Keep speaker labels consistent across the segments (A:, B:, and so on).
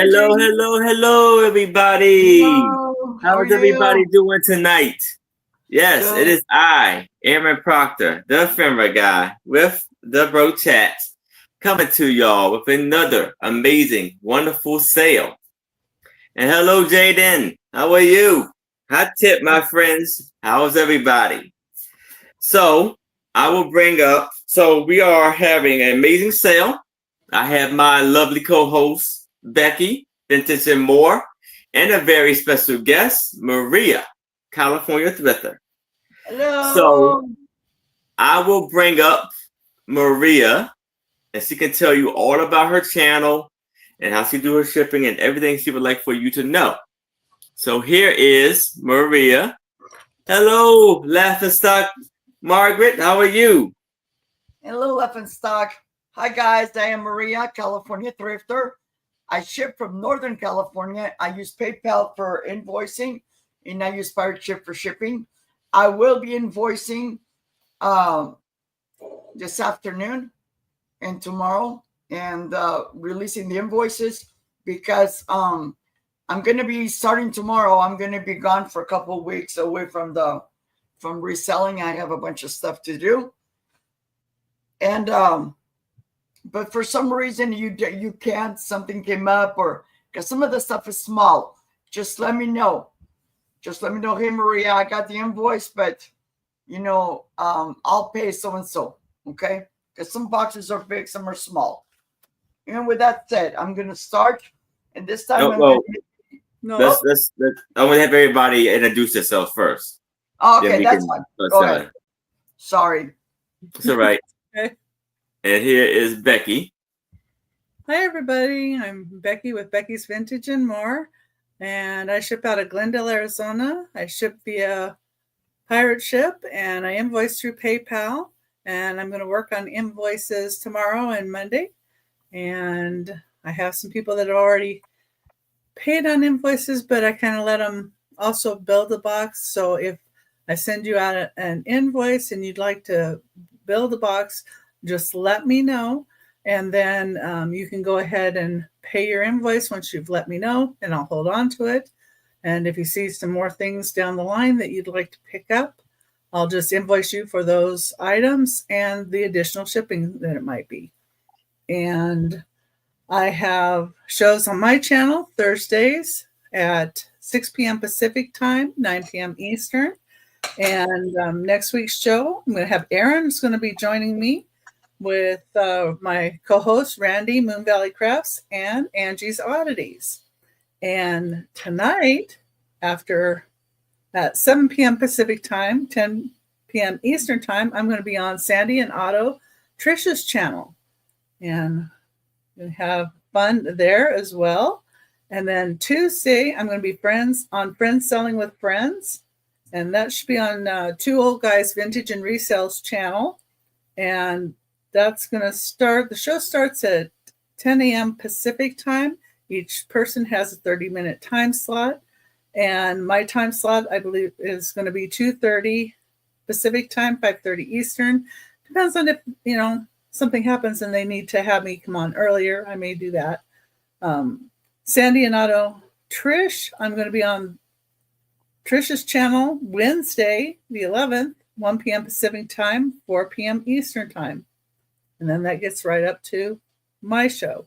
A: Hello,
B: Jane.
A: hello, everybody.
B: Hello. How are
A: How's everybody
B: you?
A: doing tonight? Yes, it
B: Good.
A: is I, Aaron Proctor, the ephemera guy, with the Bro Chat, coming to y'all with another amazing, wonderful sale. And hello, Jaden. How are you? Hot tip, my friends. How's everybody? So, I will bring up, so we are having an amazing sale. I have my lovely co-host, Becky, Vintage and More, and a very special guest, Maria, California Thrifter. So,
B: Hello.
A: I will bring up Maria, and she can tell you all about her channel and how she do her shipping and everything she would like for you to know. So here is Maria. Hello, Laughing Stock Margaret. How are you?
B: Hello, Stock. Hi, guys. I am Maria, California Thrifter. I ship from Northern California. I use PayPal for invoicing, and I use Pirate Ship for shipping. I will be invoicing um, this afternoon and tomorrow, and releasing the invoices because I'm going to be starting tomorrow. I'm going to be gone for a couple of weeks away from reselling. I have a bunch of stuff to do, and but for some reason you can't. Something came up, or because some of the stuff is small. Just let me know. Just let me know. Hey, Maria, I got the invoice, but I'll pay so and so. Okay, because some boxes are big, some are small. And with that said, I'm going to start. And this time
A: No,
B: I'm going
A: well,
B: to. No.
A: let's I want to have everybody introduce themselves first.
B: Oh,
A: Then
B: okay,
A: we
B: that's
A: can
B: fine. Go ahead.
A: it.
B: Sorry.
A: It's all right.
C: Okay.
A: And here is Becky.
C: Hi, everybody. I'm Becky with Becky's Vintage and More, and I ship out of Glendale, Arizona. I ship via Pirate Ship, and I invoice through PayPal, and I'm going to work on invoices tomorrow and Monday, and I have some people that have already paid on invoices, but I kind of let them also build the box. So if I send you out an invoice and you'd like to build a box, just let me know. And then you can go ahead and pay your invoice once you've let me know, and I'll hold on to it. And if you see some more things down the line that you'd like to pick up, I'll just invoice you for those items and the additional shipping that it might be. And I have shows on my channel Thursdays at 6 p.m. Pacific time, 9 p.m. Eastern. And next week's show, I'm going to have Aaron is going to be joining me with my co-host Randy, Moon Valley Crafts, and Angie's Oddities. And tonight, after at 7 p.m. Pacific time, 10 p.m. Eastern time, I'm going to be on Sandy and Otto Trisha's channel. And we have fun there as well. And then Tuesday, I'm going to be Friends Selling with Friends. And that should be on Two Old Guys Vintage and Resales channel. And that's going to start, the show starts at 10 a.m. Pacific time. Each person has a 30-minute time slot. And my time slot, I believe, is going to be 2:30 Pacific time, 5:30 Eastern. Depends on if, something happens and they need to have me come on earlier. I may do that. Sandy and Otto Trish, I'm going to be on Trish's channel Wednesday, the 11th, 1 p.m. Pacific time, 4 p.m. Eastern time. And then that gets right up to my show.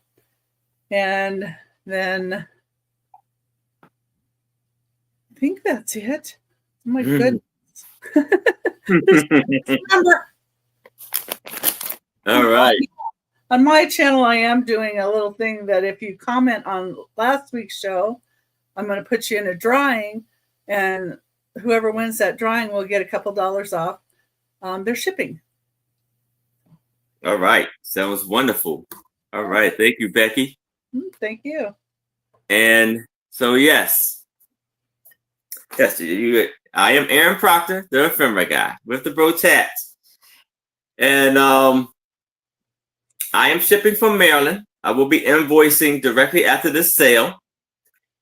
C: And then I think that's it. Oh my goodness.
A: All right.
C: On my channel, I am doing a little thing that if you comment on last week's show, I'm going to put you in a drawing, and whoever wins that drawing will get a couple dollars off their shipping.
A: All right. Sounds wonderful. All right. Thank you, Becky.
C: Thank you.
A: And so, yes, I am Aaron Proctor, the ephemera guy with the Bro Chat. And I am shipping from Maryland. I will be invoicing directly after this sale.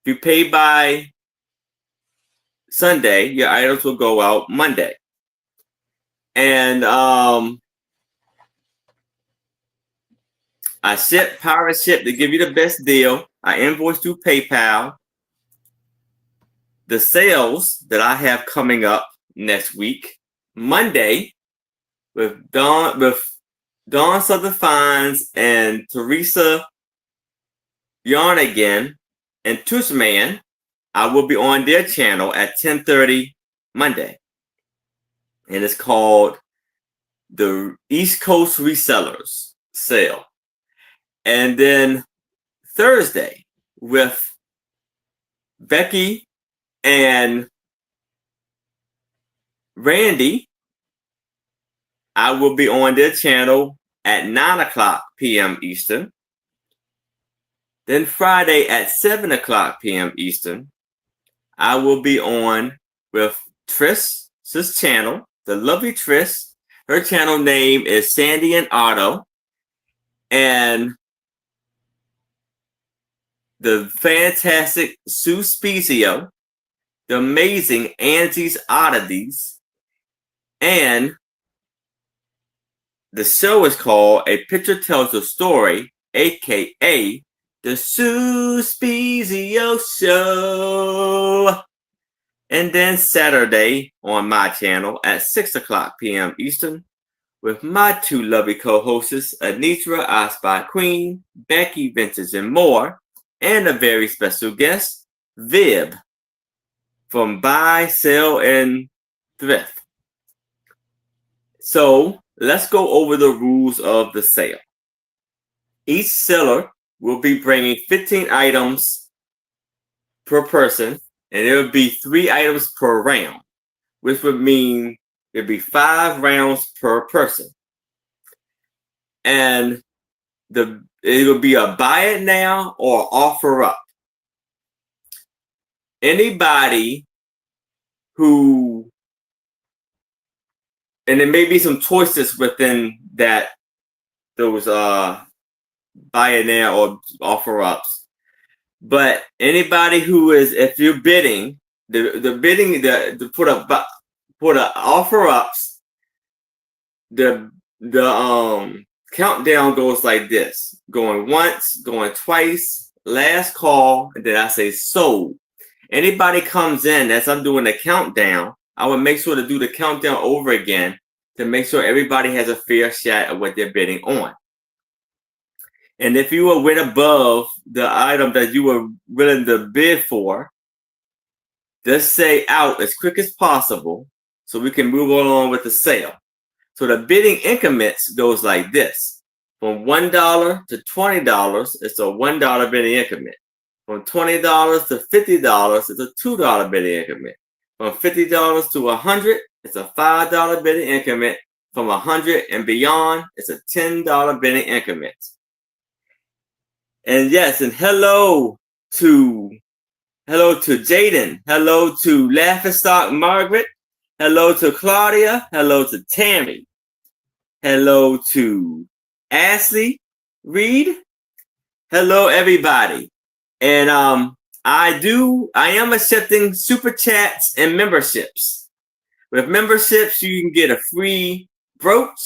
A: If you pay by Sunday, your items will go out Monday. And I ship Pirate Ship to give you the best deal. I invoice through PayPal. The sales that I have coming up next week, Monday, with Dawn Southern Fines and Teresa Yarnigan and Tushman, I will be on their channel at 10:30 Monday. And it's called the East Coast Resellers Sale. And then Thursday with Becky and Randy, I will be on their channel at 9:00 p.m. Eastern. Then Friday at 7:00 p.m. Eastern, I will be on with Triss's channel, the lovely Triss. Her channel name is Sandy and Otto. And the fantastic Sue Spezio, the amazing Angie's Oddities, and the show is called A Picture Tells a Story, aka the Sue Spezio Show. And then Saturday on my channel at 6:00 p.m. Eastern with my two lovely co-hosts, Anitra, I Spy Queen, Becky, Vintage, and more, and a very special guest, Vib, from Buy, Sell, and Thrift. So let's go over the rules of the sale. Each seller will be bringing 15 items per person, and there will be 3 items per round, which would mean there'd be 5 rounds per person. And it will be a buy it now or offer up. Anybody who, and there may be some choices within those buy it now or offer ups. But anybody who is, if you're bidding, the bidding to put a offer ups, the countdown goes like this: going once, going twice, last call, and then I say sold. Anybody comes in as I'm doing the countdown, I would make sure to do the countdown over again to make sure everybody has a fair shot of what they're bidding on. And if you went above the item that you were willing to bid for, just say out as quick as possible so we can move along with the sale. So the bidding increments goes like this. From $1 to $20, it's a $1 bidding increment. From $20 to $50, it's a $2 bidding increment. From $50 to $100, it's a $5 bidding increment. From $100 and beyond, it's a $10 bidding increment. And yes, and hello to Jaden. Hello to Laughingstock Margaret. Hello to Claudia. Hello to Tammy. Hello to Ashley Reed. Hello, everybody. And I am accepting super chats and memberships. With memberships, you can get a free brooch,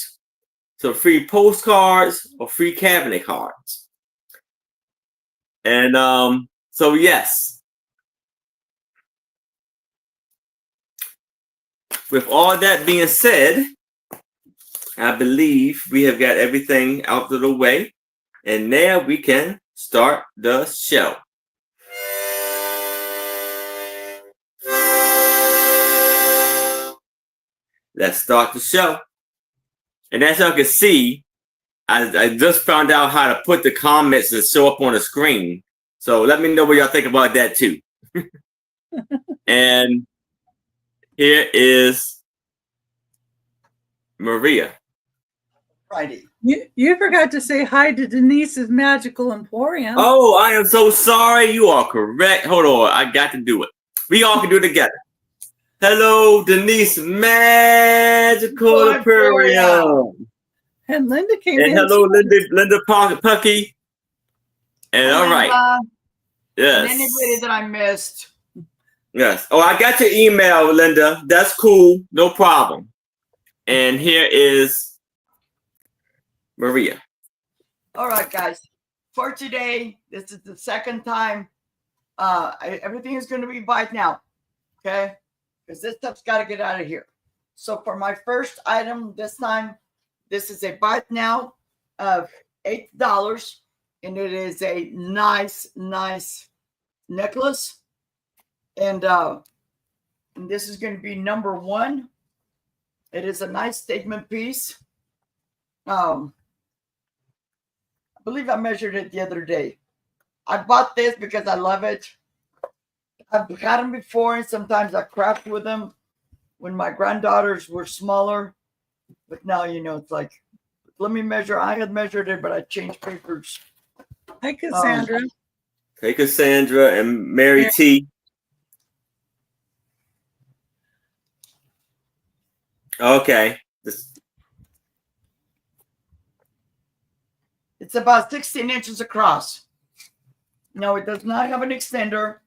A: so free postcards or free cabinet cards. And so yes. With all that being said, I believe we have got everything out of the way, and now we can start the show. Let's start the show. And as y'all can see, I just found out how to put the comments that show up on the screen. So let me know what y'all think about that too. And here is Maria.
B: Friday.
C: You forgot to say hi to Denise's Magical Emporium.
A: Oh, I am so sorry. You are correct. Hold on. I got to do it. We all can do it together. Hello, Denise Magical Emporium.
C: And Linda came in.
A: And hello, Linda Pucky. And all right. Yes.
B: And anybody that I missed.
A: Yes. Oh, I got your email, Linda. That's cool. No problem. And here is Maria.
B: All right, guys. for today, this is the second time. Everything is going to be buy now, okay? Because this stuff's got to get out of here. So for my first item this time, this is a buy now of $8, and it is a nice necklace, and this is going to be number one. It is a nice statement piece. I believe I measured it the other day. I bought this because I love it. I've had them before, and sometimes I craft with them when my granddaughters were smaller. But now, it's like, let me measure. I had measured it, but I changed papers.
C: Hi, Cassandra.
A: Hey, Cassandra and Mary T. Okay.
B: It's about 16 inches across. No, it does not have an extender.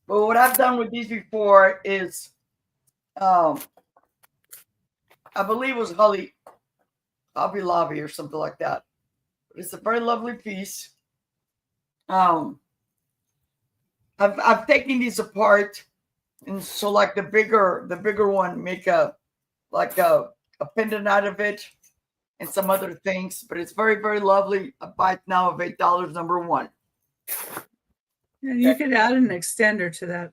B: But what I've done with these before is, I believe it was Hobby Lobby or something like that. But it's a very lovely piece. I've taken these apart, and so like the bigger one, make a pendant out of it and some other things. But it's very, very lovely. A buy now of $8, number one.
C: Yeah, you could add an extender to that.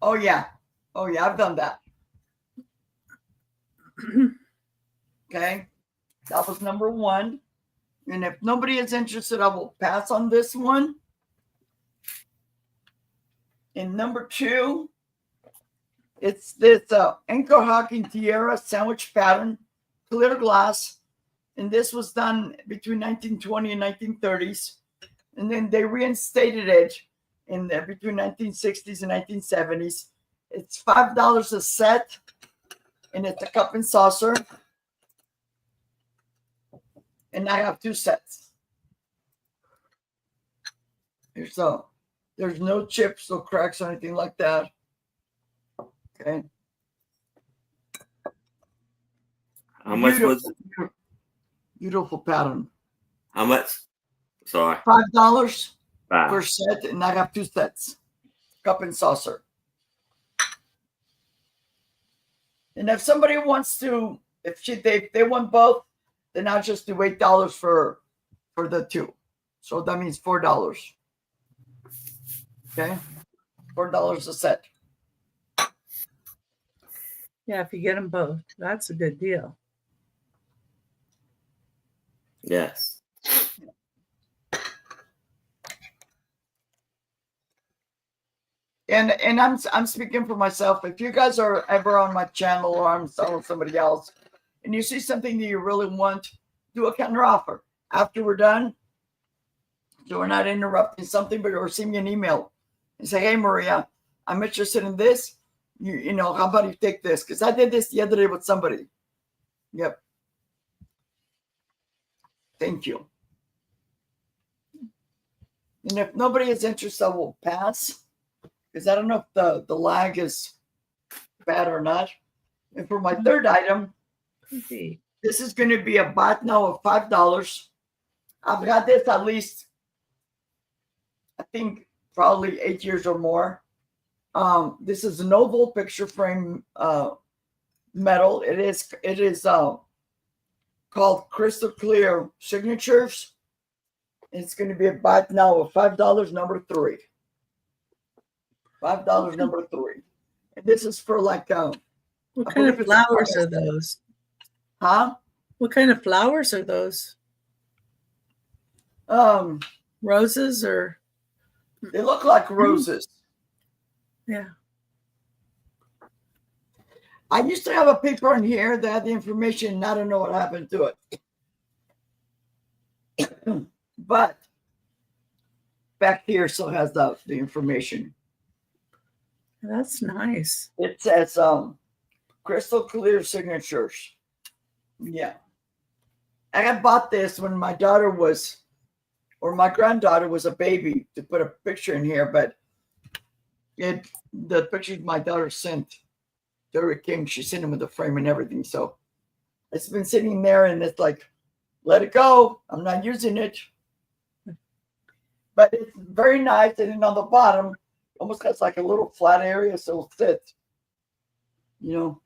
B: Oh yeah, I've done that. Okay, that was number one. And if nobody is interested, I will pass on this one. And number two, it's this Anchor Hawking Tiara sandwich pattern, clear glass. And this was done between 1920 and 1930s. And then they reinstated it in between 1960s and 1970s. It's $5 a set, and it's a cup and saucer. And I have two sets. There's no chips, no cracks, or anything like that. Okay.
A: How much was it?
B: Beautiful pattern.
A: How much? Sorry.
B: $5
A: Wow.
B: per set, and I have two sets. Cup and saucer. And if somebody wants to, if they want both, then I'll just do $8 for the two. So that means $4. Okay? $4 a set.
C: Yeah, if you get them both, that's a good deal.
A: Yes.
B: And I'm speaking for myself. If you guys are ever on my channel or I'm selling somebody else, and you see something that you really want, do a counter offer after we're done. So we're not interrupting something, but or send me an email and say, hey Maria, I'm interested in this. You know, how about you take this? Because I did this the other day with somebody. Yep. Thank you. And if nobody is interested, I will pass. Because I don't know if the lag is bad or not. And for my third item, this is going to be a bot now of $5. I've had this at least, I think, probably 8 years or more. This is an oval picture frame metal. It is called Crystal Clear Signatures. It's going to be a bot now of $5, number 3. $5, number 3. And this is for like
C: what kind of flowers are those?
B: Huh?
C: What kind of flowers are those? Roses or?
B: They look like roses.
C: Yeah.
B: I used to have a paper in here that had the information, and I don't know what happened to it. But back here still has the information.
C: That's nice.
B: It says Crystal Clear Signatures. Yeah. I had bought this when my daughter was, or my granddaughter was a baby, to put a picture in here, but the pictures my daughter sent to her King, she sent him with the frame and everything. So it's been sitting there, and it's like, let it go. I'm not using it. but it's very nice. And then on the bottom, almost has like a little flat area, so it'll sit. You know.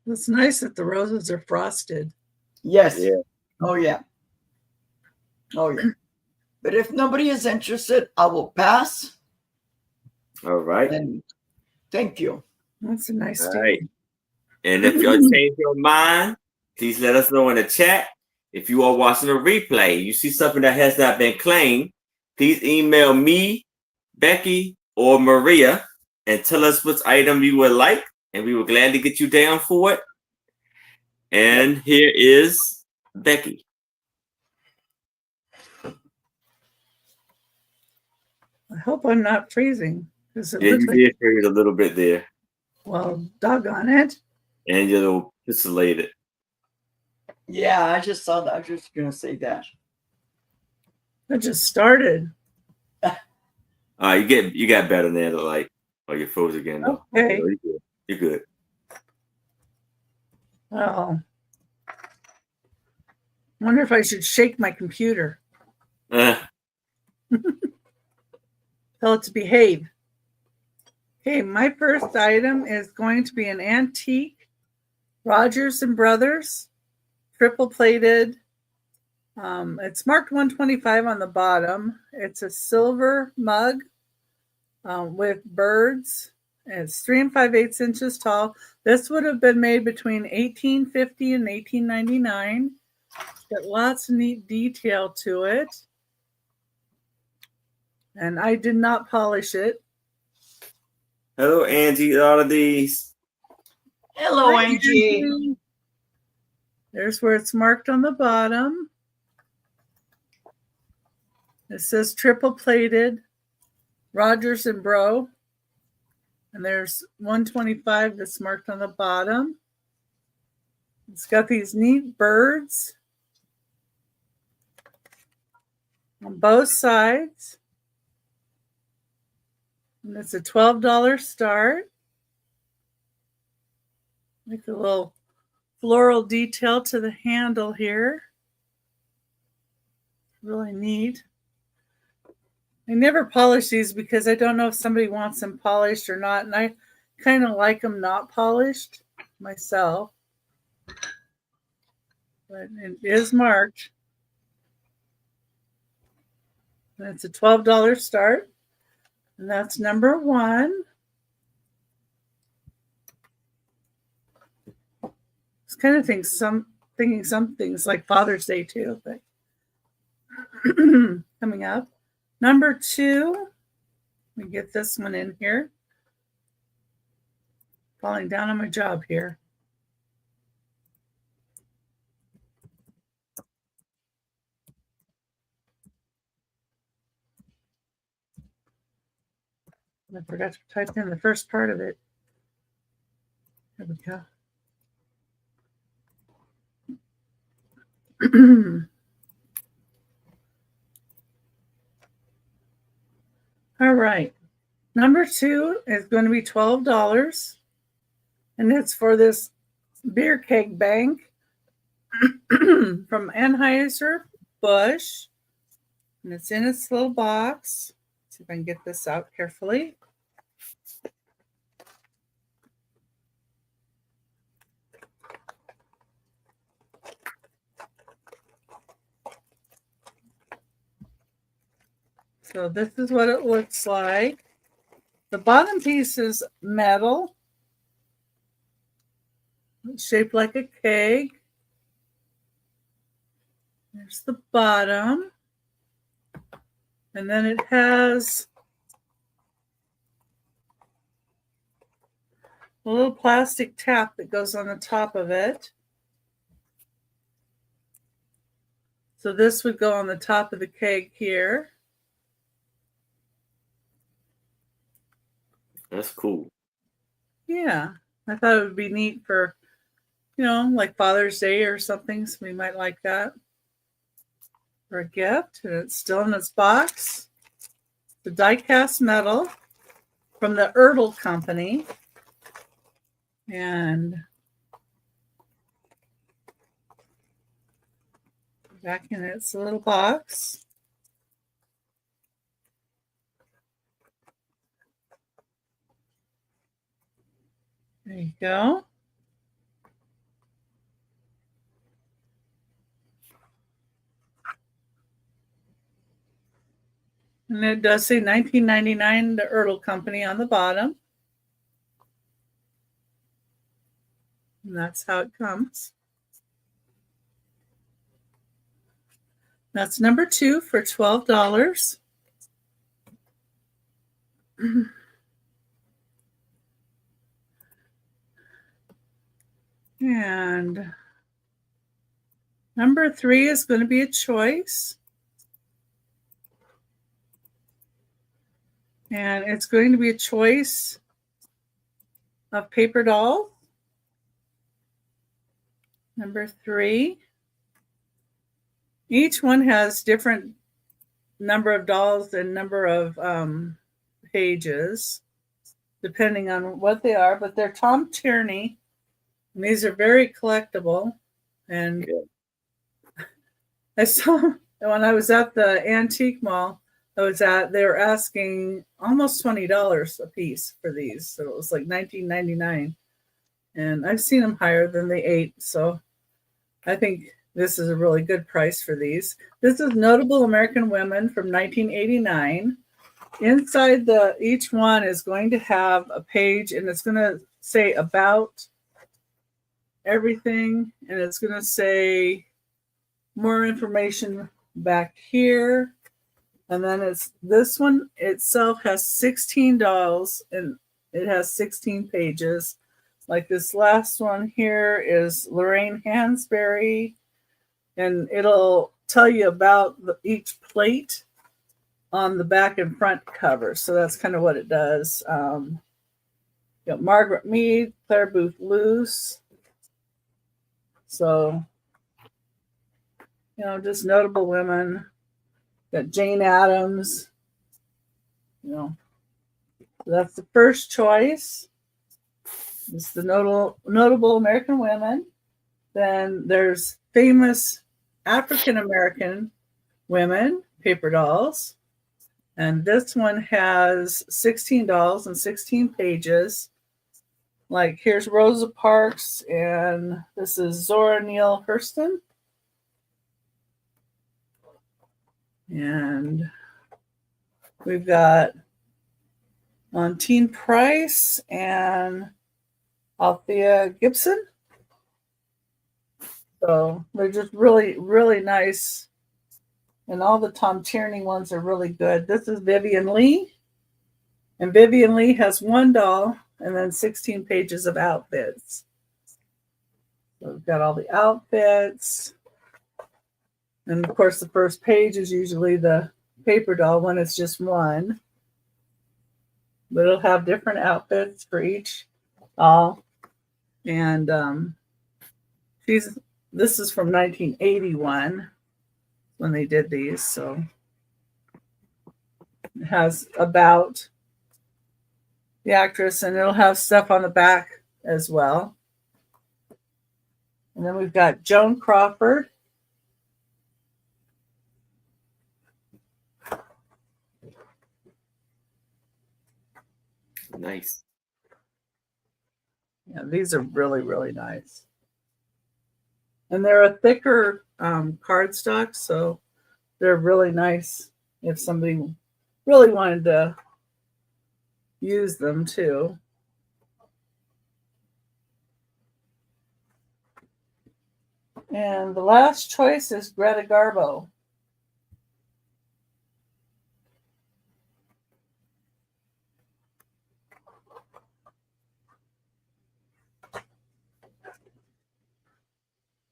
C: It's nice that the roses are frosted.
B: Yes.
A: Yeah.
B: Oh yeah. Oh yeah. But if nobody is interested, I will pass.
A: All right.
B: And thank you.
C: That's a nice
A: All
C: deal.
A: right. And if y'all change your mind, please let us know in the chat. If you are watching a replay, you see something that has not been claimed, please email me, Becky, or Maria and tell us which item you would like, and we will gladly get you down for it. And here is Becky.
C: I hope I'm not freezing. Because it
A: Yeah,
C: looks
A: you
C: like,
A: did freeze a little bit there.
C: well, doggone it.
A: And you're a little pixelated.
B: Yeah, I just saw that. I was just gonna say that.
C: I just started.
A: You got better than that, like, oh, you froze again though.
C: Okay.
A: You're good. You're good.
C: Oh. Wonder if I should shake my computer. Tell it to behave. Okay, my first item is going to be an antique Rogers and Brothers triple plated. It's marked 125 on the bottom. It's a silver mug with birds. It's 3 5/8 inches tall. This would have been made between 1850 and 1899. It's got lots of neat detail to it. And I did not polish it.
A: Hello, Angie. All of these.
B: Hello,
C: Hi,
B: Angie.
C: There's where it's marked on the bottom. It says triple plated Rogers and Bro. And there's 125 that's marked on the bottom. It's got these neat birds on both sides. And it's a $12 start. Make a little floral detail to the handle here. Really neat. I never polish these because I don't know if somebody wants them polished or not. And I kind of like them not polished myself. But it is marked. And it's a $12 start. And that's number one. I was kind of thinking some things like Father's Day too, but coming up. Number two, let me get this one in here. Falling down on my job here. I forgot to type in the first part of it. There we go. All right. Number two is going to be $12. And it's for this beer keg bank from Anheuser-Busch. And it's in its little box. Let's see if I can get this out carefully. So this is what it looks like. The bottom piece is metal. It's shaped like a keg. There's the bottom. And then it has a little plastic tap that goes on the top of it. So this would go on the top of the keg here.
A: That's cool.
C: Yeah, I thought it would be neat for, like Father's Day or something. Somebody might like that for a gift. And it's still in its box. The die-cast metal from the Erdl Company. And back in its little box. There you go. And it does say 1999, the Ertl Company on the bottom. And that's how it comes. That's number 2 for $12. And number 3 is going to be a choice. And it's going to be a choice of paper doll. Number 3. Each one has different number of dolls and number of pages, depending on what they are. But they're Tom Tierney, and these are very collectible. And I saw when I was at the antique mall they were asking almost $20 a piece for these. So it was like $19.99. And I've seen them higher than the 8. So I think this is a really good price for these. This is Notable American Women from 1989. Inside each one is going to have a page, and it's going to say about everything, and it's going to say more information back here. And then this one itself has 16 dolls, and it has 16 pages. Like this last one here is Lorraine Hansberry, and it'll tell you about each plate on the back and front cover. So that's kind of what it does. Margaret Mead, Claire Booth Luce. So, just notable women. Got Jane Addams. That's the first choice. It's the notable American women. Then there's famous African American women, paper dolls. And this one has 16 dolls and 16 pages. Like here's Rosa Parks, and this is Zora Neale Hurston. And we've got Montine Price and Althea Gibson. So they're just really, really nice. And all the Tom Tierney ones are really good. This is Vivian Lee. And Vivian Lee has 1 doll and then 16 pages of outfits. So we've got all the outfits. And of course, the first page is usually the paper doll one. It's just one. But it'll have different outfits for each doll. And this is from 1981 when they did these. So it has about the actress, and it'll have stuff on the back as well. And then we've got Joan Crawford.
A: Nice.
C: Yeah, these are really, really nice. And they're a thicker cardstock, so they're really nice if somebody really wanted to use them too. And the last choice is Greta Garbo.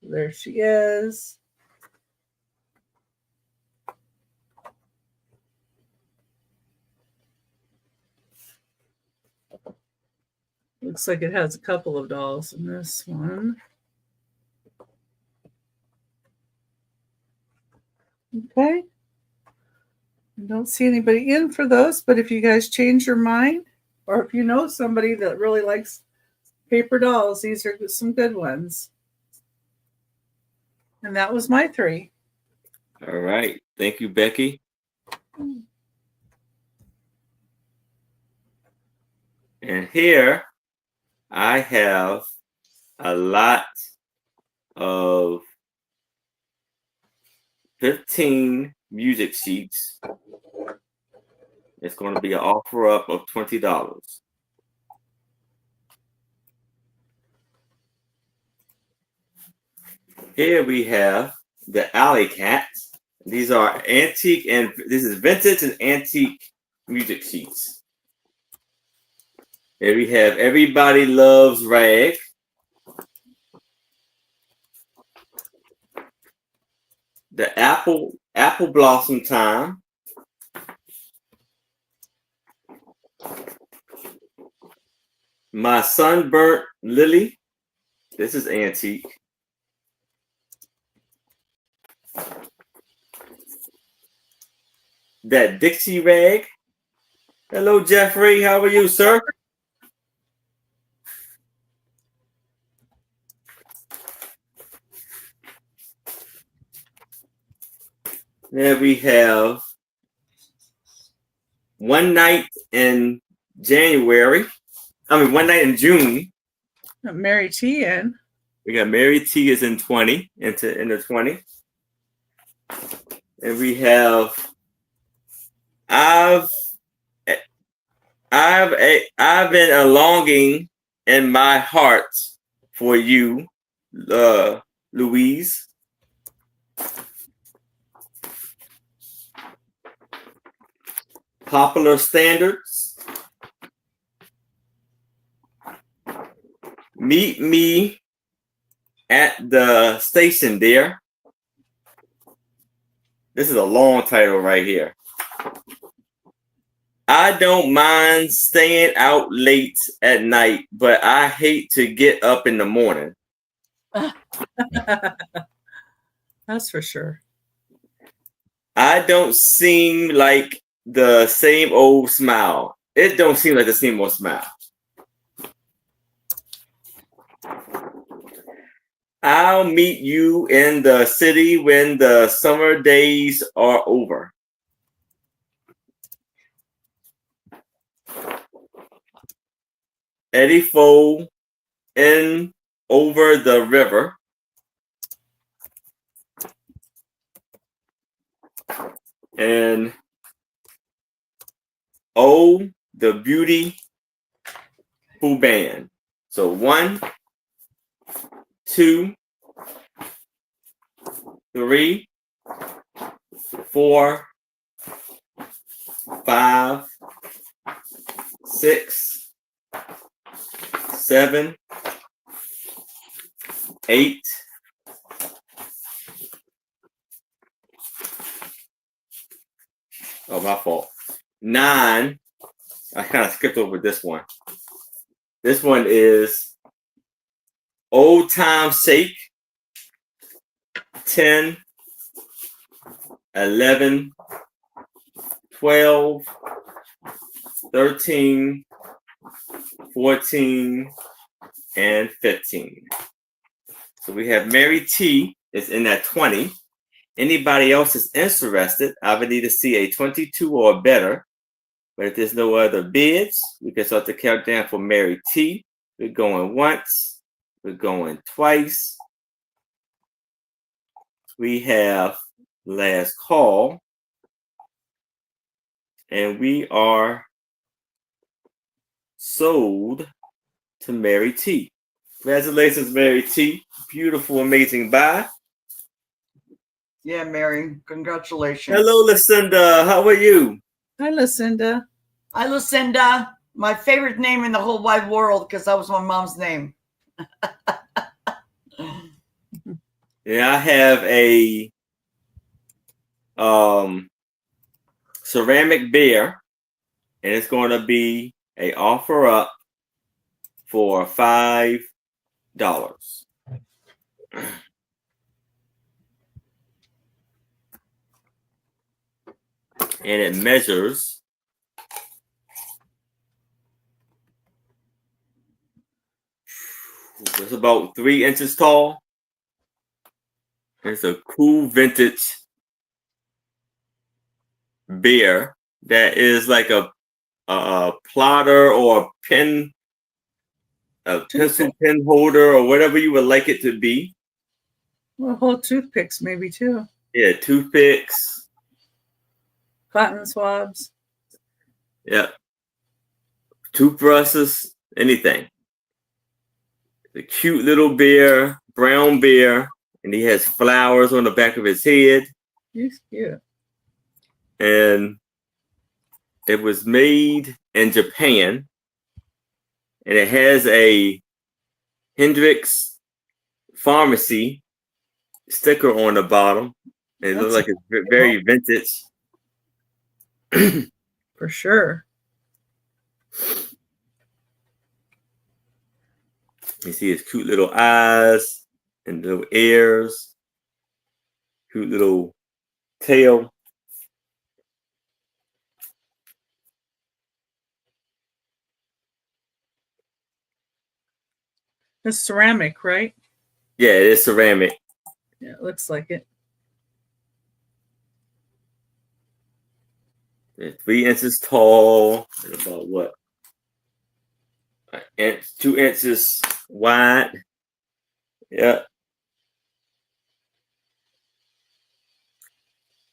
C: There she is. Looks like it has a couple of dolls in this one. Okay. I don't see anybody in for those, but if you guys change your mind, or if you know somebody that really likes paper dolls, these are some good ones. And that was my 3.
A: All right. Thank you, Becky. And here I have a lot of 15 music sheets. It's going to be an offer up of $20. Here we have the Alley Cats. These are antique and this is vintage and antique music sheets. Here we have Everybody Loves Rag. The Apple Blossom Time. My Sunburnt Lily. This is antique. That Dixie Rag. Hello, Jeffrey. How are you, sir? There we have One Night in January. One Night in June.
C: Mary T in.
A: We got Mary T is in 20, into 20. And we have I've been a longing in my heart for you, Louise. Popular Standards. Meet me at the station, dear. This is a long title right here. I don't mind staying out late at night, but I hate to get up in the morning.
C: That's for sure.
A: I don't seem like the same old smile. It don't seem like the same old smile. I'll meet you in the city when the summer days are over. Eddie Foe in Over the River. And Oh, the Beautiful Band. So 1, 2, 3, 4, 5, 6, 7, 8, 9. I kind of skipped over this one. This one is Old Time Shake. 10, 11, 12, 13, 14, and 15. So we have Mary T is in that 20. Anybody else is interested, I would need to see a 22 or better. But if there's no other bids, we can start the countdown for Mary T. We're going once. We're going twice. We have last call. And we are sold to Mary T. Congratulations, Mary T. Beautiful, amazing buy.
B: Yeah, Mary. Congratulations.
A: Hello, Lucinda. How are you?
C: Hi, Lucinda.
B: Hi, Lucinda. My favorite name in the whole wide world because that was my mom's name.
A: Yeah, I have a ceramic bear, and it's going to be a offer up for $5. And it measures it's about 3 inches tall. It's a cool vintage bear that is like a plotter or a pin a pencil pen holder or whatever you would like it to be.
C: Well, whole toothpicks maybe too.
A: Yeah, toothpicks.
C: Cotton swabs.
A: Yeah. Toothbrushes, anything. The cute little bear, brown bear, and he has flowers on the back of his head.
C: He's cute.
A: And it was made in Japan. And it has a Hendrix Pharmacy sticker on the bottom. It looks like it's very vintage.
C: For sure.
A: You see his cute little eyes and little ears, cute little tail.
C: It's ceramic, right?
A: Yeah, it is ceramic.
C: Yeah, it looks like it.
A: It's 3 inches tall and about what? 2 inches wide. Yeah.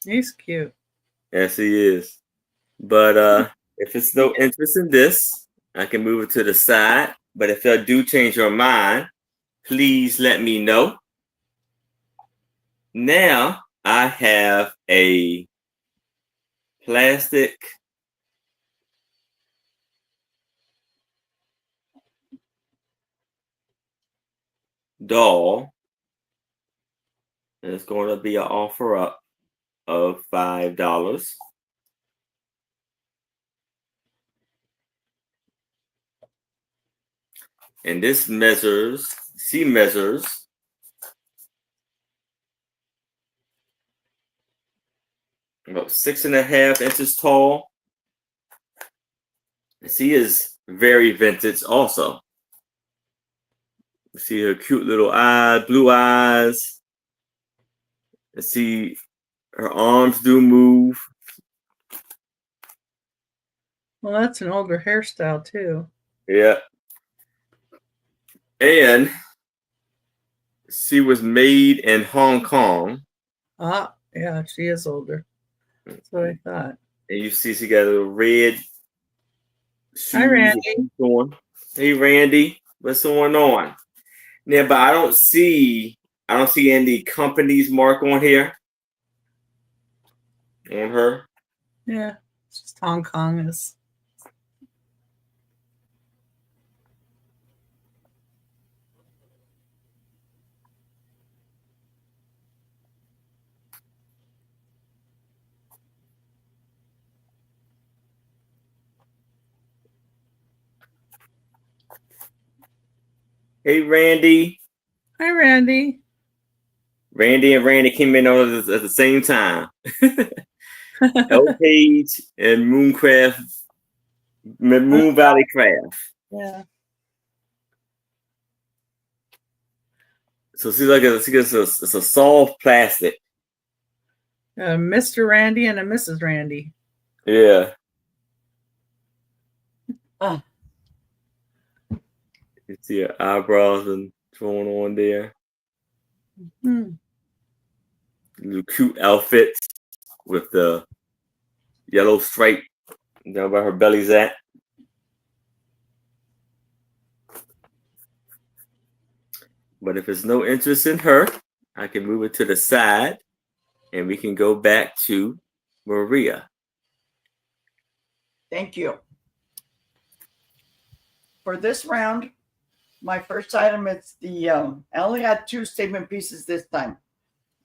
C: He's cute.
A: Yes, he is. But if it's no interest in this, I can move it to the side. But if y'all do change your mind, please let me know. Now I have a plastic doll. And it's going to be an offer up of $5. And this measures about 6.5 inches tall. And she is very vintage also. See her cute little eyes, blue eyes. And see her arms do move.
C: Well, that's an older hairstyle too.
A: Yeah. And she was made in Hong Kong.
C: Ah, yeah, she is older. That's what I thought.
A: And you see she got a little red shoes.
C: Hi, Randy.
A: On. Hey, Randy. What's going on? Yeah, but I don't see any company's mark on here. On her.
C: Yeah, it's just Hong Kong is.
A: Hey, Randy.
C: Hi, Randy.
A: Randy and Randy came in on at the same time. L Page and Moon Valley Craft.
C: Yeah.
A: So it's a soft plastic.
C: Mr. Randy and a Mrs. Randy.
A: Yeah.
C: Oh.
A: You see her eyebrows and going on there. Little cute outfits with the yellow stripe down where her belly's at. But if there's no interest in her, I can move it to the side and we can go back to Maria.
B: Thank you. For this round, my first item is the, I only had 2 statement pieces this time.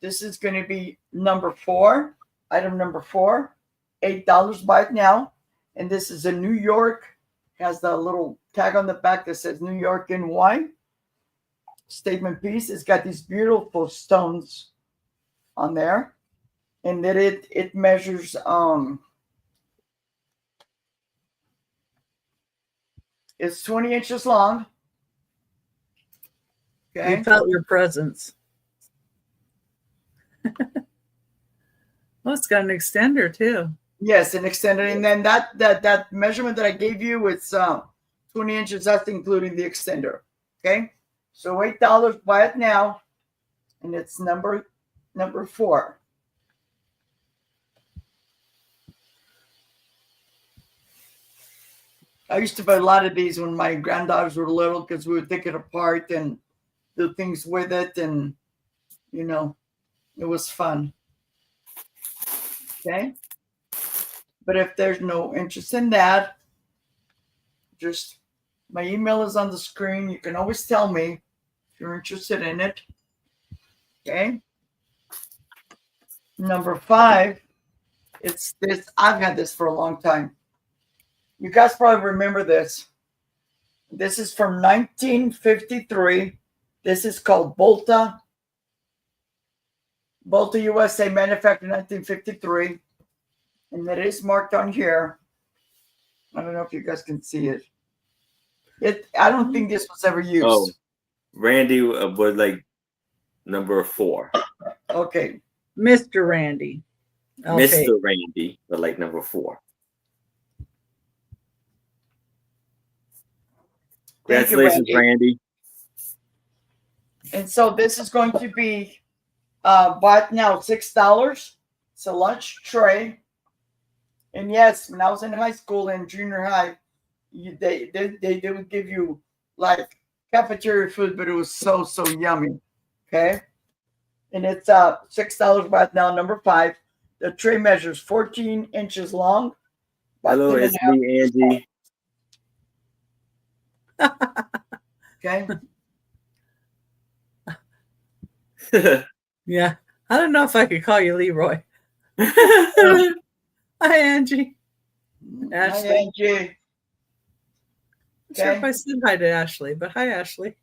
B: This is going to be number 4, item number 4, $8 buy it now. And this is a New York, has the little tag on the back that says New York NY. Statement piece. It's got these beautiful stones on there. And then it measures, it's 20 inches long. Okay.
C: You felt your presence. Well, it's got an extender too.
B: Yes, an extender. And then that measurement that I gave you, it's 20 inches. That's including the extender. Okay, so $8. Buy it now, and it's number 4. I used to buy a lot of these when my granddaughters were little because we would take it apart and do things with it, and it was fun. Okay, but if there's no interest in that, just my email is on the screen. You can always tell me if you're interested in it. Okay. Number 5, it's this. I've had this for a long time. You guys probably remember this. This is from 1953. This is called Volta USA, manufactured in 1953. And it is marked on here. I don't know if you guys can see it. I don't think this was ever used.
A: Oh, Randy was like number 4.
B: Okay.
C: Mr. Randy. Okay.
A: Mr. Randy, but like number 4. Congratulations, Randy.
B: And so this is going to be bought now $6. It's a lunch tray. And yes, when I was in high school and junior high, they would give you like cafeteria food, but it was so yummy. Okay, and it's $6 bought now, number 5. The tray measures 14 inches long.
A: Hello, it's me, Angie.
B: Okay.
C: Yeah, I don't know if I could call you Leroy. Hi, Angie. Ashley.
B: Hi, Angie.
C: I'm sure if I said hi to Ashley, but hi, Ashley.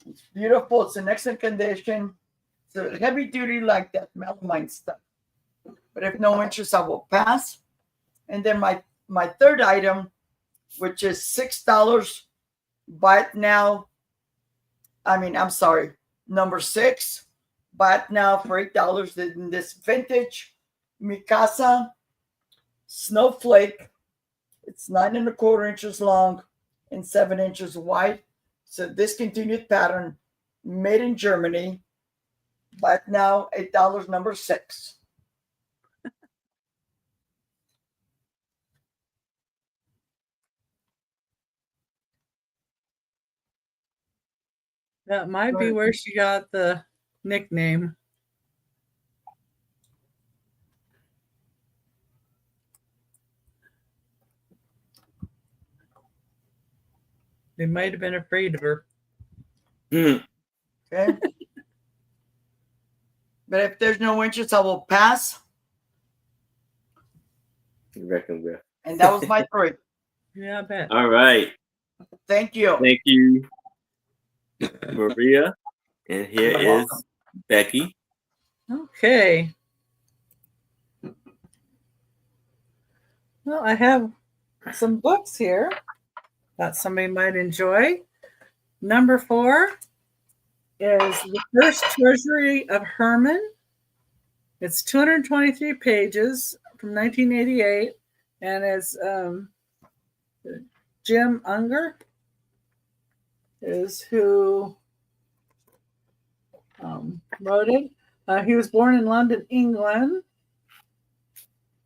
B: It's beautiful. It's in excellent condition. It's heavy duty like that melamine stuff. But if no interest, I will pass. And then my third item, which is $6, buy it now. I'm sorry, number 6, buy it now for $8 in this vintage Mikasa snowflake. It's 9 1/4 inches long and 7 inches wide. So discontinued pattern, made in Germany. Buy it now, $8, number 6.
C: That might be where she got the nickname. They might have been afraid of her.
A: Okay.
B: But if there's no interest, I will pass.
A: You reckon with?
B: And that was my 3.
C: Yeah, I bet.
A: All right.
B: Thank you.
A: Thank you, Maria. And here is Becky.
C: Okay. Well, I have some books here that somebody might enjoy. Number 4 is The First Treasury of Herman. It's 223 pages from 1988, and it's Jim Unger is who wrote it. He was born in London, England.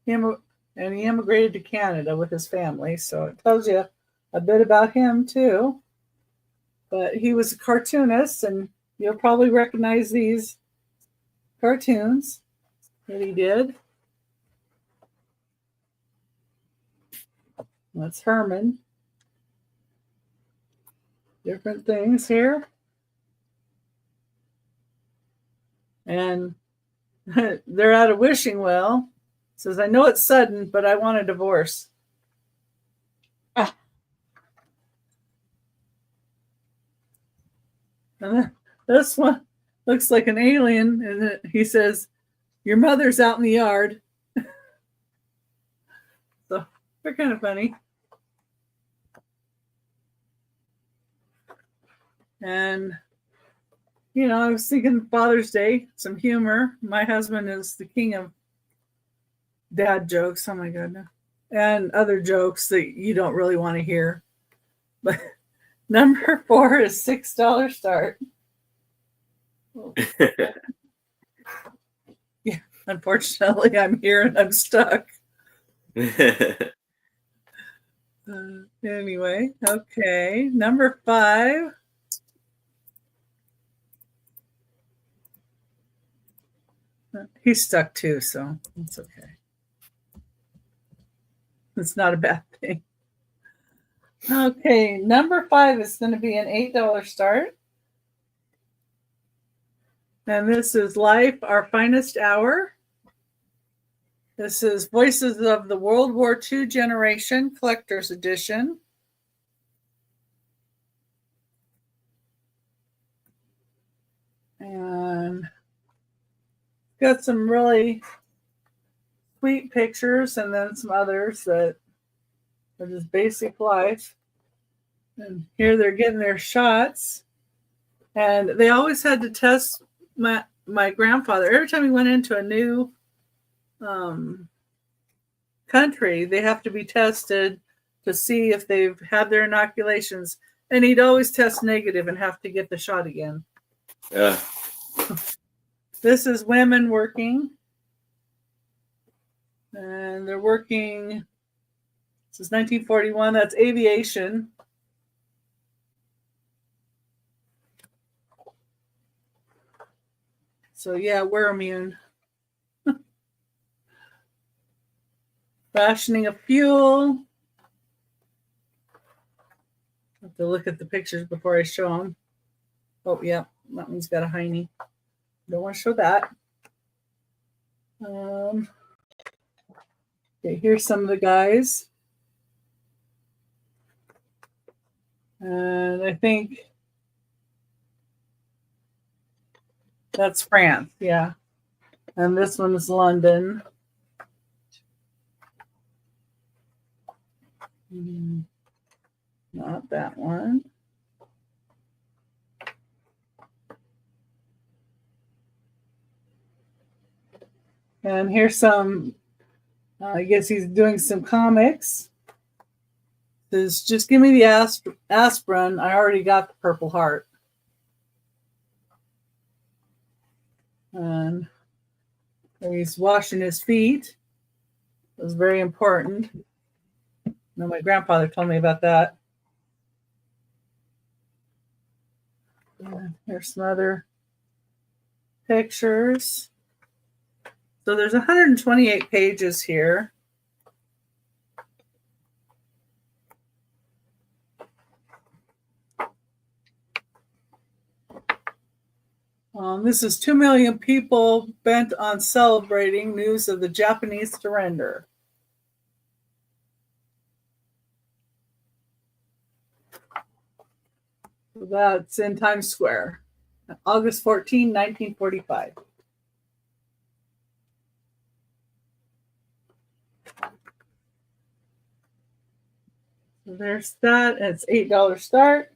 C: And he immigrated to Canada with his family, so it tells you a bit about him too. But he was a cartoonist, and you'll probably recognize these cartoons that he did. That's Herman. Different things here. And they're at a wishing well. It says, I know it's sudden, but I want a divorce. And then this one looks like an alien, and he says, your mother's out in the yard. So they're kind of funny. And, I was thinking Father's Day, some humor. My husband is the king of dad jokes. Oh my goodness. and other jokes that you don't really want to hear. But number 4 is $6 start. Yeah, unfortunately, I'm here and I'm stuck. Anyway, okay. Number 5. He's stuck too, so it's okay. It's not a bad thing. Okay, number 5 is going to be an $8 start. And this is Life, Our Finest Hour. This is Voices of the World War II Generation Collector's Edition. And got some really sweet pictures and then some others that are just basic life. And here they're getting their shots. And they always had to test my grandfather. Every time he went into a new country, they have to be tested to see if they've had their inoculations. And he'd always test negative and have to get the shot again. This is women working. And they're working, this is 1941, that's aviation. So yeah, we're immune. Rationing of fuel. I have to look at the pictures before I show them. Oh yeah, that one's got a hiney. Don't want to show that. Okay, here's some of the guys. And I think that's France, yeah. And this one is London. Not that one. And here's some, I guess he's doing some comics. Says, just give me the aspirin. I already got the Purple Heart. And he's washing his feet. It was very important. No, my grandfather told me about that. And here's some other pictures. So there's 128 pages here. This is 2 million people bent on celebrating news of the Japanese surrender. So that's in Times Square, August 14, 1945. So there's that. It's $8 start.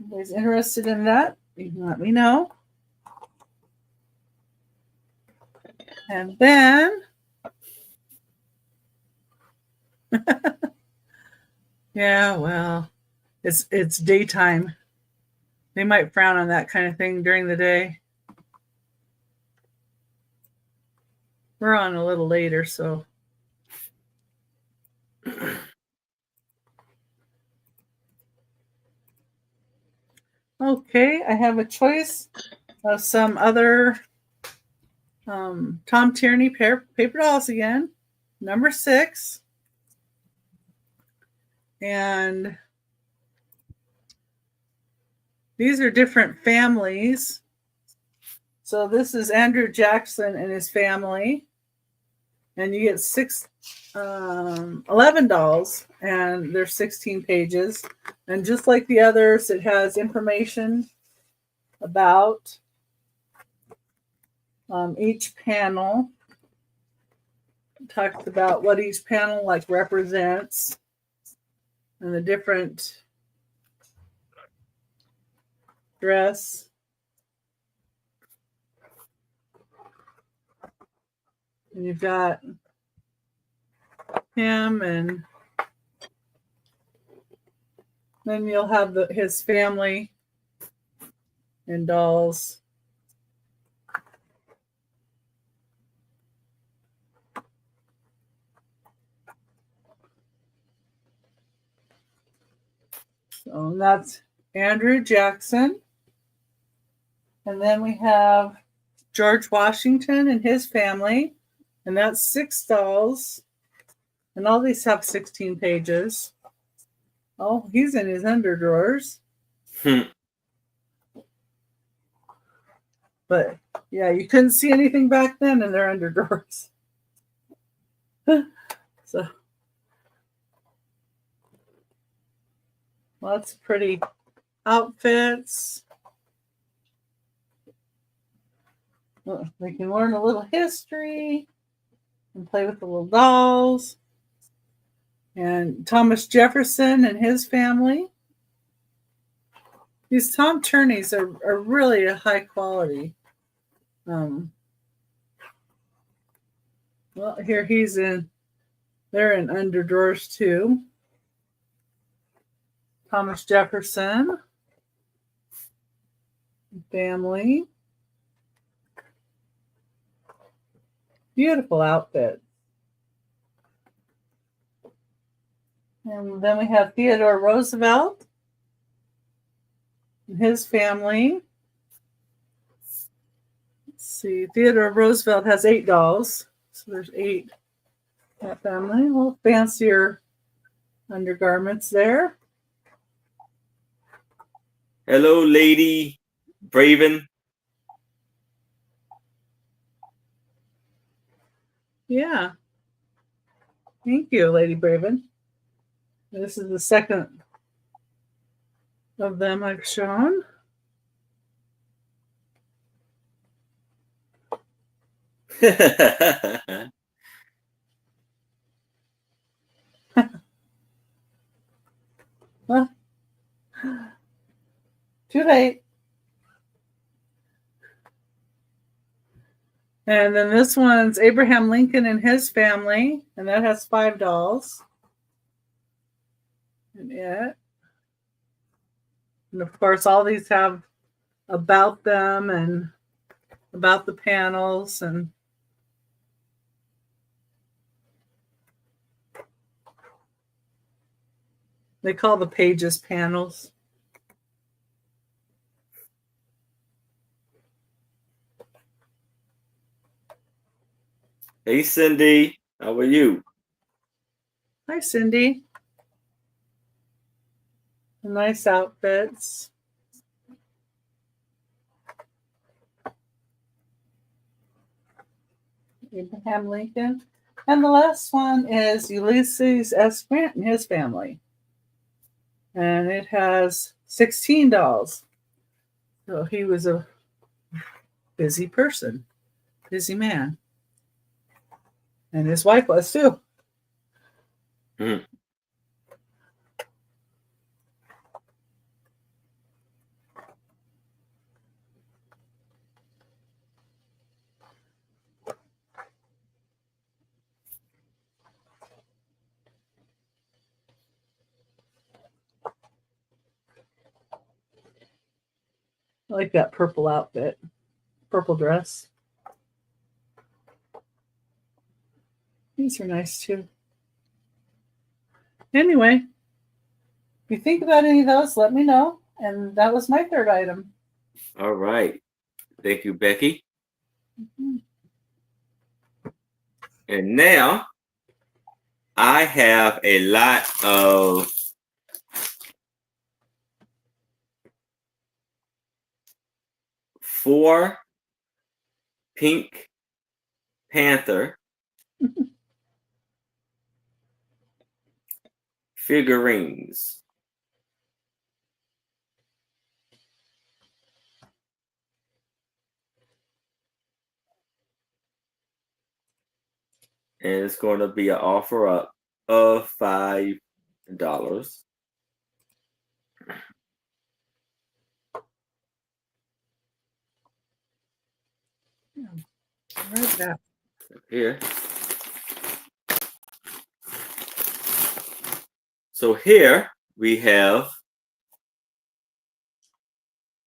C: Anybody's interested in that, you can let me know. And then, yeah, well, it's daytime. They might frown on that kind of thing during the day. We're on a little later, so. Okay, I have a choice of some other Tom Tierney paper dolls again, number 6. And these are different families. So this is Andrew Jackson and his family. And you get 11 dolls, and there's 16 pages. And just like the others, it has information about each panel. It talks about what each panel represents and the different dress. And you've got him, and then you'll have his family and dolls. So that's Andrew Jackson. And then we have George Washington and his family, and that's 6 dolls. And all these have 16 pages. Oh, he's in his underdrawers. But yeah, you couldn't see anything back then in their underdrawers. So lots of pretty outfits. They can learn a little history and play with the little dolls. And Thomas Jefferson and his family. These Tom Turneys are really a high quality. Well, here they're in underdrawers too. Thomas Jefferson family. Beautiful outfit. And then we have Theodore Roosevelt and his family. Let's see, Theodore Roosevelt has 8 dolls. So there's 8 in that family. A little fancier undergarments there.
A: Hello, Lady Braven.
C: Yeah. Thank you, Lady Braven. This is the second of them I've shown. Well, too late. And then this one's Abraham Lincoln and his family, and that has 5 dolls. And of course, all these have about them and about the panels, and they call the pages panels.
A: Hey, Cindy. How are you?
C: Hi, Cindy. Nice outfits. Abraham Lincoln. And the last one is Ulysses S. Grant and his family. And it has 16 dolls. So he was a busy person, busy man. And his wife was too.
A: Mm.
C: I like that purple outfit, purple dress. These are nice too. Anyway, if you think about any of those, let me know. And that was my third item.
A: All right. Thank you, Becky.
C: Mm-hmm.
A: And now I have a lot of four Pink Panther figurines. And it's going to be an offer up of $5.
C: Where's that?
A: Here. So here we have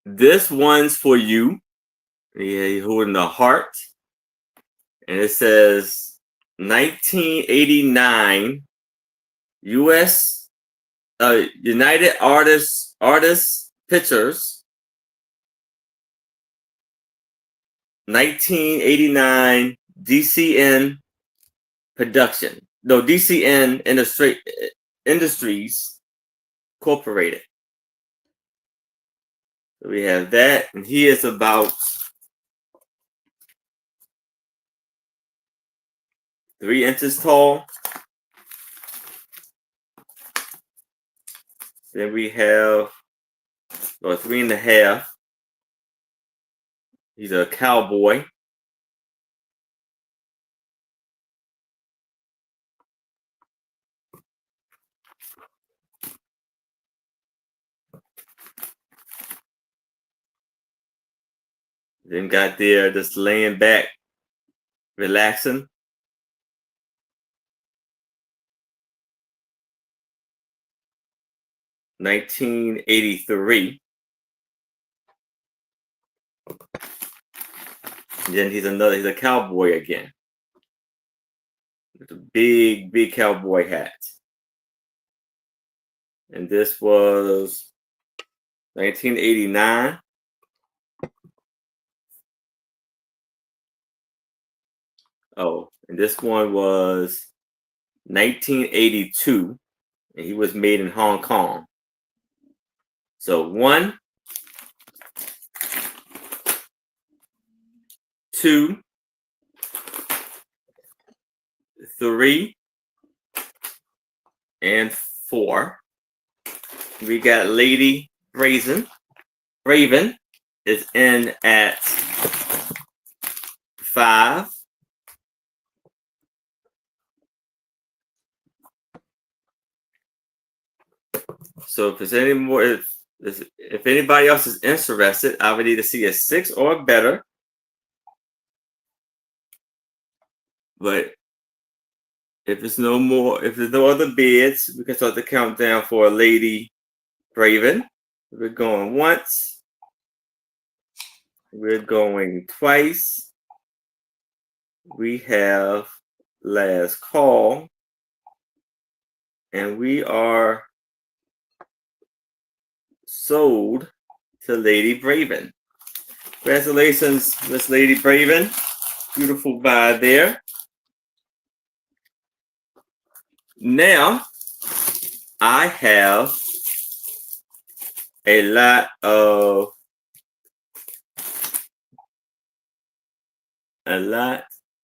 A: this one's for you. Yeah, you're holding a heart. And it says 1989 U.S. United Artists Pictures 1989 DCN production. No, DCN Industries Incorporated. So we have that, and he is about 3 inches tall. Then we have 3.5. He's a cowboy. Then got there just laying back, relaxing. $1983. Then he's a cowboy again. With a big, big cowboy hat. And this was 1989. Oh, and this one was 1982. And he was made in Hong Kong. So 1, 2, 3, and 4. We got Lady Brazen. Raven is in at 5. So if there's any more, if anybody else is interested, I would either see a 6 or better. But if there's no more, if there's no other bids, we can start the countdown for Lady Raven. We're going once. We're going twice. We have last call. And we are sold to Lady Braven. Congratulations, Miss Lady Braven. Beautiful buy there. Now, I have a lot of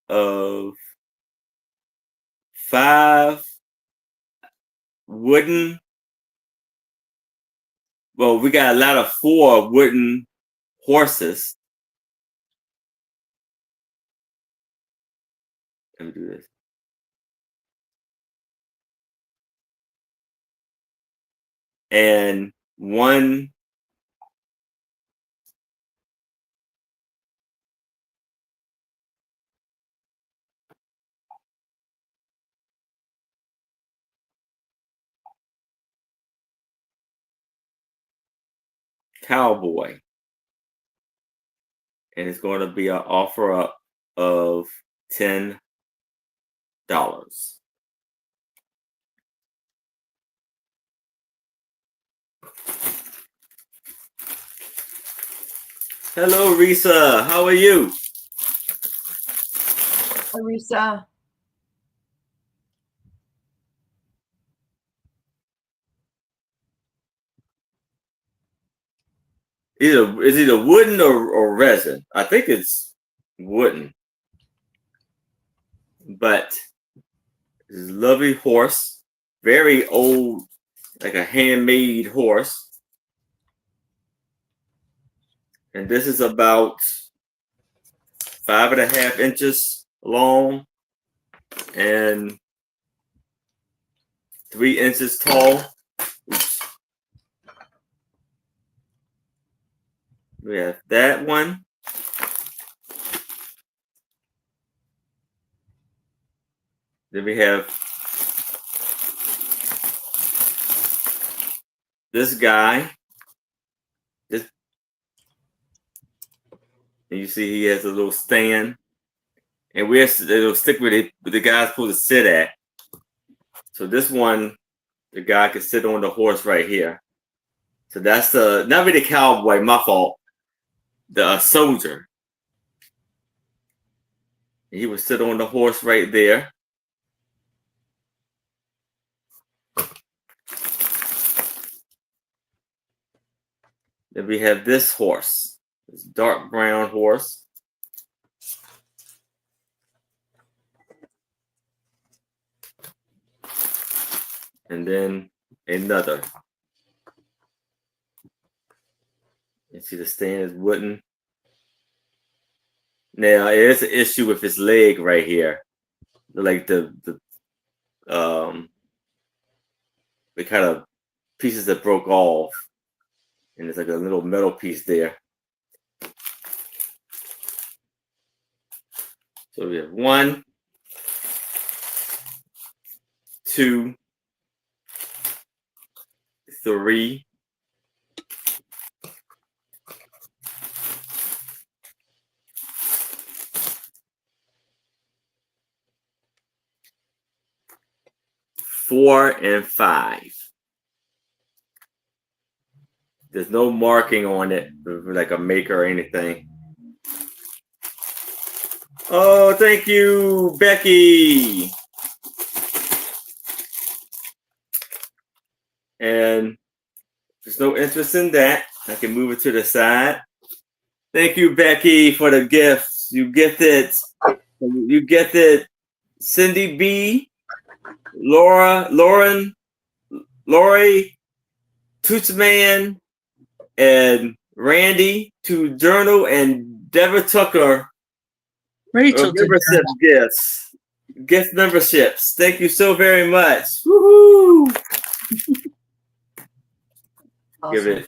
A: of 5 wooden. Well, we got a lot of 4 wooden horses. Let me do this. And 1 cowboy. And it's going to be an offer up of $10. Hello, Risa. How are you?
B: Hi, Risa.
A: Is either wooden or resin. I think it's wooden. But this is a lovely horse. Very old, like a handmade horse. And this is about 5.5 inches long and 3 inches tall. Oops. We have that one. Then we have this guy. This, and you see he has a little stand. And it'll stick with it, but the guy's supposed to sit at. So this one, the guy can sit on the horse right here. So that's not really the cowboy, my fault. The soldier. He would sit on the horse right there. Then we have this horse, this dark brown horse. And then another. You see the stand is wooden. Now there's an issue with his leg right here. Like the kind of pieces that broke off. And there's like a little metal piece there. So we have 1, 2, 3, 4, and 5. There's no marking on it, like a maker or anything. Oh, thank you, Becky. And there's no interest in that. I can move it to the side. Thank you, Becky, for the gifts. You gifted Cindy B, Lori, Tootsman, and Randy to Journal and Deborah Tucker.
C: Rachel did
A: Membership gifts. Gift memberships. Thank you so very much. Woohoo!
B: Awesome.
A: Give it.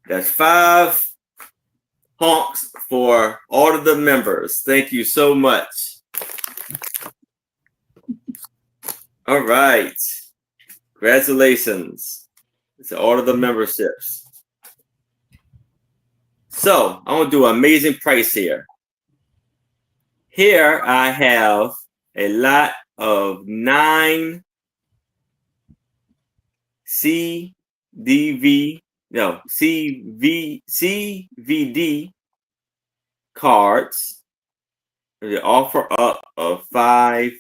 A: That's 5 honks for all of the members. Thank you so much. All right. Congratulations to all of the memberships. So I'm gonna do an amazing price here. Here I have a lot of 9 CVD cards. The offer up of $5.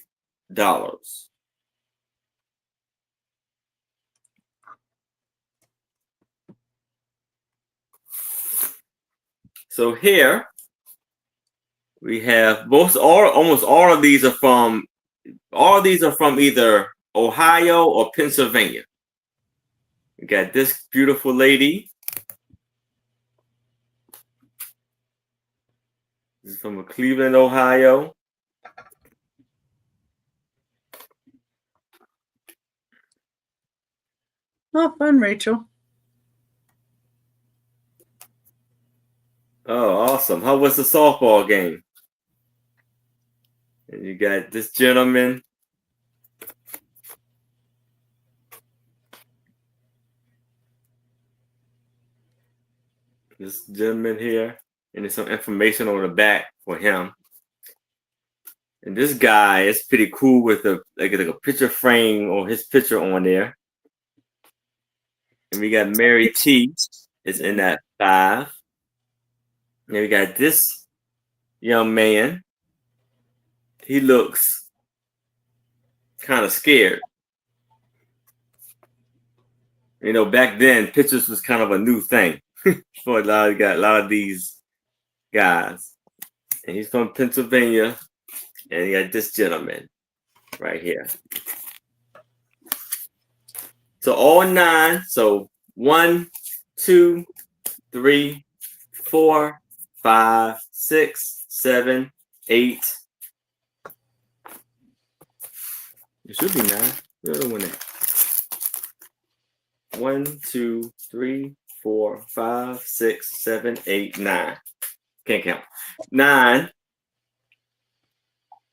A: So here we have almost all of these are from either Ohio or Pennsylvania. We got this beautiful lady. This is from Cleveland, Ohio.
C: Oh, fun, Rachel.
A: Oh, awesome. How was the softball game? And you got this gentleman. This gentleman here. And there's some information on the back for him. And this guy is pretty cool with a picture frame or his picture on there. And we got Mary T is in that 5. And we got this young man. He looks kind of scared. You know, back then pictures was kind of a new thing for a lot of these guys. And he's from Pennsylvania. And you got this gentleman right here. So all 9. So 1, 2, 3, 4, 5, 6, 7, 8. It should be 9. The other one there. 1, 2, 3, 4, 5, 6, 7, 8, 9. Can't count. 9.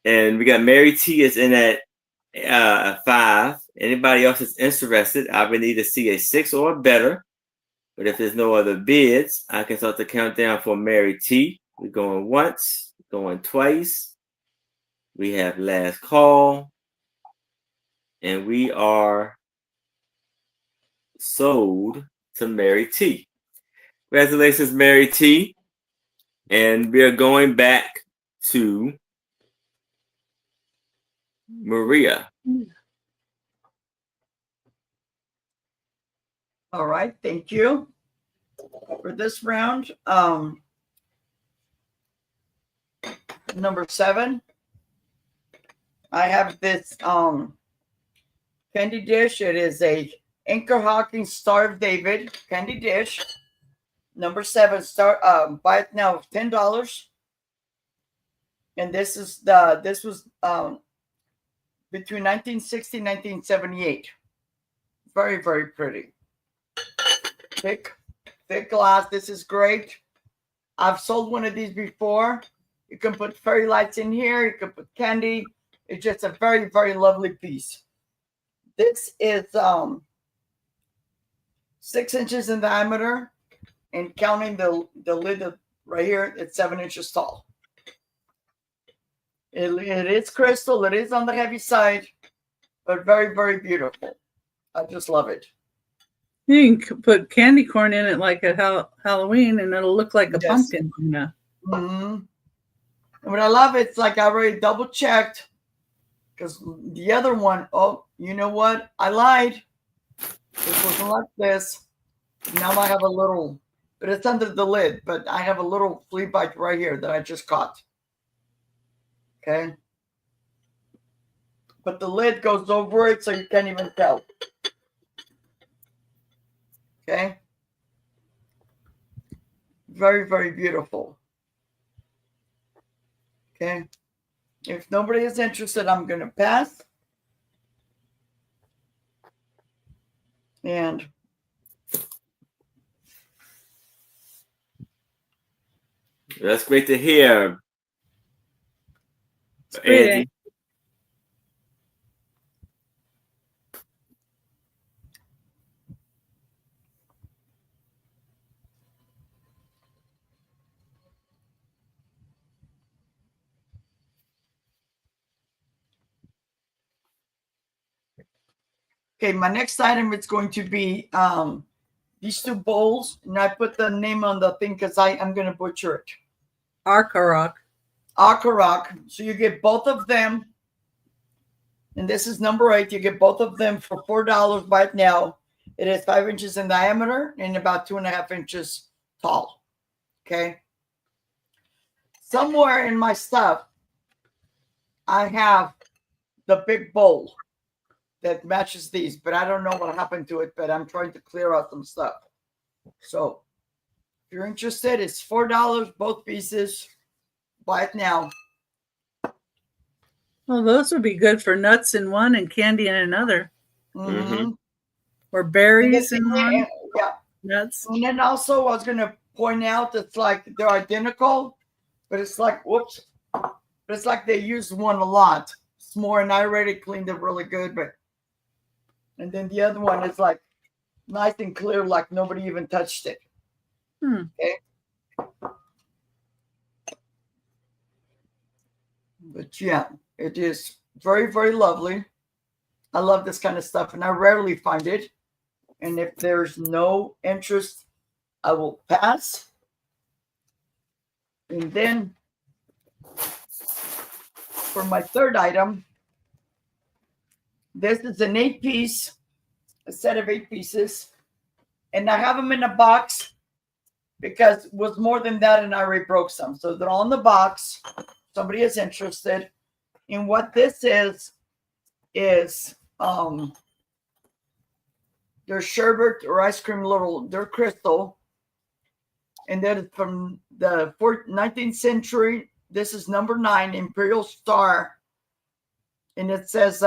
A: And we got Mary T is in at a 5. Anybody else is interested, I would need to see a 6 or better. But if there's no other bids, I can start the countdown for Mary T. We're going once, going twice. We have last call. And we are sold to Mary T. Congratulations, Mary T. And we are going back to Maria.
B: All right, thank you for this round. Number 7. I have this candy dish. It is a Anchor Hawking Star of David candy dish. Number 7. Buy it now $10. And this was between 1960 and 1978. Very, very pretty. Thick glass. This is great. I've sold one of these before. You can put fairy lights in here. You can put candy. It's just a very, very lovely piece. This is 6 inches in diameter, and counting the lid right here, it's 7 inches tall. It is crystal. It is on the heavy side, but very, very beautiful. I just love it.
C: You can put candy corn in it like at Halloween, and it'll look like a pumpkin.
B: Mm-hmm. And what I love, it's like I already double checked, because the other one, oh, you know what? I lied. This wasn't like this. Now I have a little, but it's under the lid, but I have a little flea bite right here that I just caught. Okay. But the lid goes over it, so you can't even tell. Okay. Very, very beautiful. Okay. If nobody is interested, I'm going to pass. And
A: that's great to hear.
C: Andy.
B: okay, my next item is going to be these 2 bowls, and I put the name on the thing because I'm going to butcher it.
C: Akarak.
B: So you get both of them, and this is number 8. You get both of them for $4 right now. It is 5 inches in diameter and about 2.5 inches tall. Okay. Somewhere in my stuff, I have the big bowl that matches these, but I don't know what happened to it, but I'm trying to clear out some stuff. So if you're interested, it's $4, both pieces. Buy it now.
C: Well, those would be good for nuts in one and candy in another.
B: Mm-hmm.
C: Or berries in one.
B: Yeah.
C: Nuts.
B: And then also I was going to point out it's like they're identical, but it's like, whoops. But it's like they use one a lot. It's more, and I already cleaned it really good, but and then the other one is like nice and clear, like nobody even touched it. Okay. But yeah, it is very, very lovely. I love this kind of stuff, and I rarely find it. And if there's no interest, I will pass. And then for my third item, this is an 8-piece, a set of 8 pieces. And I have them in a box because it was more than that, and I already broke some. So they're all in the box. Somebody is interested. And what this is they're sherbet or ice cream they're crystal. And then from the 19th century, this is number 9, Imperial Star. And it says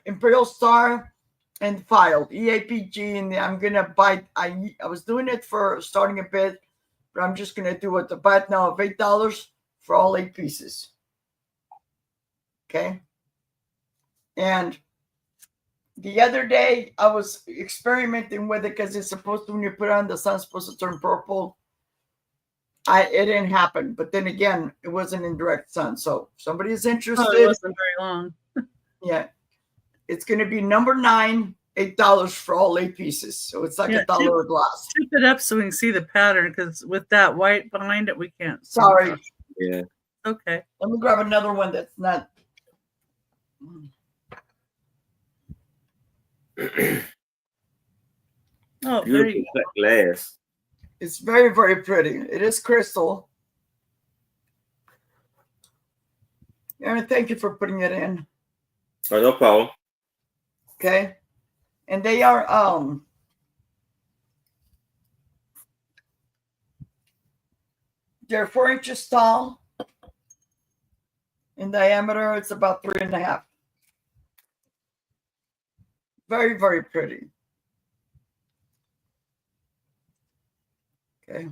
B: Imperial Star and filed, EAPG. And I'm going to buy, I was doing it for starting a bid, but I'm just going to do it to buy it now of $8 for all 8 pieces. Okay. And the other day, I was experimenting with it because it's supposed to, when you put it on, the sun's supposed to turn purple. It didn't happen. But then again, it wasn't in direct sun. So if somebody is interested.
C: Oh, it wasn't very long.
B: Yeah. It's going to be number 9, $8 for all 8 pieces. So it's like $1 a glass.
C: Tip it up so we can see the pattern, because with that white behind it, we can't.
B: Sorry.
A: Yeah.
C: Okay.
B: Let me grab another one that's not.
C: Oh,
A: Beautiful
C: there you go.
A: glass.
B: It's very, very pretty. It is crystal. Aaron, thank you for putting it in.
A: Oh, no problem.
B: Okay. And they are they're 4 inches tall. In diameter, it's about 3.5. Very, very pretty. Okay.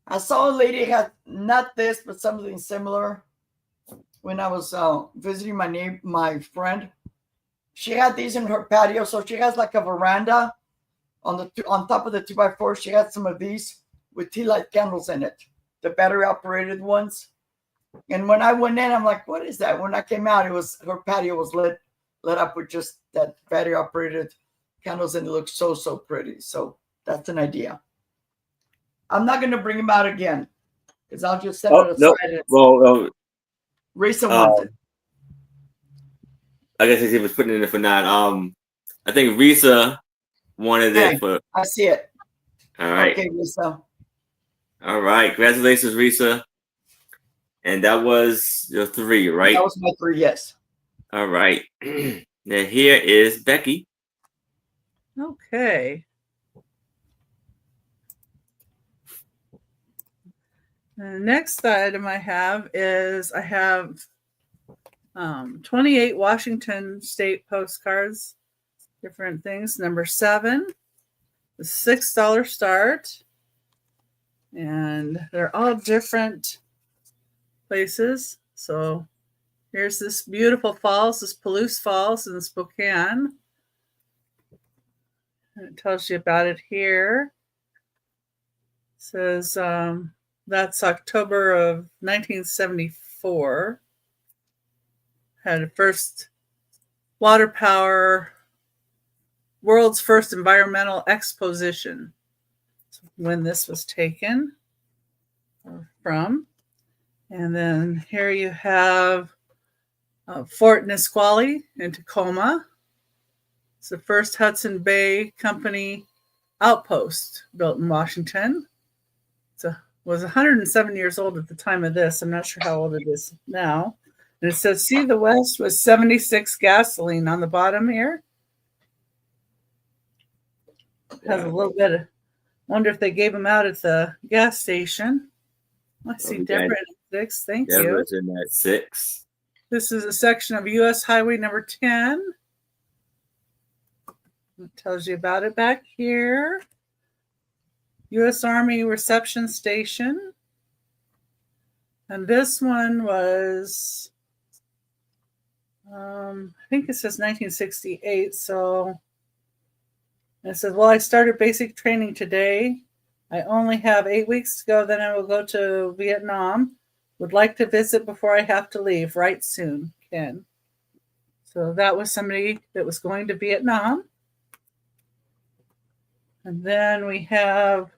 B: I saw a lady had not this, but something similar when I was visiting my friend. She had these in her patio, so she has like a veranda on top of the 2x4. She had some of these with tea light candles in it, the battery operated ones. And when I went in, I'm like, what is that? When I came out, it was her patio was lit up with just that battery operated candles, and it looks so, so pretty. So that's an idea. I'm not going to bring him out again because I'll just set it aside.
A: Nope. Well,
B: Risa wants it.
A: I guess he was putting it in for 9. I think Risa wanted it for.
B: I see it.
A: All right.
B: Okay, Risa.
A: All right. Congratulations, Risa. And that was your 3, right?
B: That was my 3, yes.
A: All right. Now here is Becky.
C: Okay. The next item I have is 28 Washington State postcards, different things. Number 7, the $6 start, and they're all different places. So here's this beautiful falls, this Palouse Falls in Spokane. And it tells you about it here. It says that's October of 1974. Had a first water power, world's first environmental exposition. When this was taken from. And then here you have Fort Nisqually in Tacoma. It's the first Hudson Bay Company outpost built in Washington. It was 107 years old at the time of this. I'm not sure how old it is now. And it says, see the West was 76 gasoline on the bottom here. It has a little bit of, wonder if they gave them out at the gas station. I see Deborah in 6. Thank you.
A: Deborah's in that 6.
C: This is a section of U.S. Highway number 10. It tells you about it back here. U.S. Army Reception Station. And this one was, I think it says 1968. So it says, well, I started basic training today. I only have 8 weeks to go. Then I will go to Vietnam. Would like to visit before I have to leave. Right soon, Ken. So that was somebody that was going to Vietnam. And then we have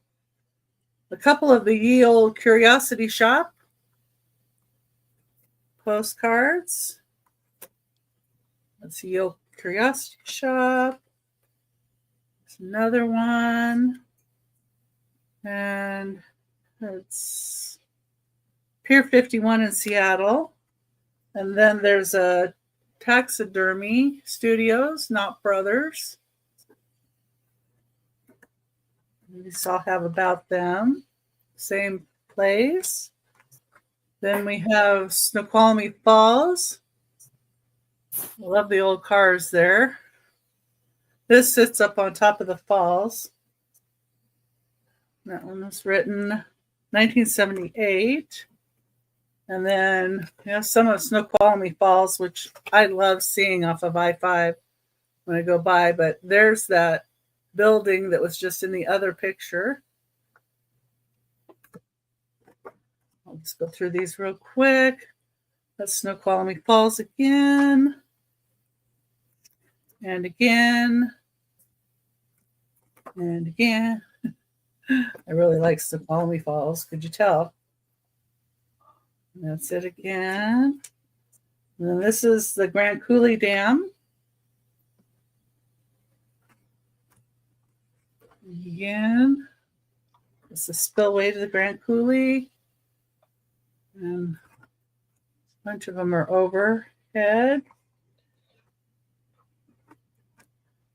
C: a couple of the Ye Olde Curiosity Shop postcards. That's the Ye Olde Curiosity Shop. There's another one. And it's Pier 51 in Seattle. And then there's a Taxidermy Studios, Not Brothers. We all have about them. Same place. Then we have Snoqualmie Falls. I love the old cars there. This sits up on top of the falls. That one was written 1978. And then some of Snoqualmie Falls, which I love seeing off of I-5 when I go by. But there's that building that was just in the other picture. I'll just go through these real quick. That's Snoqualmie Falls again. And again. And again. I really like Snoqualmie Falls. Could you tell? That's it again. And then this is the Grand Coulee Dam. Again. It's a spillway to the Grand Coulee. And a bunch of them are overhead.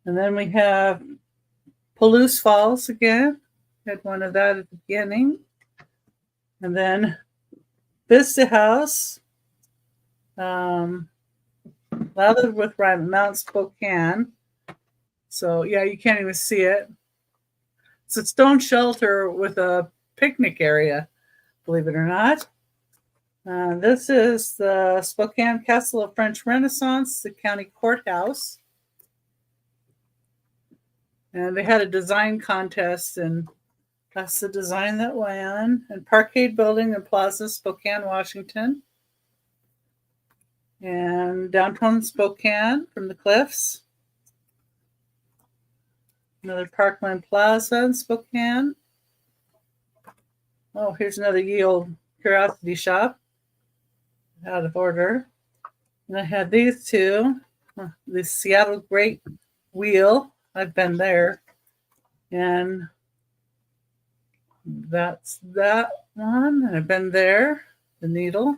C: And then we have Palouse Falls again. Had one of that at the beginning. And then Vista House. Lathered with Rime, Mount Spokane. So, yeah, you can't even see it. It's a stone shelter with a picnic area, believe it or not. This is the Spokane Castle of French Renaissance, the county courthouse. And they had a design contest, and that's the design that won. And Parkade Building and Plaza, Spokane, Washington. And downtown Spokane from the cliffs. Another Parkland Plaza in Spokane. Oh, here's another ye old curiosity shop. Out of order. And I had these two. The Seattle Great Wheel. I've been there. And that's that one. I've been there. The needle.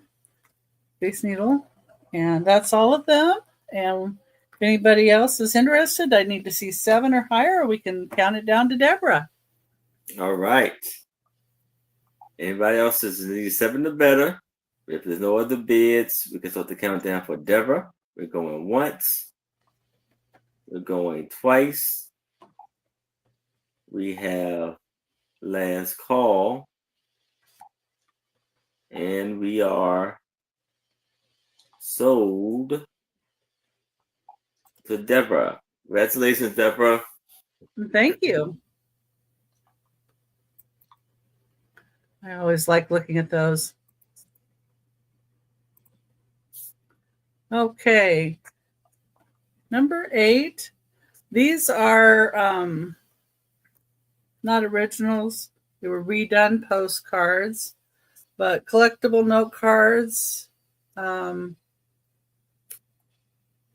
C: Space Needle. And that's all of them. And if anybody else is interested, I need to see 7 or higher, or we can count it down to Deborah.
A: All right. Anybody else is need 7 or better? If there's no other bids, we can start the countdown for Deborah. We're going once. We're going twice. We have last call. And we are sold to Deborah. Congratulations, Deborah.
C: Thank you. I always like looking at those. Okay. Number 8. These are not originals. They were redone postcards, but collectible note cards. And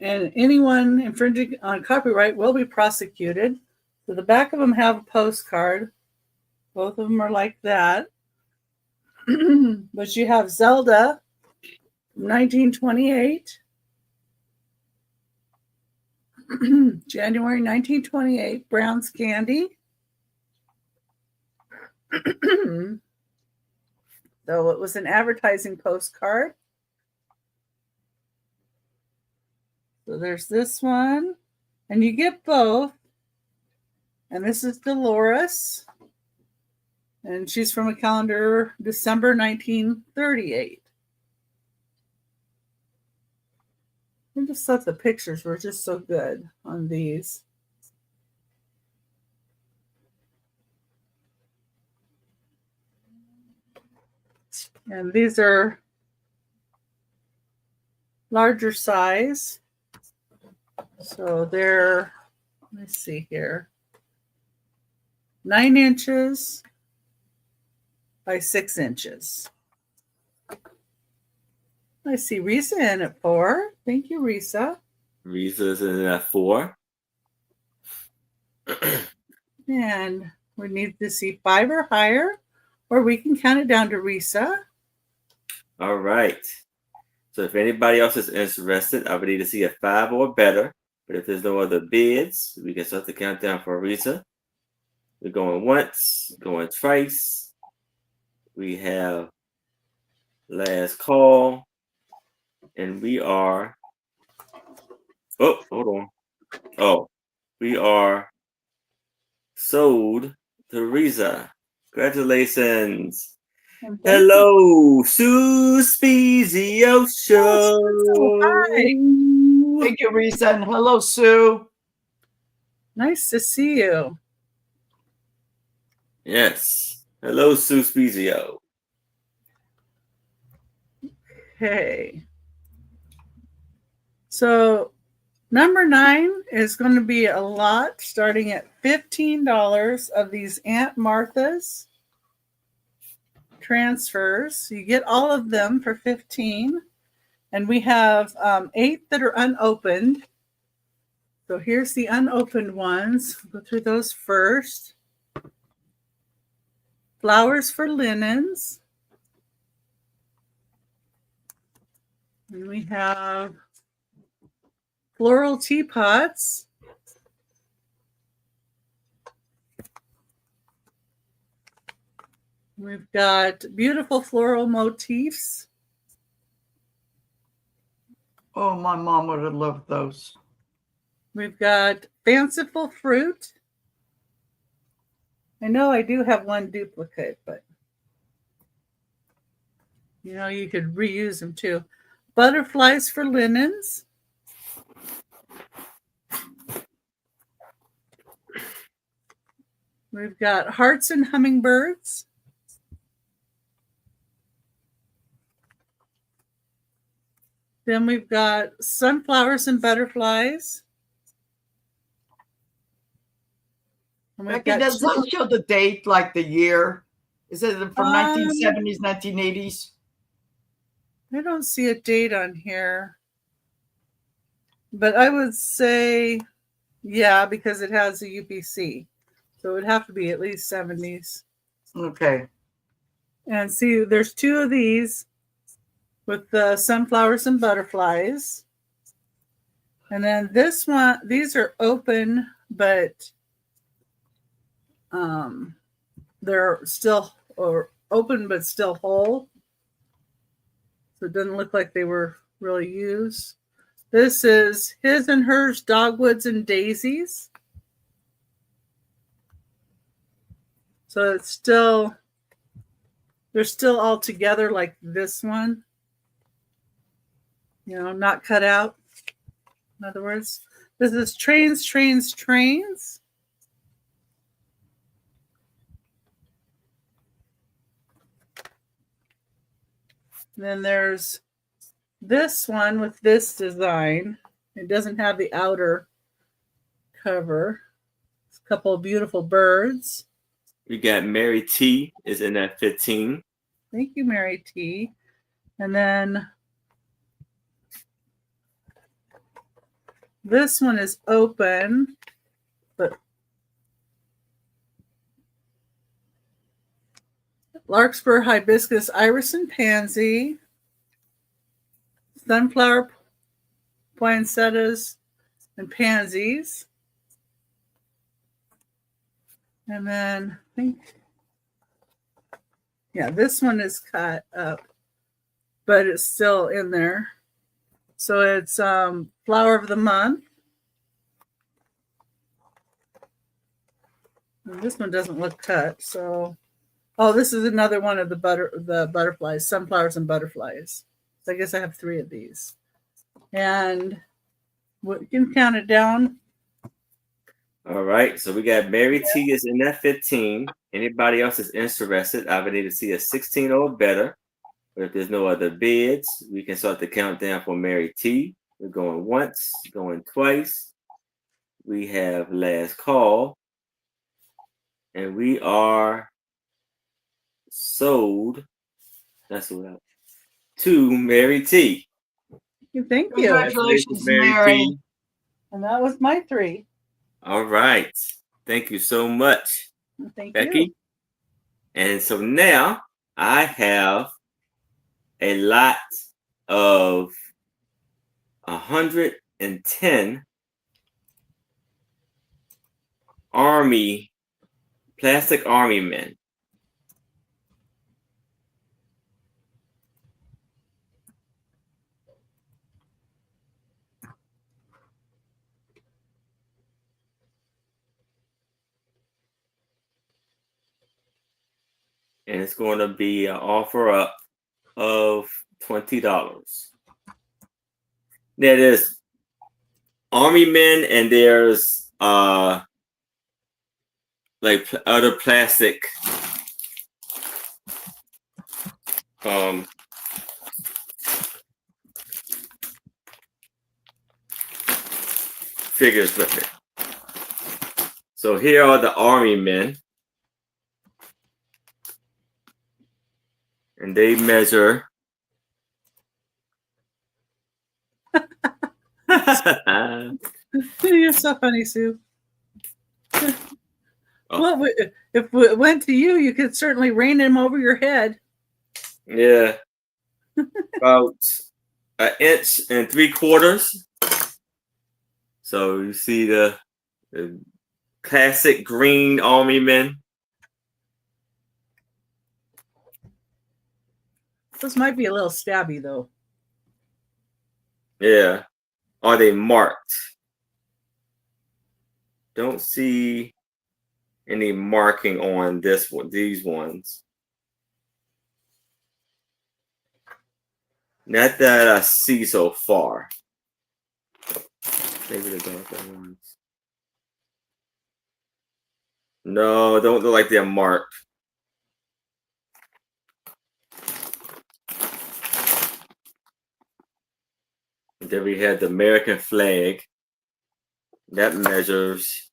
C: anyone infringing on copyright will be prosecuted. So the back of them have a postcard. Both of them are like that. But you have Zelda from 1928. January 1928, Brown's Candy. So it was an advertising postcard. So there's this one. And you get both. And this is Dolores. And she's from a calendar December 1938. I just thought the pictures were just so good on these. And these are larger size. So they're, let me see here, 9 inches by 6 inches. I see Risa in at 4. Thank you, Risa.
A: Risa's in at 4.
C: And we need to see 5 or higher, or we can count it down to Risa.
A: All right. So if anybody else is interested, I would need to see a 5 or better. But if there's no other bids, we can start the countdown for Risa. We're going once, going twice. We have last call. And we are, oh, hold on. Oh, we are sold to Risa. Congratulations.
C: And thank you.
A: Hello, Suspezio Show.
C: Oh, hi.
B: Thank you, Risa. And hello, Sue.
C: Nice to see you.
A: Yes. Hello, Suspezio.
C: Okay. So number 9 is going to be a lot starting at $15 of these Aunt Martha's transfers. You get all of them for $15. And we have 8 that are unopened. So here's the unopened ones. We'll go through those first. Flowers for linens. And we have floral teapots. We've got beautiful floral motifs.
B: Oh, my mom would have loved those.
C: We've got fanciful fruit. I know I do have one duplicate, but you know, you could reuse them too. Butterflies for linens. We've got hearts and hummingbirds. Then we've got sunflowers and butterflies. And we've
B: Becky,
C: got
B: does that show the date, like the year? Is it from 1970s, 1980s?
C: I don't see a date on here. But I would say, yeah, because it has a UPC. So it would have to be at least 70s.
B: Okay.
C: And see, there's 2 of these with the sunflowers and butterflies. And then this one, these are open, but they're still open, but still whole. So it doesn't look like they were really used. This is his and hers dogwoods and daisies. So it's still, they're still all together like this one. You know, not cut out. In other words, this is trains, trains, trains. Then there's this one with this design. It doesn't have the outer cover. It's a couple of beautiful birds.
A: We got Mary T is in at 15.
C: Thank you, Mary T. And then this one is open, but larkspur, hibiscus, iris, and pansy, sunflower, poinsettias, and pansies. And then I think, yeah, this one is cut up, but it's still in there. So it's flower of the month. And this one doesn't look cut. So, oh, this is another one of the butterflies, sunflowers and butterflies. So I guess I have 3 of these. And you can count it down.
A: All right. So we got Mary T is in at 15. Anybody else is interested, I would need to see a 16 or better. But if there's no other bids, we can start the countdown for Mary T. We're going once, going twice. We have last call. And we are sold. That's what to Mary T.
C: Thank you.
B: Congratulations, Mary.
A: T.
C: And that was my 3.
A: All right. Thank you so much,
C: Thank
A: Becky.
C: you.
A: And so now I have a lot of 110 plastic army men. and it's going to be an offer up of $20. Now there's Army men and there's like other plastic figures with it. So here are the Army men, and they measure.
C: You're so funny, Sue.
A: Oh.
C: Well, if it went to you, you could certainly rein him over your head.
A: Yeah, about 1.75 inches. So you see the classic green Army men.
C: Those might be a little stabby, though.
A: Yeah. Are they marked? Don't see any marking on this one, these ones. Not that I see so far. Maybe the darker ones. No, don't look like they're marked. Then we had the American flag. That measures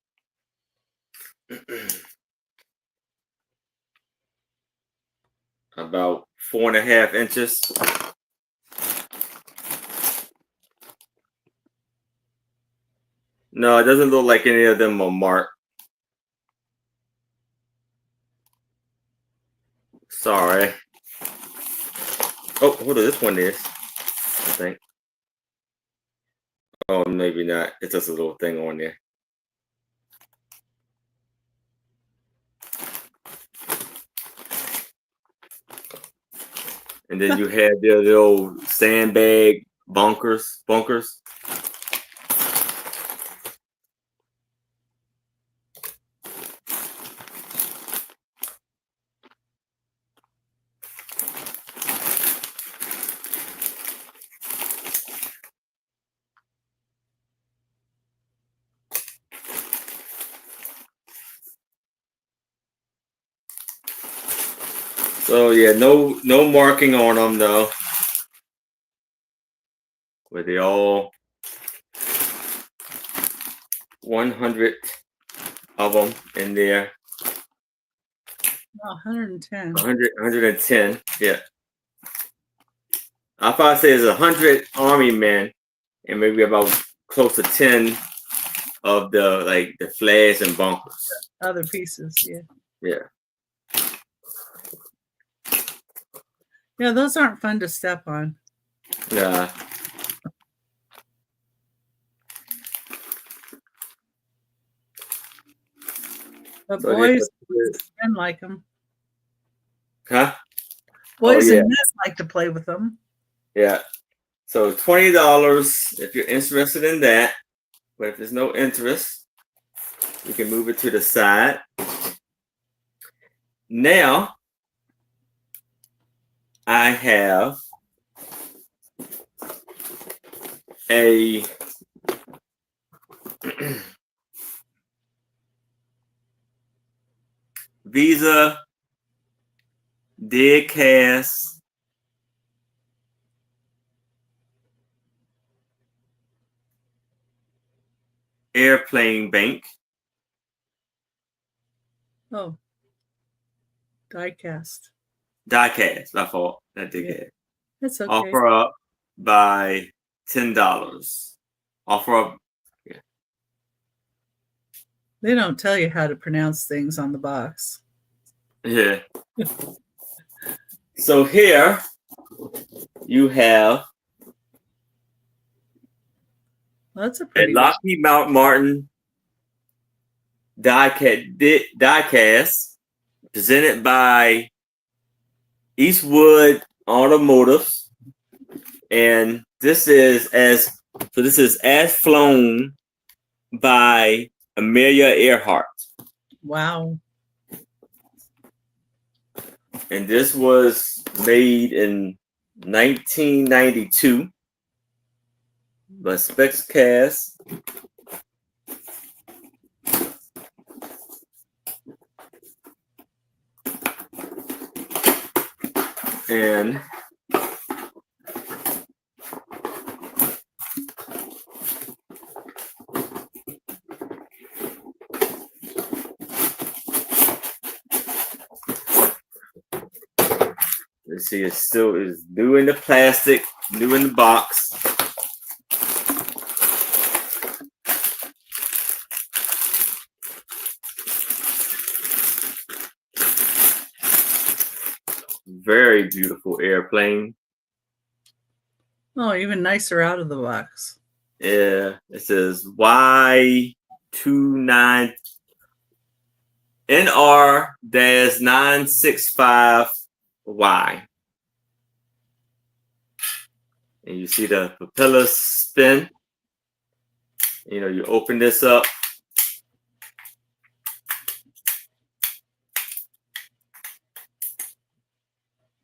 A: about 4.5 inches. No, it doesn't look like any of them are marked. Sorry. Oh, hold on, this one is, I think. Oh, maybe not. It's just a little thing on there. And then you had the little sandbag bunkers. So yeah, no marking on them though. But they all 100 of them in there.
C: 110.
A: 110. Yeah. I probably say it's 100 Army men, and maybe about close to 10 of the flags and bunkers.
C: Other pieces, yeah.
A: Yeah.
C: Yeah, those aren't fun to step on.
A: Yeah.
C: But boys men like them.
A: Huh?
C: Boys and men like to play with them.
A: Yeah. So $20 if you're interested in that. But if there's no interest, you can move it to the side. Now, I have a Visa dead cast airplane bank.
C: Oh. Die-cast.
A: Die-cast, my fault. Not dead cast.
C: That's okay.
A: Offer up by $10. Offer up. Yeah.
C: They don't tell you how to pronounce things on the box.
A: Yeah. So here you have
C: That's a pretty
A: Lockheed Martin die-cast presented by Eastwood Automotives, and this is as flown by Amelia Earhart.
C: Wow.
A: And this was made in 1992 by Specs Cast. And let's see, it still is new in the plastic, new in the box. Very beautiful airplane.
C: Oh, even nicer out of the box.
A: Yeah, it says Y29 NR-965Y. And you see the propeller spin. You know, you open this up.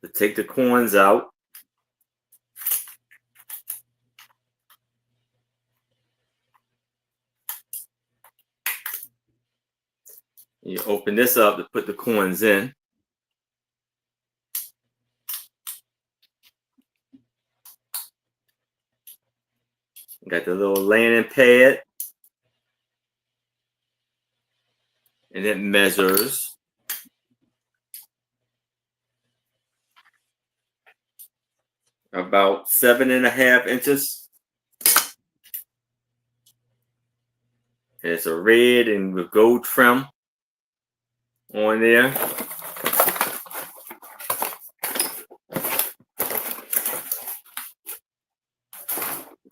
A: To take the coins out. You open this up to put the coins in. Got the little landing pad. And it measures about 7.5 inches. And it's a red and with gold trim on there.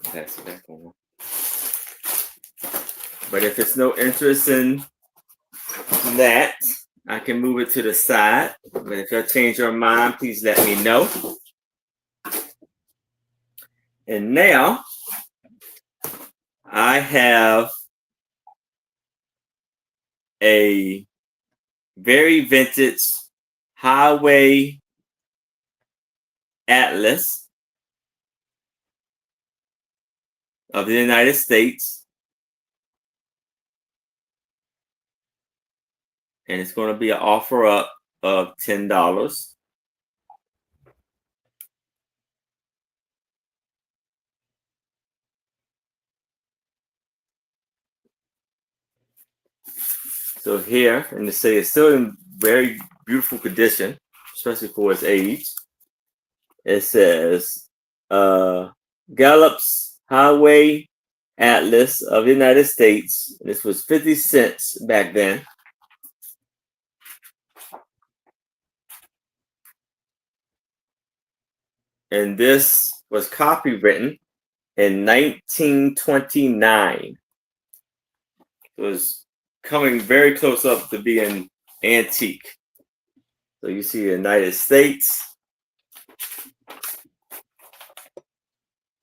A: Pass it back on. But if it's no interest in that, I can move it to the side. But if you change your mind, please let me know. And now I have a very vintage highway atlas of the United States. And it's going to be an offer up of $10. So here, and to say it's still in very beautiful condition, especially for its age. It says Gallup's Highway Atlas of the United States. This was 50 cents back then. And this was copywritten in 1929. It was coming very close up to being antique. So you see the United States.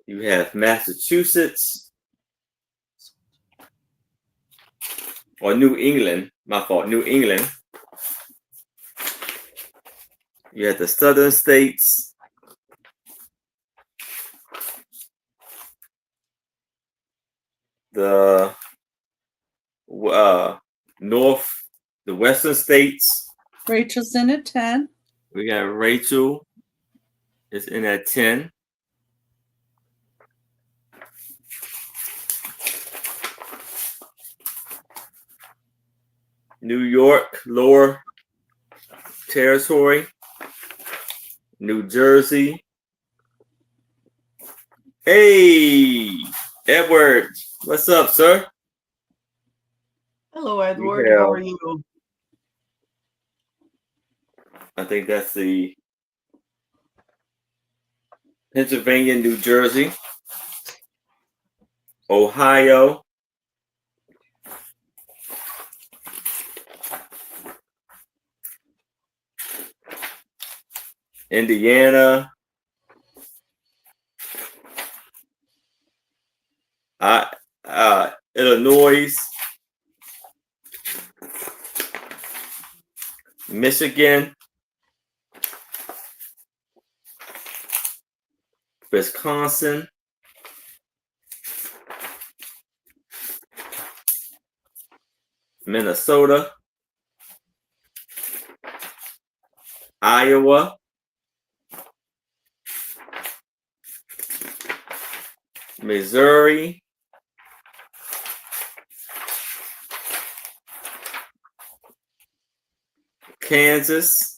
A: You have Massachusetts. Or New England. My fault, New England. You have the southern states. The the western states.
C: Rachel's in at 10.
A: We got Rachel is in at 10. New York, Lower Territory. New Jersey. Hey, Edward, what's up, sir?
B: Hello, Edward. How are you?
A: I think that's the Pennsylvania, New Jersey, Ohio, Indiana, Illinois, Michigan, Wisconsin, Minnesota, Iowa, Missouri, Kansas,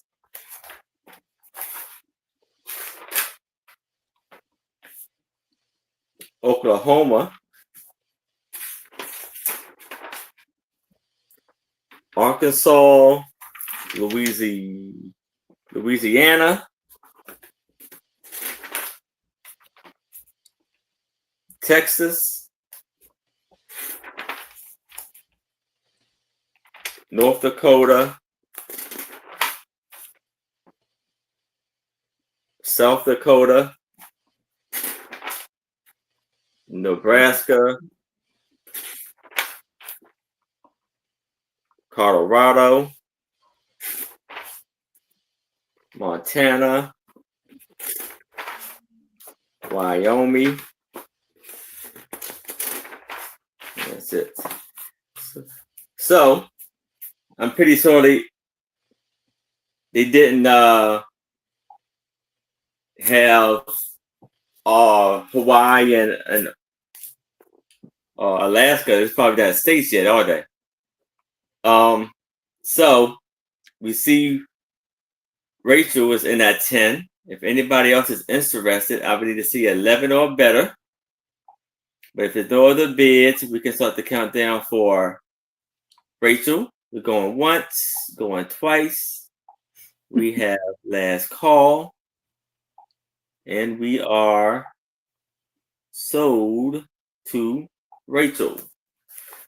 A: Oklahoma, Arkansas, Louisiana, Texas, North Dakota, South Dakota, Nebraska, Colorado, Montana, Wyoming. That's it. So I'm pretty sure they didn't have Hawaii and Alaska. It's probably not states yet, are they? So we see Rachel was in that 10. If anybody else is interested, I would need to see 11 or better. But if there's no other bids, we can start the countdown for Rachel. We're going once, going twice. We have last call. And we are sold to Rachel.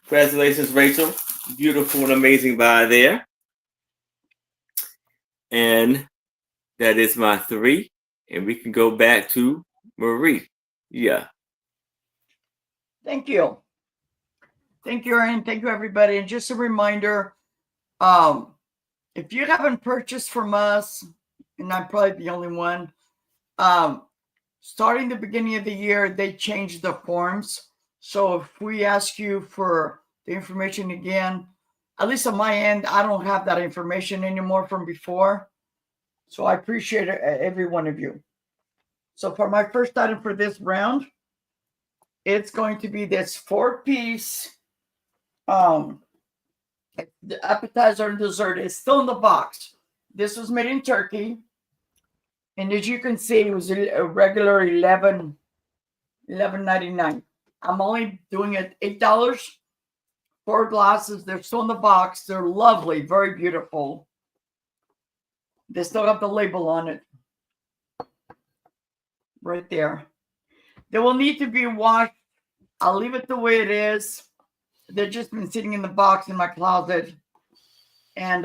A: Congratulations, Rachel. Beautiful and amazing buy there. And that is my 3. And we can go back to Marie. Yeah.
B: Thank you. Thank you, Erin. Thank you, everybody. And just a reminder, if you haven't purchased from us, and I'm probably the only one, starting the beginning of the year, they changed the forms. So if we ask you for the information again, at least on my end, I don't have that information anymore from before. So I appreciate every one of you. So for my first item for this round, it's going to be this 4-piece the appetizer and dessert. Is still in the box. This was made in Turkey. And as you can see, it was a regular $11.99. I'm only doing it $8. 4 glasses. They're still in the box. They're lovely, very beautiful. They still have the label on it. Right there. They will need to be washed. I'll leave it the way it is. They've just been sitting in the box in my closet. And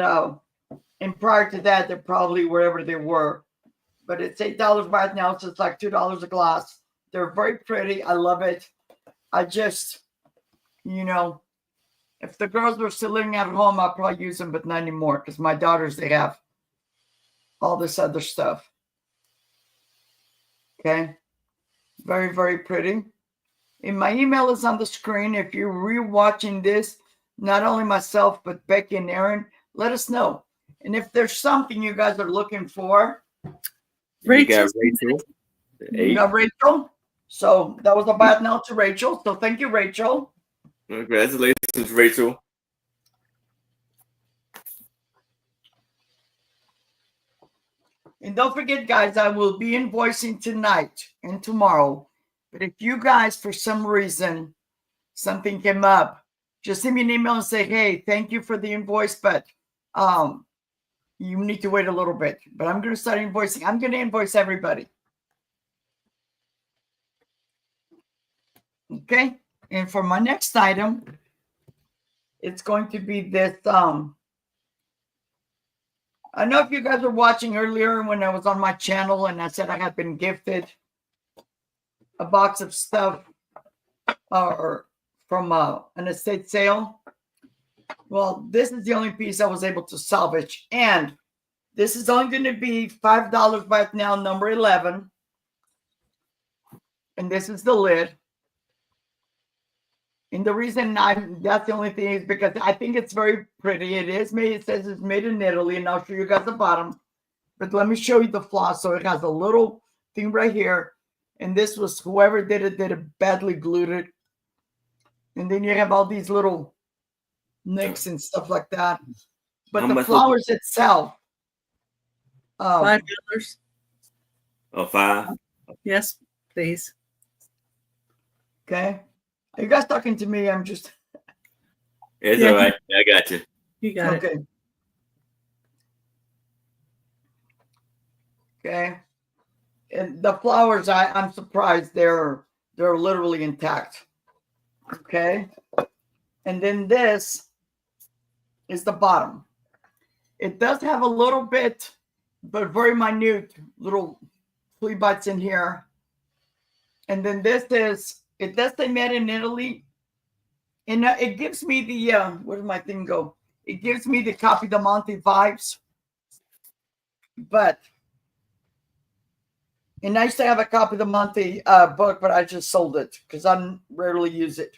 B: prior to that, they're probably wherever they were. But it's $8 right now, so it's like $2 a glass. They're very pretty. I love it. I just, if the girls were still living at home, I'd probably use them, but not anymore because my daughters, they have all this other stuff. Okay. Very, very pretty. And my email is on the screen. If you're rewatching this, not only myself, but Becky and Erin, let us know. And if there's something you guys are looking for,
C: Rachel.
B: You got Rachel. So that was a bad note to Rachel. So thank you, Rachel.
A: Congratulations, Rachel.
B: And don't forget, guys, I will be invoicing tonight and tomorrow. But if you guys, for some reason, something came up, just send me an email and say, hey, thank you for the invoice, but you need to wait a little bit. But I'm going to start invoicing. I'm going to invoice everybody. Okay. And for my next item, it's going to be this. I know if you guys were watching earlier when I was on my channel and I said I had been gifted a box of stuff from an estate sale. Well, this is the only piece I was able to salvage. And this is only going to be $5 right now, number 11. And this is the lid. And the reason that's the only thing is because I think it's very pretty. It says it's made in Italy, and I'll show you guys the bottom. But let me show you the floss. So it has a little thing right here. And this was whoever did it badly glued it. And then you have all these little nicks and stuff like that. But the flowers itself.
C: $5.
A: Oh, $5?
C: Yes, please.
B: Okay. Are you guys talking to me? I'm just.
A: It's all right. I got you.
C: You got it.
B: Okay. Okay. And the flowers, I'm surprised they're literally intact. Okay. And then this is the bottom. It does have a little bit, but very minute little flea bites in here. And then it does say made in Italy. And it gives me the, where did my thing go? It gives me the Copy the Monte vibes. And I used to have a Copy the Monte book, but I just sold it because I rarely use it.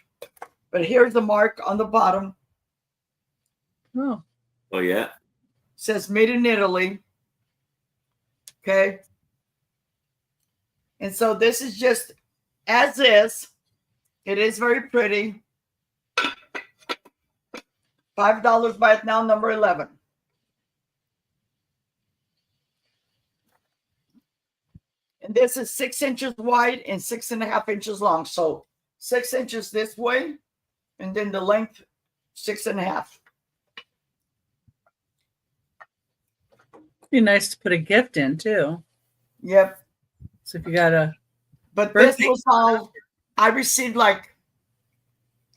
B: But here's the mark on the bottom.
C: Oh
A: yeah.
B: It says made in Italy. Okay. And so this is just as is. It is very pretty. $5 buy it now, number 11. And this is 6 inches wide and 6.5 inches long. So 6 inches this way, and then the length 6.5.
C: Be nice to put a gift in too.
B: Yep.
C: So if you got a
B: But this was all I received, like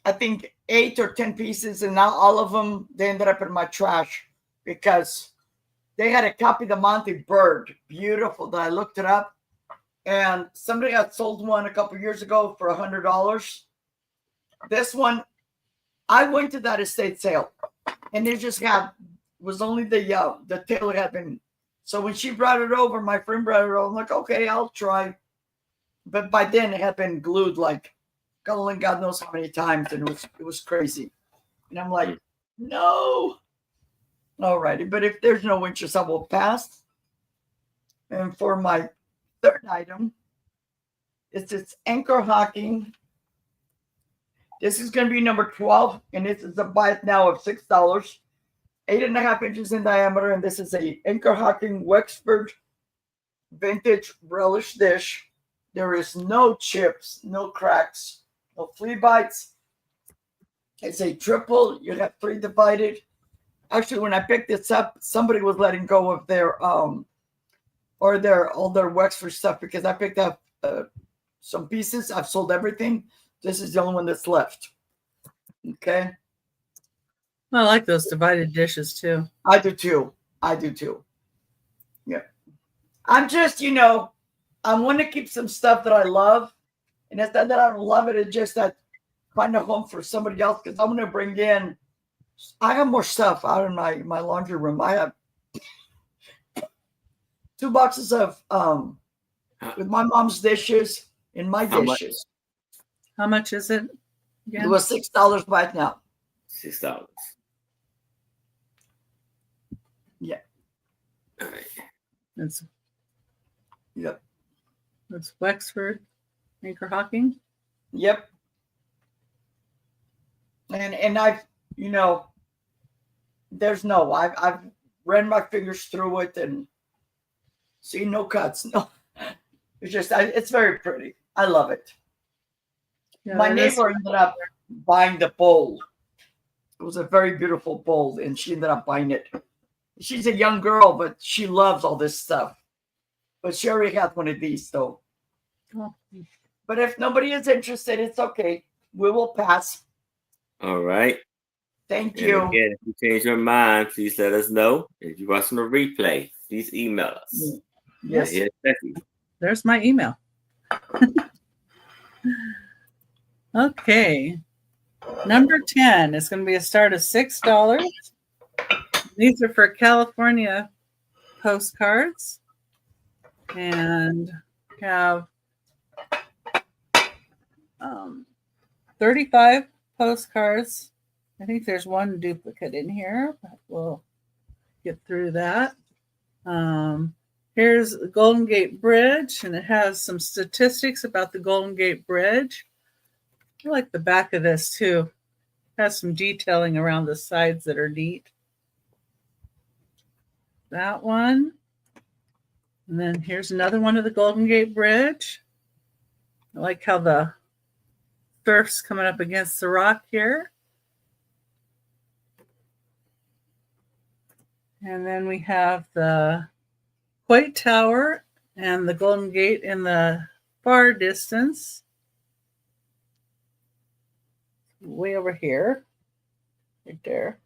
B: I think 8 or 10 pieces, and now all of them they ended up in my trash because they had a Copy the Monte bird, beautiful, that I looked it up. And somebody had sold one a couple years ago for $100. This one, I went to that estate sale, and it just was only the tail had been. So when she brought it over, my friend brought it over. I'm like, okay, I'll try. But by then it had been glued like God knows how many times, and it was crazy. And I'm like, no. All righty, but if there's no interest, I will pass. And for my third item, it's anchor hocking. This is going to be number 12, and this is a buy it now of $6, 8.5 inches in diameter, and this is a anchor hocking Wexford vintage relish dish. There is no chips, no cracks, no flea bites. It's a triple. You have 3 divided. Actually, when I picked this up, somebody was letting go of their all their Wexford stuff because I picked up some pieces. I've sold everything. This is the only one that's left. Okay.
C: I like those divided dishes too.
B: I do too. Yeah. I'm just, I want to keep some stuff that I love. And it's not that I don't love it. It's just that find a home for somebody else because I'm going to bring in. I have more stuff out in my laundry room. I have 2 boxes of with my mom's dishes and my dishes.
C: How much is it? Again?
B: It was $6 right now.
A: $6.
B: Yeah.
A: All right.
B: Yep.
C: That's Wexford anchor hocking.
B: Yep. And I've I've ran my fingers through it and see no cuts. No, it's just it's very pretty. I love it. Yeah, my neighbor ended up buying the bowl. It was a very beautiful bowl, and she ended up buying it. She's a young girl, but she loves all this stuff. But she already had one of these, though. Oh. But if nobody is interested, it's okay. We will pass.
A: All right.
B: Thank you.
A: Again, if you change your mind, please let us know. If you're watching the replay, please email us.
B: Yes.
A: Here's Becky.
C: There's my email. Okay. Number 10 is going to be a start of $6. These are for California postcards. And have 35 postcards. I think there's one duplicate in here, but we'll get through that. Here's the Golden Gate Bridge, and it has some statistics about the Golden Gate Bridge. I like the back of this too. It has some detailing around the sides that are neat. That one. And then here's another one of the Golden Gate Bridge. I like how the surf's coming up against the rock here. And then we have the White Tower and the Golden Gate in the far distance. Way over here. Right there.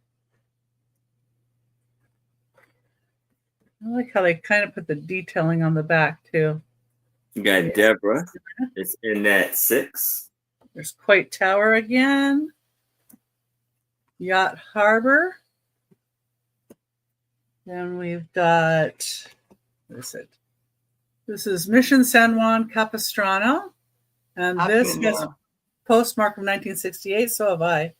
C: I like how they kind of put the detailing on the back too.
A: You got Deborah. It's in that 6.
C: There's White Tower again. Yacht Harbor. Then we've got, what is it? This is Mission San Juan Capistrano. And this is postmark from 1968. So have I.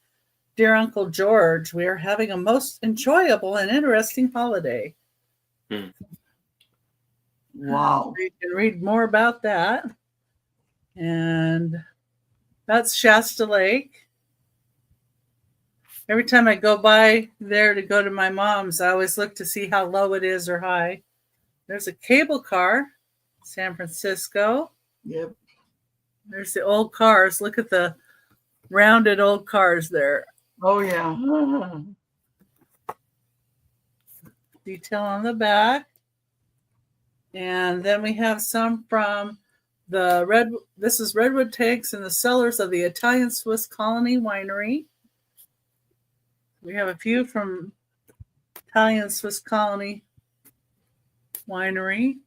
C: Dear Uncle George, we are having a most enjoyable and interesting holiday.
B: Wow.
C: You can read more about that. And that's Shasta Lake. Every time I go by there to go to my mom's, I always look to see how low it is or high. There's a cable car, San Francisco.
B: Yep.
C: There's the old cars. Look at the rounded old cars there.
B: Oh, yeah.
C: Detail on the back. And then we have some from the this is redwood tanks in the cellars of the Italian Swiss Colony Winery. We have a few from Italian Swiss Colony Winery.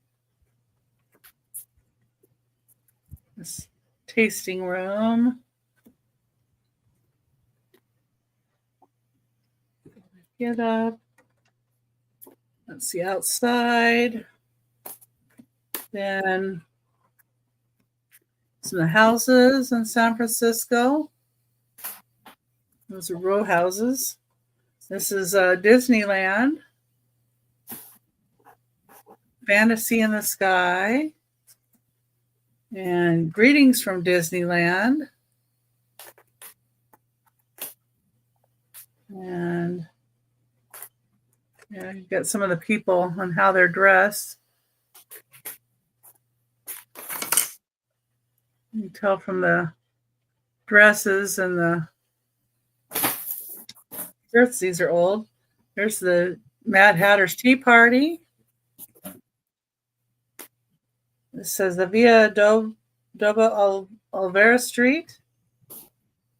C: This tasting room. Get up. That's the outside. Then some of the houses in San Francisco. Those are row houses. This is Disneyland. Fantasy in the Sky. And Greetings from Disneyland. And yeah, you got some of the people and how they're dressed. You can tell from the dresses and the shirts, these are old. There's the Mad Hatter's Tea Party. This says the Via Doba Olvera Street.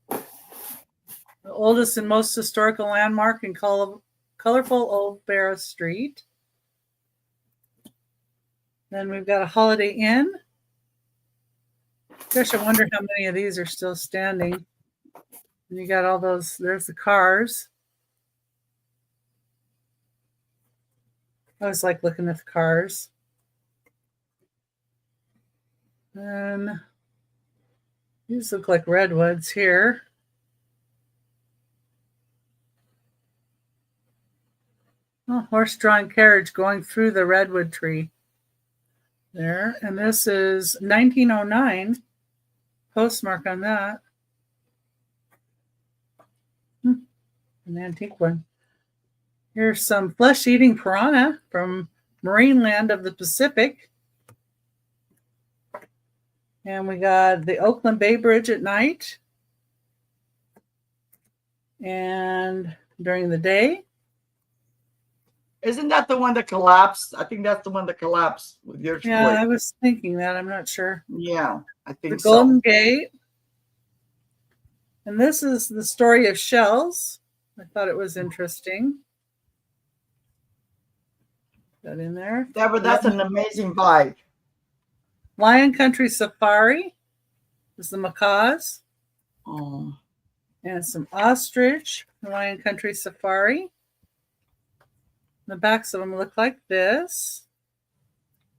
C: The oldest and most historical landmark in colorful Olvera Street. Then we've got a Holiday Inn. Gosh, I wonder how many of these are still standing. And you got all those, there's the cars. I always like looking at the cars. And these look like redwoods here. Oh, horse-drawn carriage going through the redwood tree there. And this is 1909. Postmark on that. An antique one. Here's some flesh-eating piranha from Marine Land of the Pacific. And we got the Oakland Bay Bridge at night. And during the day.
B: Isn't that the one that collapsed? I think that's the one that collapsed with your earthquake.
C: Yeah, I was thinking that. I'm not sure.
B: Yeah, I think
C: the Golden Gate. And this is the story of shells. I thought it was interesting. That in there.
B: Deborah, that's an amazing vibe.
C: Lion Country Safari. This is the macaws.
B: Oh.
C: And some ostrich. Lion Country Safari. The backs of them look like this.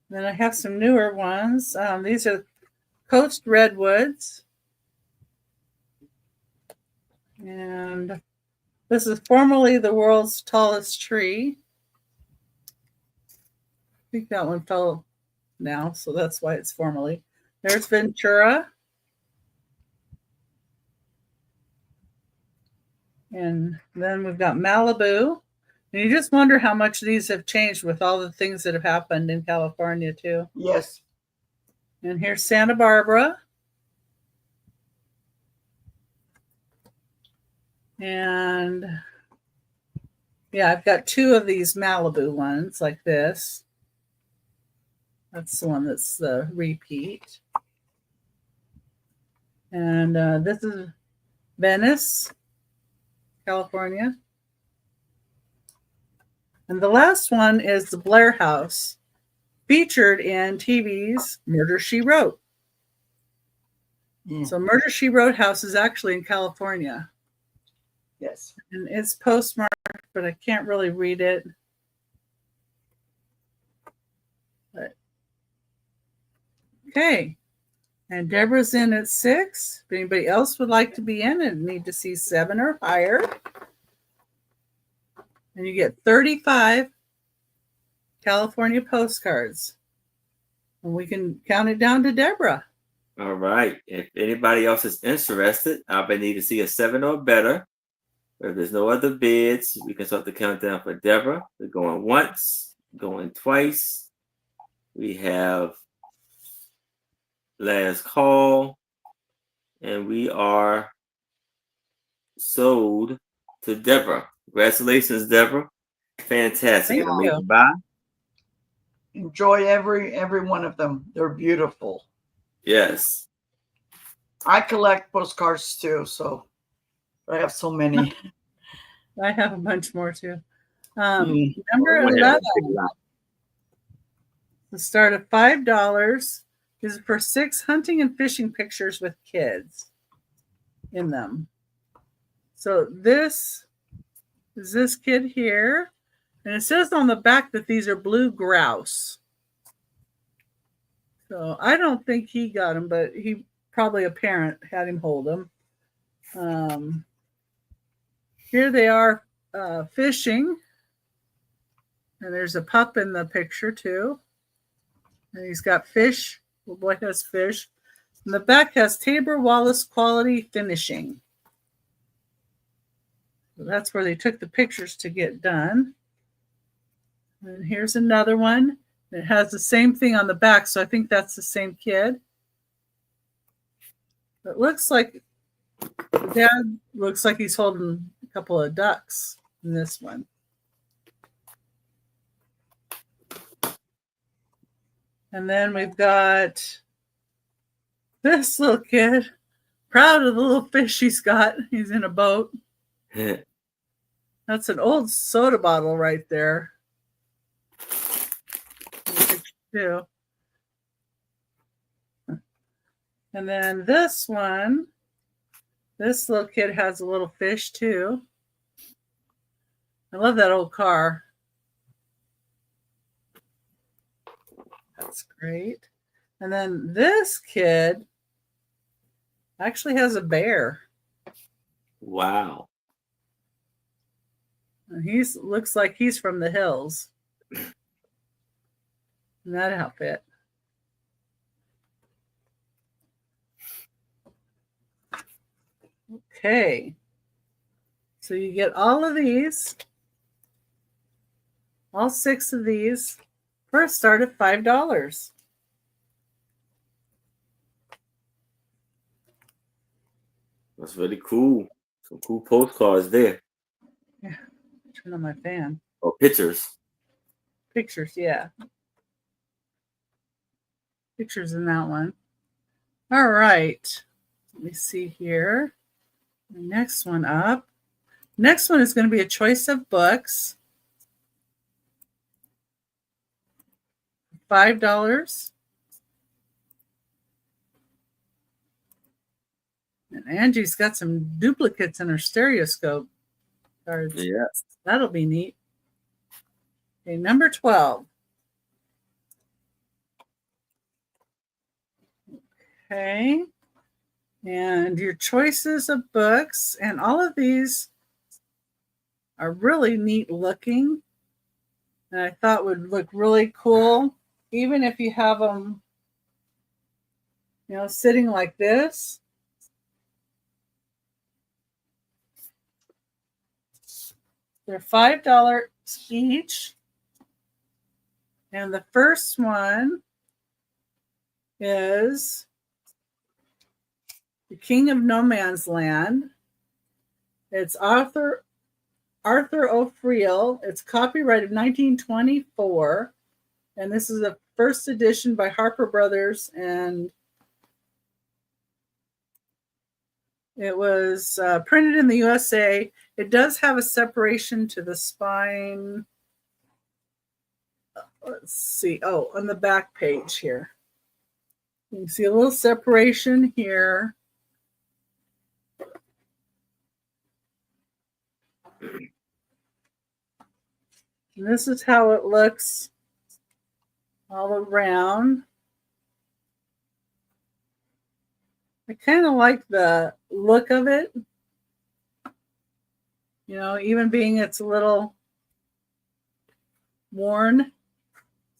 C: Then I have some newer ones. These are Coast Redwoods. And this is formerly the world's tallest tree. I think that one fell now, so that's why it's formerly. There's Ventura. And then we've got Malibu. And you just wonder how much these have changed with all the things that have happened in California, too.
B: Yes.
C: And here's Santa Barbara. And yeah, I've got two of these Malibu ones like this. That's the one that's the repeat. And this is Venice, California. And the last one is the Blair House, featured in TV's Murder, She Wrote. So Murder, She Wrote house is actually in California.
B: Yes.
C: And it's postmarked, but I can't really read it. But, okay. And Deborah's in at 6. If anybody else would like to be in and need to see 7 or higher. And you get 35 California postcards. And we can count it down to Deborah.
A: All right. If anybody else is interested, I would need to see a 7 or better. If there's no other bids, we can start the countdown for Deborah. We're going once, going twice. We have last call. And we are sold to Deborah. Congratulations, Deborah. Fantastic.
C: Thank you.
A: Bye.
B: Enjoy every one of them. They're beautiful.
A: Yes.
B: I collect postcards too, so I have so many.
C: I have a bunch more too. Number 11, the start of $5 is for 6 hunting and fishing pictures with kids in them. So this is this kid here. And it says on the back that these are blue grouse. So I don't think he got them, but he probably a parent had him hold them. Here they are fishing. And there's a pup in the picture too. And he's got fish. The boy has fish. And the back has Tabor Wallace Quality Finishing. So that's where they took the pictures to get done. And here's another one. It has the same thing on the back, so I think that's the same kid. It looks like the dad looks like he's holding a couple of ducks in this one. And then we've got this little kid, proud of the little fish he's got. He's in a boat. That's an old soda bottle right there. Too. And then this one, this little kid has a little fish too. I love that old car. That's great. And then this kid actually has a bear.
A: Wow.
C: And looks like he's from the hills. In that outfit. Okay. So you get all of these, all 6 of these, for a start of $5.
A: That's really cool. Some cool postcards there.
C: Yeah. Turn on my fan.
A: Oh, pictures.
C: Pictures, yeah. Pictures in that one. All right. Let me see here. The next one up. Next one is going to be a choice of books. $5. And Angie's got some duplicates in her stereoscope cards.
A: Yeah.
C: That'll be neat. Okay, number 12. Okay. and your choices of books. And all of these are really neat looking, and I thought would look really cool, even if you have them, sitting like this. They're $5 each. And the first one is The King of No Man's Land. It's Arthur O'Friel. It's copyrighted 1924. And this is the first edition by Harper Brothers. And it was printed in the USA. It does have a separation to the spine. Let's see. Oh, on the back page here. You can see a little separation here. And this is how it looks all around. I kind of like the look of it. Even being it's a little worn,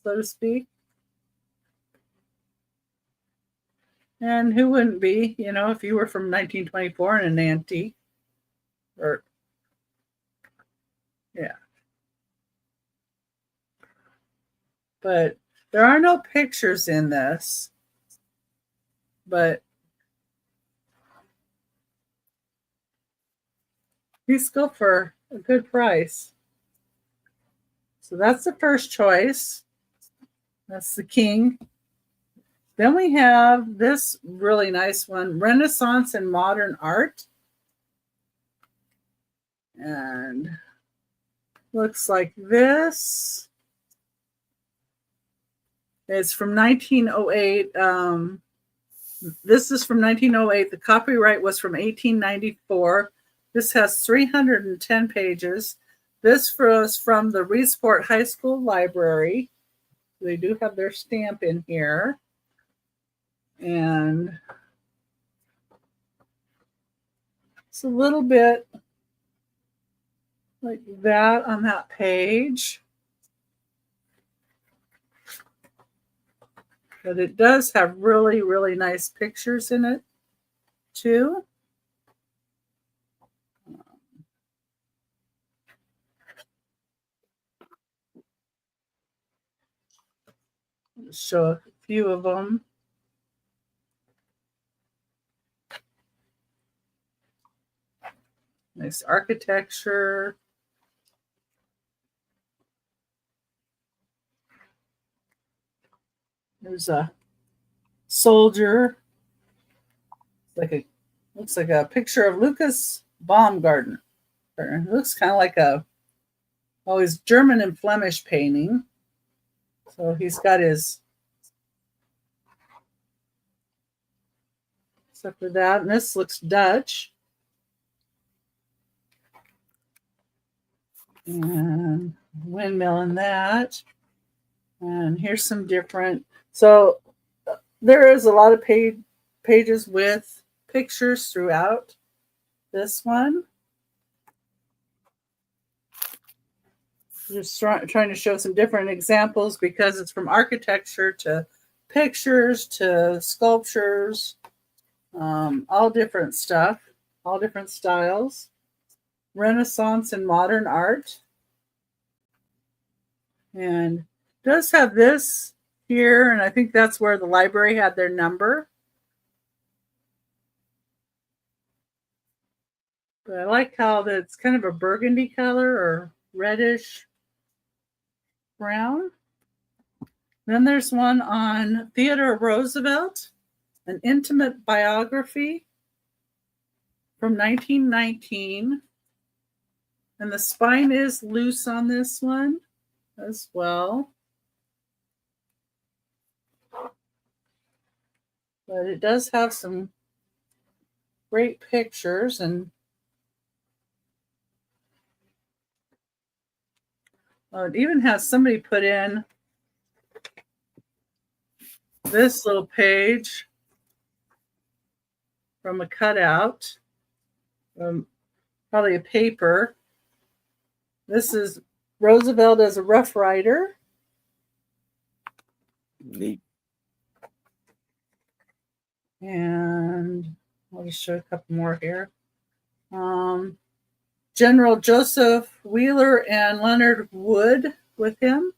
C: so to speak. And who wouldn't be, if you were from 1924 and an antique? Yeah. But there are no pictures in this. But these go for a good price. So that's the first choice. That's the King. Then we have this really nice one, Renaissance and Modern Art. And looks like this. It's from 1908. This is from 1908. The copyright was from 1894. This has 310 pages. This was from the Reesport High School Library. They do have their stamp in here. And it's a little bit like that on that page. But it does have really, really nice pictures in it, too. I'll show a few of them. Nice architecture. There's a soldier. Looks like a picture of Lucas Baumgarten. It looks kind of like his German and Flemish painting. So he's got his stuff for that. And this looks Dutch. And windmill in that. And here's some different. So there is a lot of pages with pictures throughout this one. Just trying to show some different examples because it's from architecture to pictures to sculptures, all different stuff, all different styles. Renaissance and Modern Art. And does have this here, and I think that's where the library had their number. But I like how it's kind of a burgundy color or reddish brown. Then there's one on Theodore Roosevelt, an intimate biography from 1919. And the spine is loose on this one as well. But it does have some great pictures, and it even has somebody put in this little page from a cutout, probably a paper. This is Roosevelt as a Rough Rider.
A: Neat.
C: And I'll just show a couple more here. General Joseph Wheeler and Leonard Wood with him.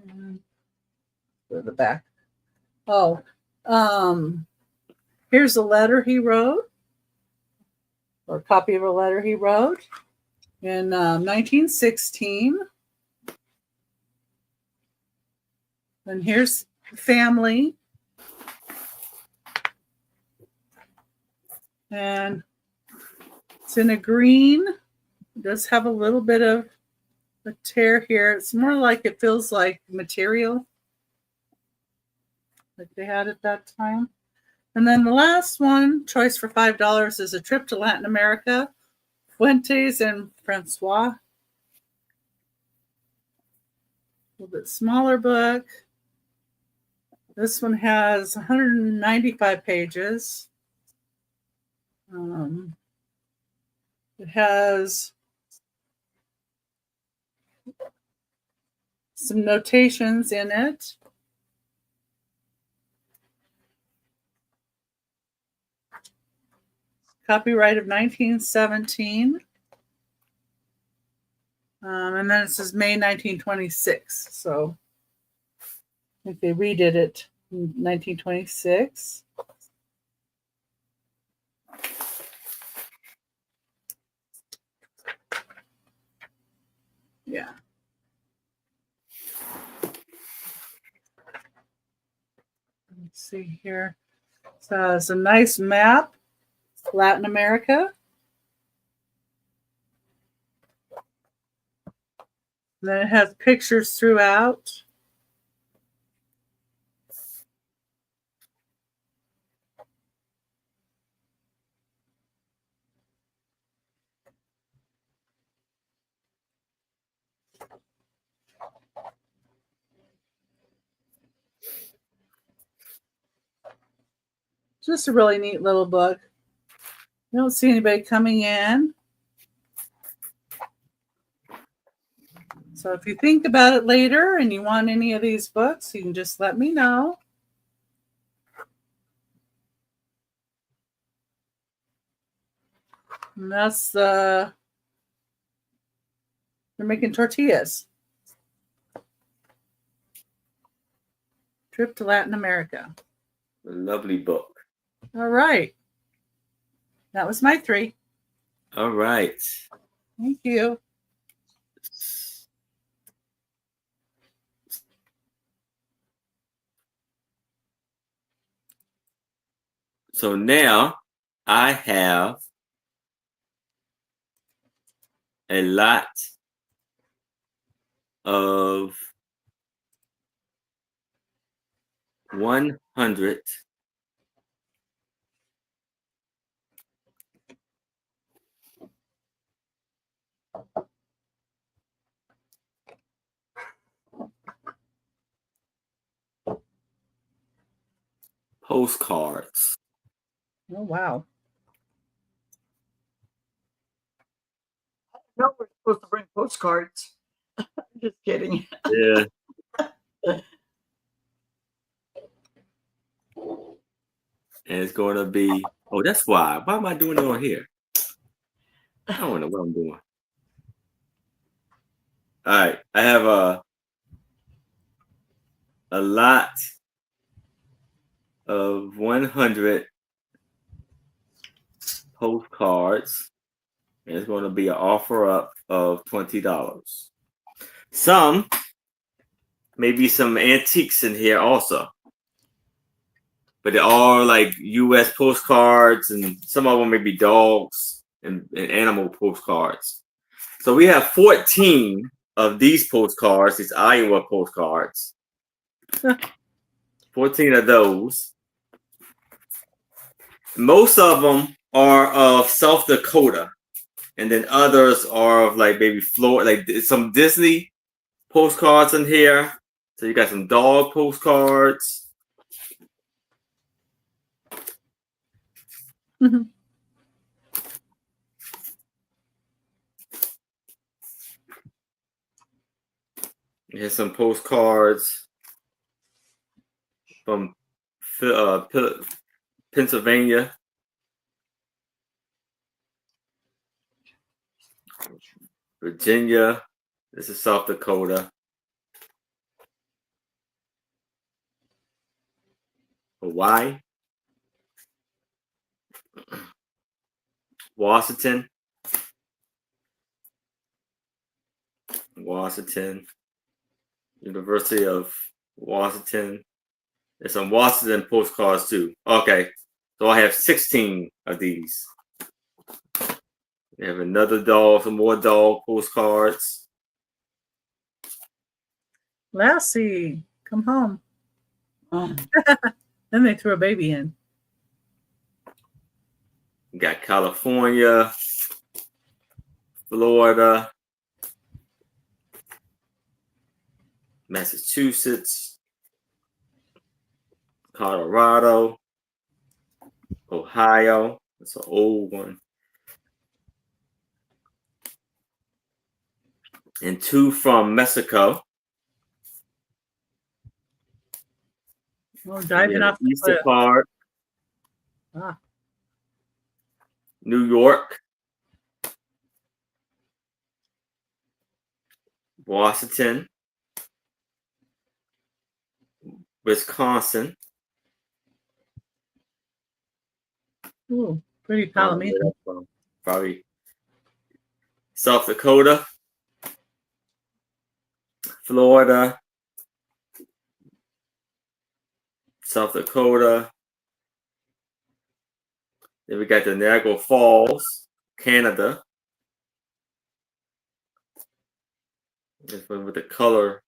C: And go to the back. Oh, here's a letter he wrote, or a copy of a letter he wrote in 1916. And here's family. And it's in a green. It does have a little bit of a tear here. It's more like it feels like material like they had at that time. And then the last one, choice for $5, is A Trip to Latin America, Fuentes and Francois. A little bit smaller book. This one has 195 pages. It has some notations in it. Copyright of 1917. And then it says May 1926. So I think they redid it in 1926. Yeah. Let's see here. So it's a nice map, Latin America. Then it has pictures throughout. Just a really neat little book. I don't see anybody coming in. So if you think about it later and you want any of these books, you can just let me know. And that's they're making tortillas. Trip to Latin America.
A: A lovely book.
C: All right. That was my 3.
A: All right.
C: Thank you.
A: So now I have a lot of 100 postcards.
C: Oh, wow.
B: No, we're supposed to bring postcards. Just kidding.
A: Yeah. And it's going to be, oh, that's why. Why am I doing it on here? I don't know what I'm doing. All right. I have a lot of 100 postcards. And it's going to be an offer up of $20. Some, maybe some antiques in here also. But they're all like U.S. postcards, and some of them may be dogs and animal postcards. So we have 14 of these postcards, these Iowa postcards. 14 of those. Most of them are of South Dakota, and then others are of like maybe Florida, like some Disney postcards in here, So you got some dog postcards. Here's some postcards from Pennsylvania. Virginia. This is South Dakota. Hawaii. Washington. University of Washington. There's some Washington postcards too. Okay, so I have 16 of these. We have another dog, some more dog postcards.
C: Lassie, come home. Then they threw a baby in.
A: We got California, Florida, Massachusetts, Colorado, Ohio. That's an old one. And 2 from Mexico.
C: Oh, diving off the
A: Easter
C: cliff.
A: card.
C: Ah.
A: New York. Washington. Wisconsin.
C: Ooh, pretty Palomino.
A: Probably South Dakota. Florida. South Dakota. Then we got the Niagara Falls, Canada. This one with the color.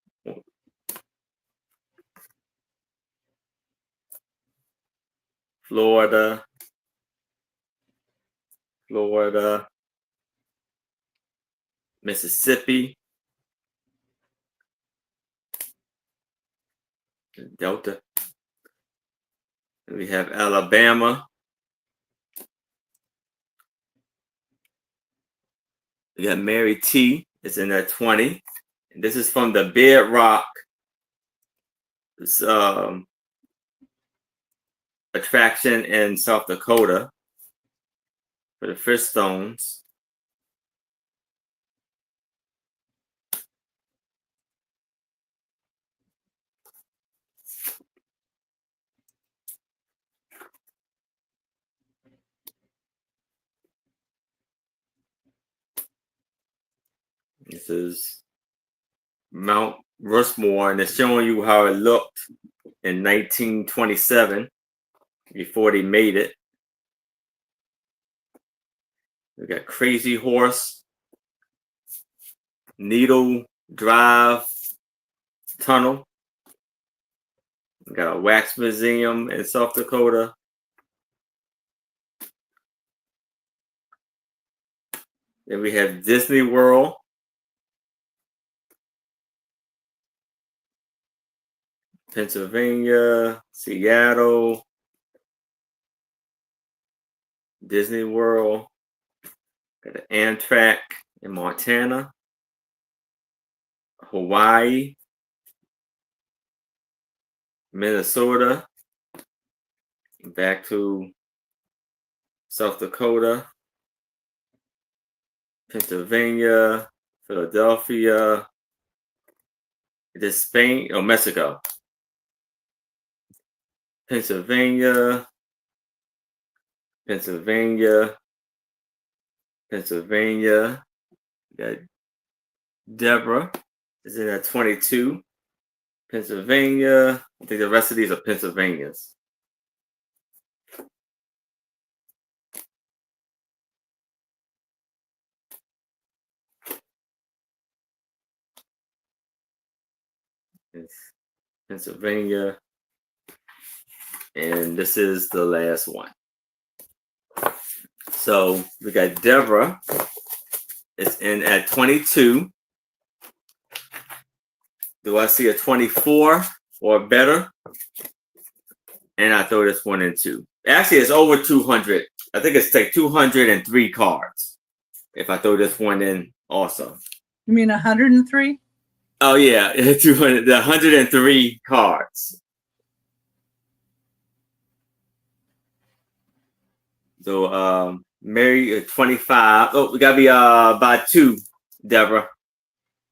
A: Florida. Mississippi. Delta. And we have Alabama. We got Mary T. It's in at 20. And this is from the Bedrock attraction in South Dakota for the fish stones. This is Mount Rushmore, and it's showing you how it looked in 1927 before they made it. We got Crazy Horse, Needle Drive Tunnel. We got a wax museum in South Dakota. Then we have Disney World. Pennsylvania, Seattle, Disney World. Got an Amtrak in Montana, Hawaii, Minnesota, back to South Dakota, Pennsylvania, Philadelphia, this Spain or Mexico, Pennsylvania, got Deborah is in at 22. Pennsylvania. I think the rest of these are Pennsylvanias. It's Pennsylvania. And this is the last one. So we got Deborah. It's in at 22. Do I see a 24 or better? And I throw this one in too. Actually, it's over 200. I think it's like 203 cards. If I throw this one in also.
C: You mean 103?
A: Oh yeah, 200, the 103 cards. So Mary 25. Oh, we gotta be by 2, Deborah.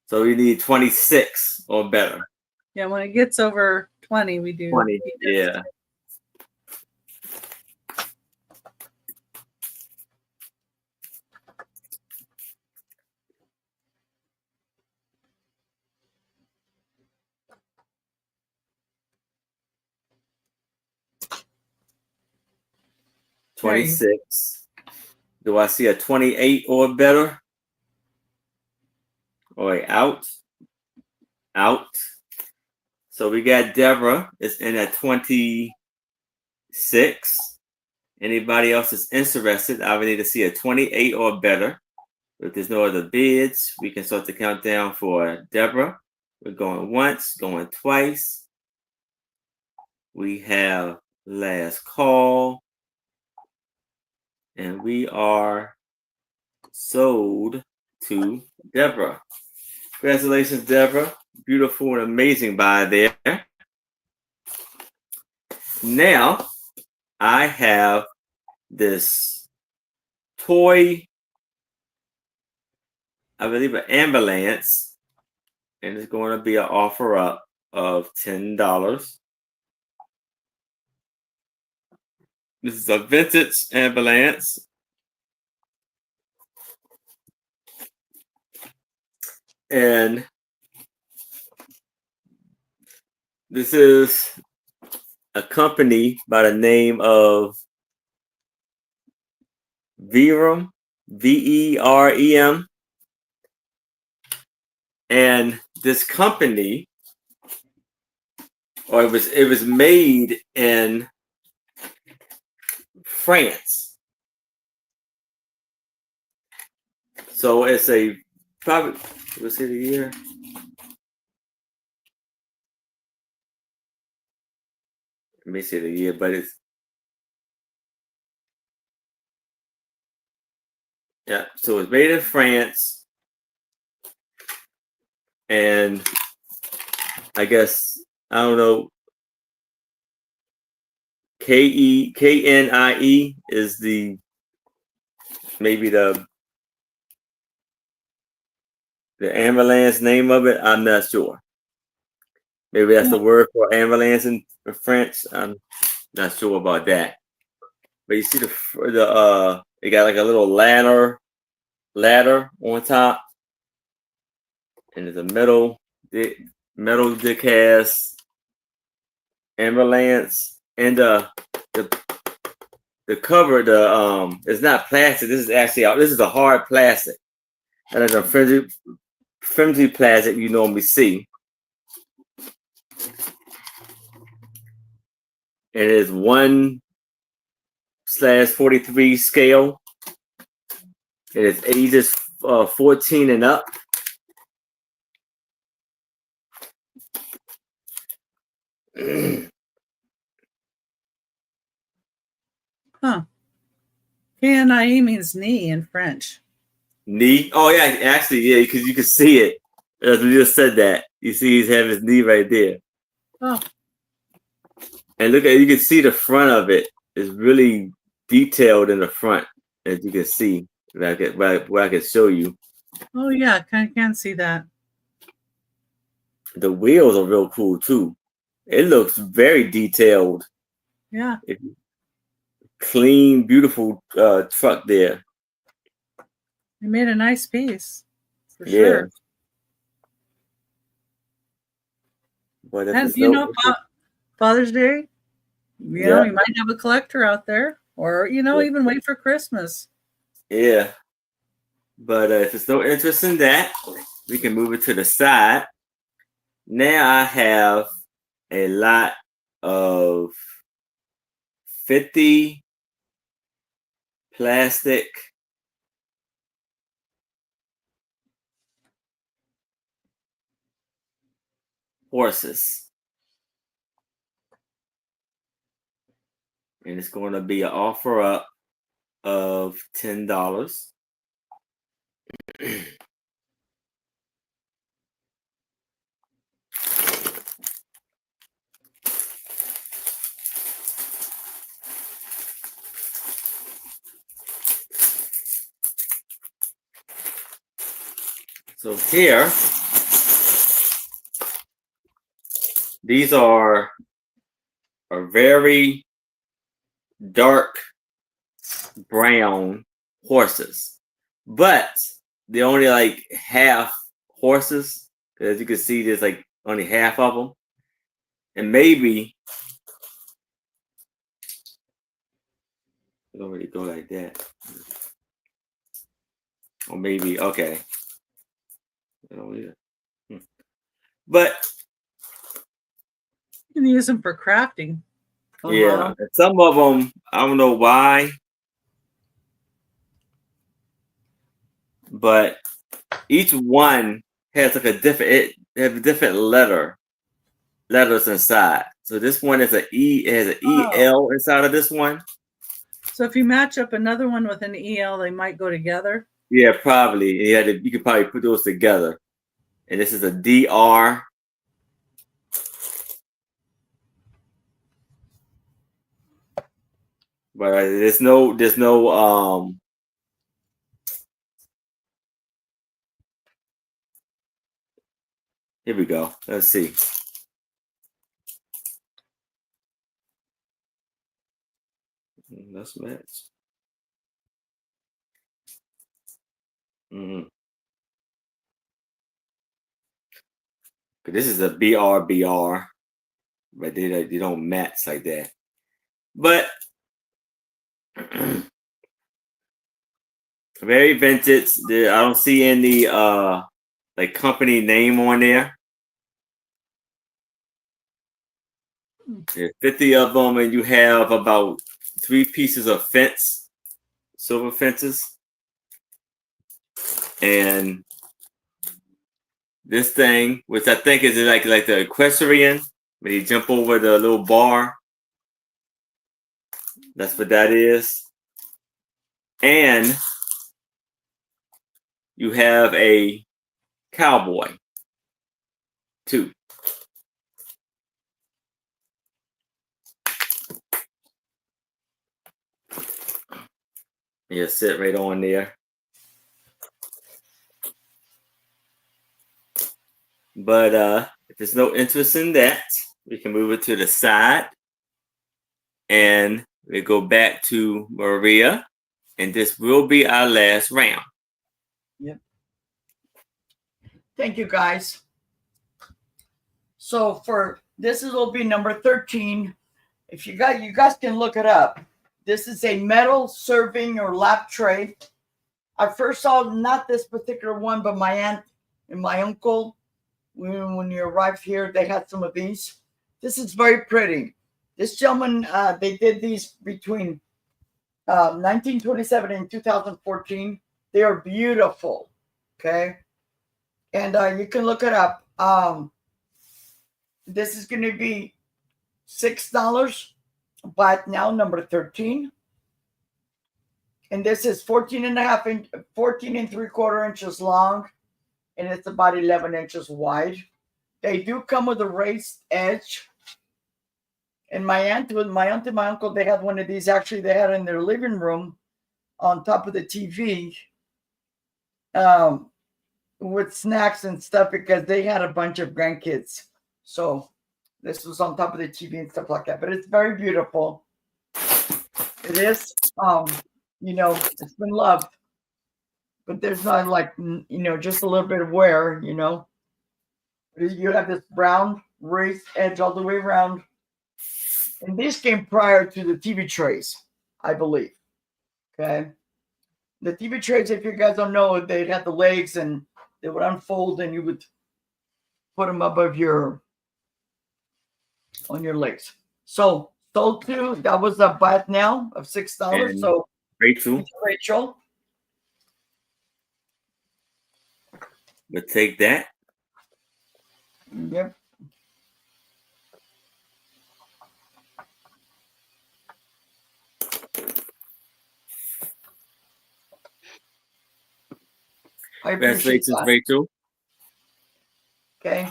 A: So we need 26 or better.
C: Yeah, when it gets over 20, we do
A: 20, yeah.
C: Right.
A: 26. Do I see a 28 or better? Oh, wait, out. So we got Deborah is in at 26. Anybody else is interested? I would need to see a 28 or better. If there's no other bids, we can start the countdown for Deborah. We're going once, going twice. We have last call. And we are sold to Deborah. Congratulations, Deborah. Beautiful and amazing buy there. Now, I have this toy, I believe an ambulance, and it's going to be an offer up of $10. This is a vintage ambulance. And this is a company by the name of Verem, Verem. And this company, or it was made in France. So it's a probably, let's see the year. Let me see the year, but it's, yeah, so it's made in France. And I guess, I don't know, KNIE is the, maybe the ambulance name of it. I'm not sure. Maybe that's the word for ambulance in French. I'm not sure about that. But you see it got like a little ladder on top, and there's a metal dick has ambulance, and the cover, it's not plastic. This is a hard plastic. That is a flimsy plastic you normally see. And it is 1/43 scale. It is ages 14 and up.
C: Huh. KNIE means knee in French.
A: Knee? Oh yeah, actually, yeah, because you can see it. As we just said that. You see he's having his knee right there.
C: Oh.
A: And you can see the front of it is really detailed in the front, as you can see. Where I can show you.
C: Oh yeah, can see that.
A: The wheels are real cool too. It looks very detailed.
C: Yeah.
A: Clean, beautiful truck there.
C: They made a nice piece. For sure.
A: But
C: and you know, Father's Day, you know, you might have a collector out there, or even wait for Christmas.
A: Yeah. But if there's no interest in that, we can move it to the side. Now I have a lot of 50 plastic horses. And it's going to be an offer up of $10. So here, these are very dark brown horses, but they're only like half horses. As you can see, there's like only half of them, and maybe it don't really go like that, or maybe okay. But
C: You can use them for crafting.
A: yeah, some of them I don't know why, but each one has like a different. It has a different letters inside. So this one is an E. It has an EL inside of this one.
C: So if you match up another one with an EL, they might go together.
A: Yeah, probably. Yeah, you could probably put those together. And this is a DR. But there's no here we go. Let's see. Let's match. This is a BRBR, but they don't match like that. But very vintage. I don't see any like company name on there. There's 50 of them, and you have about 3 pieces of fence, silver fences. And this thing, which I think is like the equestrian, when you jump over the little bar. That's what that is. And you have a cowboy, too. You sit right on there. But if there's no interest in that, we can move it to the side. And we go back to Maria. And this will be our last round.
B: Yep. Thank you, guys. So for this will be number 13. If you guys can look it up. This is a metal serving or lap tray. I first saw not this particular one, but my aunt and my uncle, when you arrived here, they had some of these. This is very pretty. This gentleman, they did these between 1927 and 2014. They are beautiful. Okay. And you can look it up. This is going to be $6, but now number 13. And this is 14 and 3/4 inches long, and it's about 11 inches wide. They do come with a raised edge. And my aunt and my uncle, they had one of these. Actually, they had in their living room on top of the TV with snacks and stuff because they had a bunch of grandkids. So this was on top of the TV and stuff like that. But it's very beautiful. It is, it's been loved. But there's not like, just a little bit of wear, You have this brown raised edge all the way around. And this came prior to the TV trays, I believe. Okay. The TV trays, if you guys don't know, they'd have the legs and they would unfold and you would put them above on your legs. So sold to, that was a buy it now of $6.
A: And
B: so
A: Rachel. But take that.
B: Yep. I appreciate
A: Congratulations,
B: that.
A: Rachel.
B: Okay.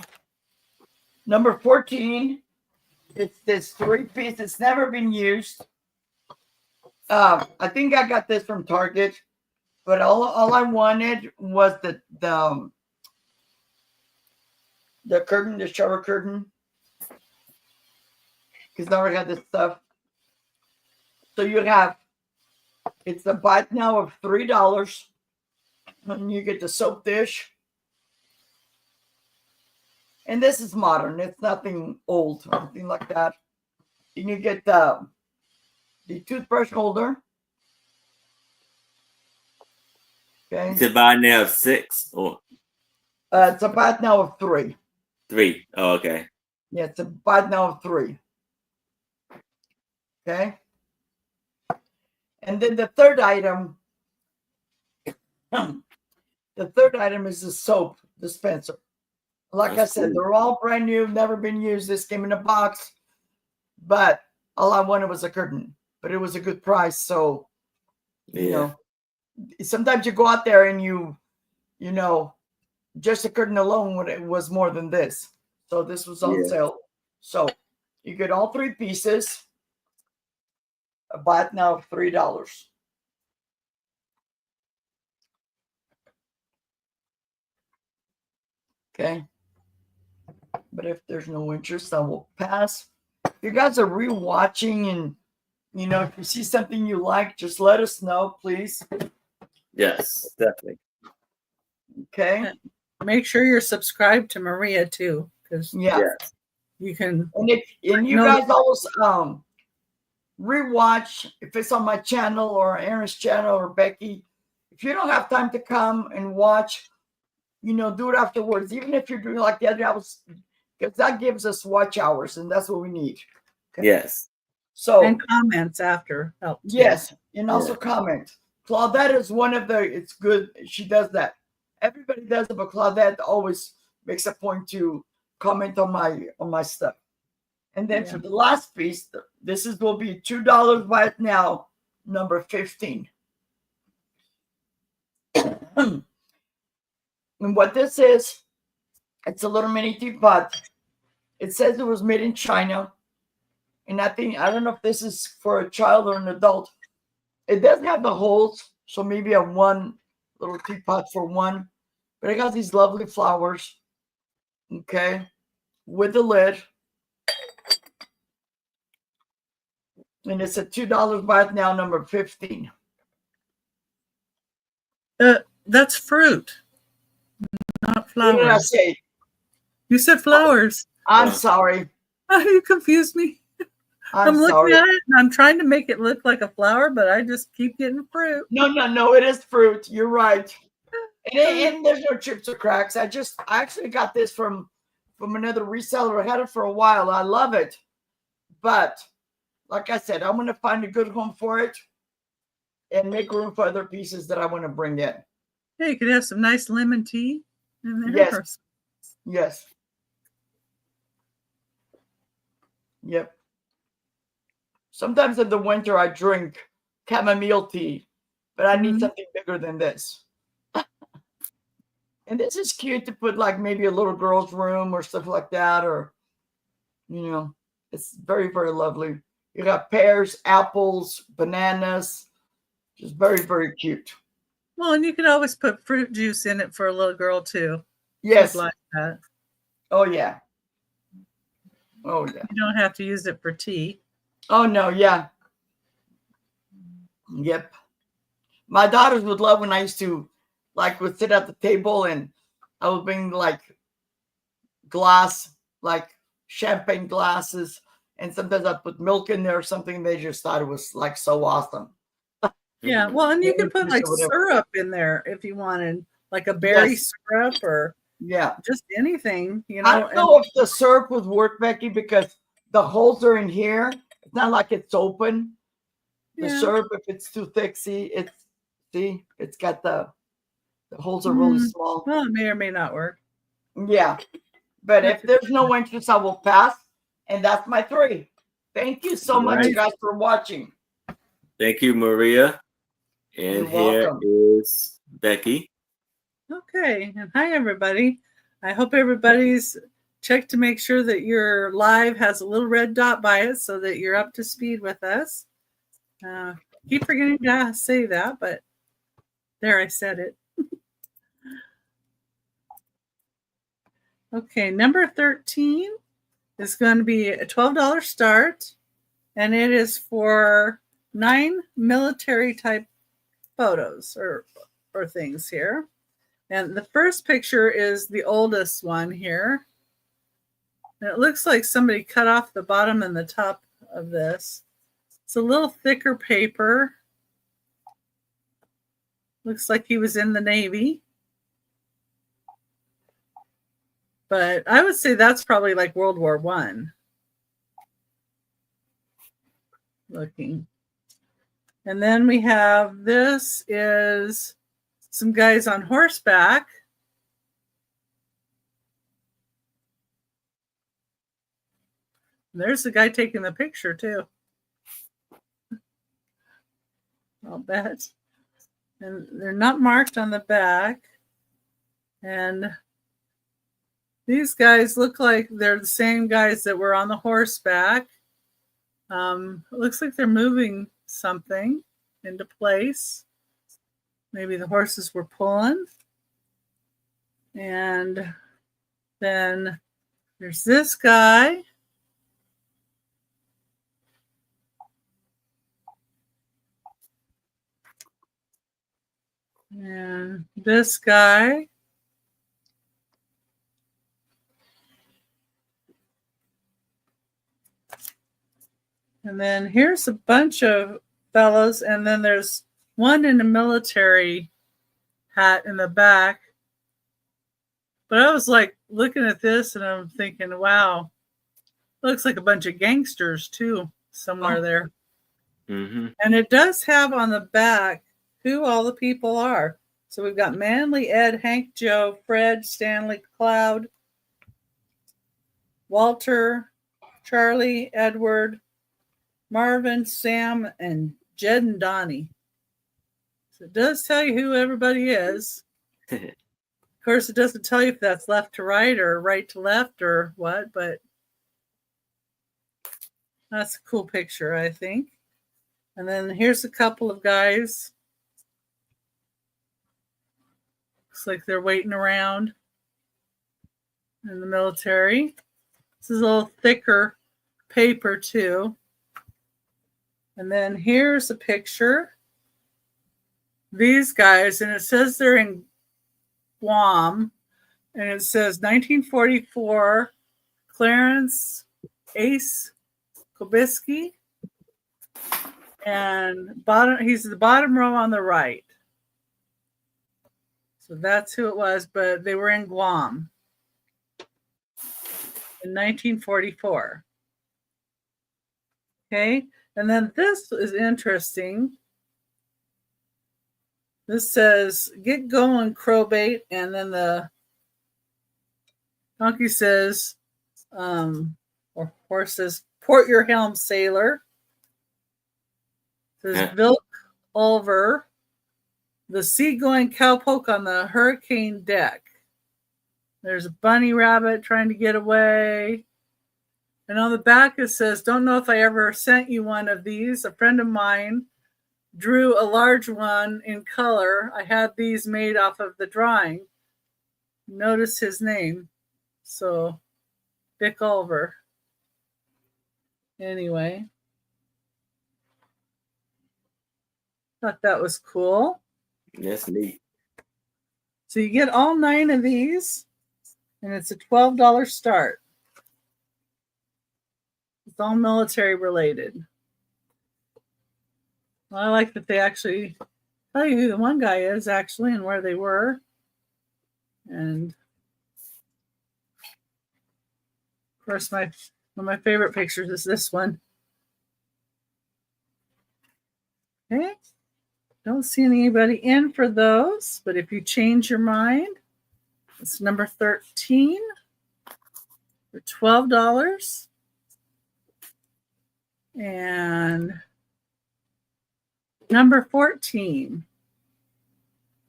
B: Number 14. It's this 3-piece. It's never been used. I think I got this from Target, but all I wanted was the curtain, the shower curtain, because I already had this stuff. So you have, it's a buy it now of $3, and you get the soap dish. And this is modern. It's nothing old or anything like that. And you get the toothbrush holder. Okay.
A: It's a buy now of 6 or
B: It's a buy it now of 3.
A: 3. Oh, okay.
B: Yeah, it's a buy it now of 3. Okay. And then the third item is the soap dispenser. Like
A: That's
B: I said,
A: cool.
B: they're all brand new, never been used. This came in a box, but all I wanted was a curtain. But it was a good price, so you know. Sometimes you go out there and you know, just a curtain alone was more than this. So this was on sale. So you get all 3 pieces. I buy it now of $3. Okay. But if there's no interest, I will pass. If you guys are rewatching and you know, if you see something you like, just let us know, please.
A: Yes, definitely.
B: Okay.
C: Make sure you're subscribed to Maria too, because
B: Yeah.
C: you can.
B: And you guys always rewatch if it's on my channel or Aaron's channel or Becky. If you don't have time to come and watch, you know, do it afterwards. Even if you're doing like the other hours, because that gives us watch hours, and that's what we need. Okay?
A: Yes.
B: So
C: and comments after help. Too.
B: Yes, and also comment. Claudette is one of the. It's good. She does that. Everybody does it, but Claudette always makes a point to comment on my stuff. And then for the last piece, this will be $2 right now, number 15. And what this is, it's a little mini teapot. It says it was made in China. And I don't know if this is for a child or an adult. It doesn't have the holes, so maybe a one little teapot for one. But it got these lovely flowers, okay, with the lid. And it's a $2 right now, number 15.
C: That's fruit, not flowers.
B: What did I say?
C: You said flowers.
B: I'm sorry.
C: You confused me. I'm looking at it and I'm trying to make it look like a flower, but I just keep getting fruit.
B: No, it is fruit. You're right. And there's no chips or cracks. I actually got this from another reseller. I had it for a while. I love it. But like I said, I'm going to find a good home for it and make room for other pieces that I want to bring in.
C: Yeah, you could have some nice lemon tea in there.
B: Yes. Yes. Yep. Sometimes in the winter I drink chamomile tea, but I need something bigger than this. And this is cute to put like maybe a little girl's room or stuff like that, or, you know, it's very, very lovely. You got pears, apples, bananas, just very, very cute.
C: Well, and you could always put fruit juice in it for a little girl too.
B: Yes.
C: Like that.
B: Oh, yeah. Oh, yeah.
C: You don't have to use it for tea.
B: Oh, no, yeah. Yep. My daughters would love when I used to, like, would sit at the table and I would bring, like, glass, like champagne glasses, and sometimes I'd put milk in there or something. They just thought it was, like, so awesome.
C: Yeah, well, and you could put, like, syrup in there if you wanted, like a berry syrup or just anything, you know.
B: I don't know if the syrup would work, Becky, because the holes are in here. It's not like it's open. The syrup, if it's too thick, it's got the holes are really small.
C: Well, it may or may not work.
B: Yeah. But if there's no interest, I will pass. And that's my 3. Thank you so much, guys, for watching.
A: Thank you, Maria. And here is Becky.
C: Okay, and hi everybody. I hope everybody's checked to make sure that your live has a little red dot by it so that you're up to speed with us. Keep forgetting to say that, but there, I said it. Okay, number 13 is going to be a $12 start, and it is for 9 military type photos or things here. And the first picture is the oldest one here. And it looks like somebody cut off the bottom and the top of this. It's a little thicker paper. Looks like he was in the Navy. But I would say that's probably like World War I. Looking. And then we have, this is some guys on horseback. There's the guy taking the picture too. I'll bet. And they're not marked on the back. And these guys look like they're the same guys that were on the horseback. It looks like they're moving something into place. Maybe the horses were pulling. And then there's this guy. And this guy. And then here's a bunch of fellows. And then there's one in a military hat in the back. But I was like looking at this and I'm thinking, wow, looks like a bunch of gangsters too, somewhere there.
A: Mm-hmm.
C: And it does have on the back who all the people are. So we've got Manly, Ed, Hank, Joe, Fred, Stanley, Cloud, Walter, Charlie, Edward, Marvin, Sam, and Jed and Donnie. So it does tell you who everybody is. Of course, it doesn't tell you if that's left to right or right to left or what, but that's a cool picture, I think. And then here's a couple of guys. Looks like they're waiting around in the military. This is a little thicker paper too. And then here's a picture. These guys, and it says they're in Guam, and it says 1944, Clarence Ace Kobiski, and he's the bottom row on the right. So that's who it was, but they were in Guam in 1944. Okay, and then this is interesting. This says, "Get going, crowbait," and then the donkey says, or horse says, "Port your helm, sailor." It says, "Vilk Ulver, the seagoing cowpoke on the hurricane deck." There's a bunny rabbit trying to get away. And on the back it says, "Don't know if I ever sent you one of these. A friend of mine drew a large one in color. I had these made off of the drawing." Notice his name. So, Vic Ulver. Anyway. Thought that was cool.
A: That's neat.
C: So you get all 9 of these, and it's a $12 start. It's all military related. Well, I like that they actually tell you who the one guy is actually and where they were. And of course, one of my favorite pictures is this one. Okay. Don't see anybody in for those, but if you change your mind, it's number 13 for $12. And number 14,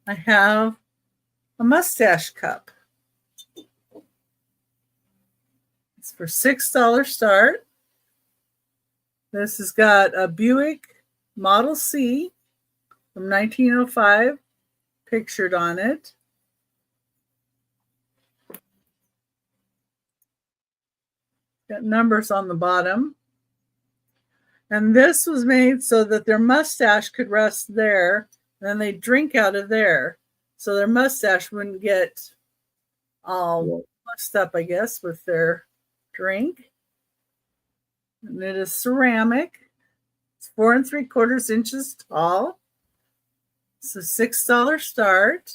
C: I have a mustache cup. It's for $6 start. This has got a Buick Model C from 1905 pictured on it. Got numbers on the bottom. And this was made so that their mustache could rest there, and then they drink out of there. So their mustache wouldn't get all mussed up, I guess, with their drink. And it is ceramic. It's 4 3/4 inches tall. It's a $6 start.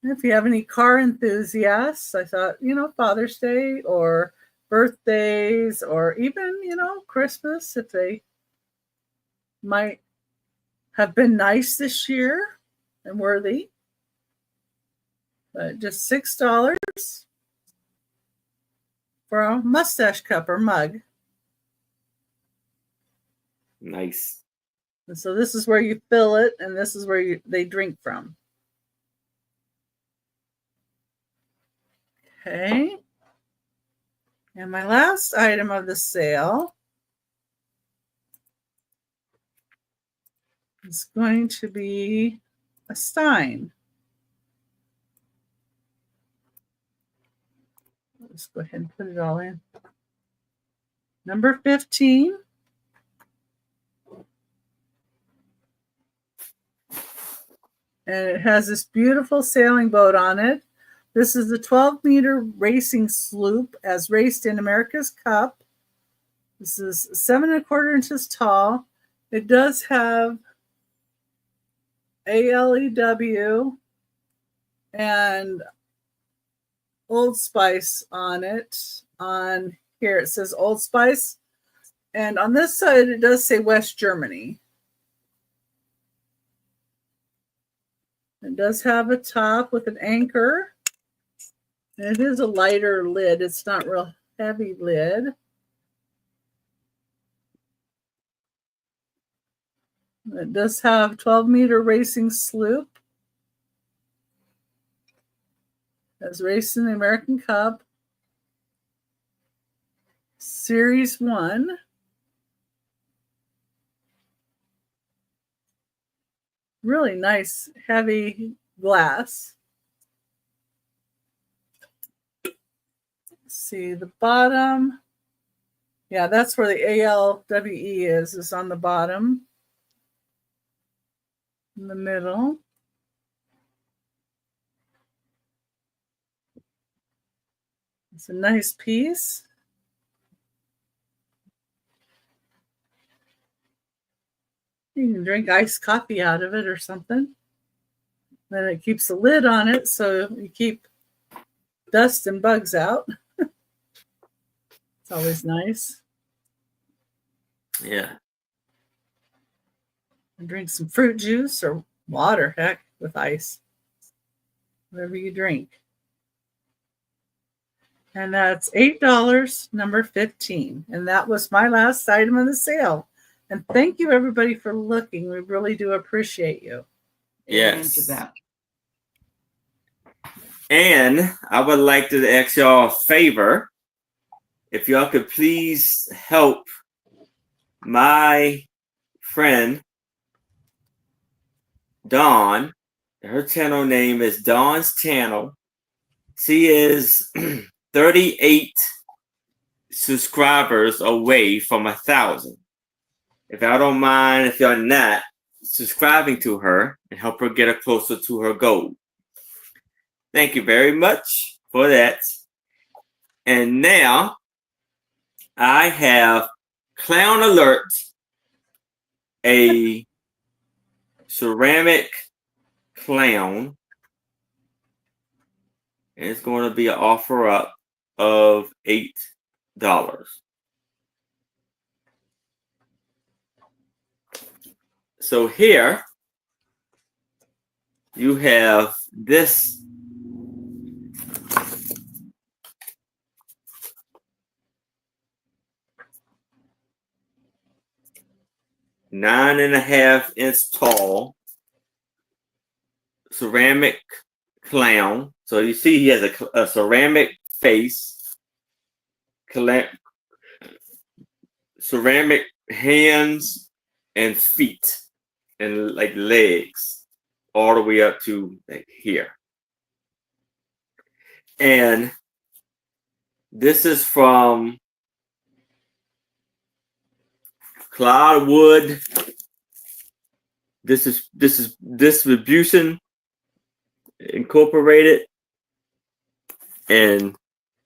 C: And if you have any car enthusiasts, I thought, Father's Day or birthdays or even, Christmas, if they might have been nice this year and worthy. But just $6 for a mustache cup or mug.
A: Nice.
C: And so this is where you fill it, and this is where they drink from. Okay. And my last item of the sale is going to be a stein. Let's go ahead and put it all in. Number 15. And it has this beautiful sailing boat on it. This is the 12-meter racing sloop as raced in America's Cup. This is 7 1/4 inches tall. It does have ALEW and Old Spice on it. On here it says Old Spice. And on this side it does say West Germany. It does have a top with an anchor. It is a lighter lid. It's not real heavy lid. It does have 12-meter racing sloop. Has raced in the American Cup. Series 1. Really nice, heavy glass. See the bottom. Yeah, that's where the ALWE is on the bottom. In the middle. It's a nice piece. You can drink iced coffee out of it or something. Then it keeps a lid on it so you keep dust and bugs out. It's always nice.
A: Yeah.
C: And drink some fruit juice or water, heck, with ice. Whatever you drink. And that's $8, number 15. And that was my last item of the sale. And thank you, everybody, for looking. We really do appreciate you.
A: Yes.
B: To that.
A: And I would like to ask y'all a favor. If y'all could please help my friend Dawn. Her channel name is Dawn's Channel. She is 38 subscribers away from 1,000. If y'all don't mind, if y'all not subscribing to her and help her get her closer to her goal. Thank you very much for that. And now I have Clown Alert, a ceramic clown. And it's going to be an offer up of $8. So here you have this (9.5 inch tall) ceramic clown. So you see he has a ceramic face, ceramic hands and feet, and like legs, all the way up to like here. And this is from Cloudwood. This is Distribution Incorporated in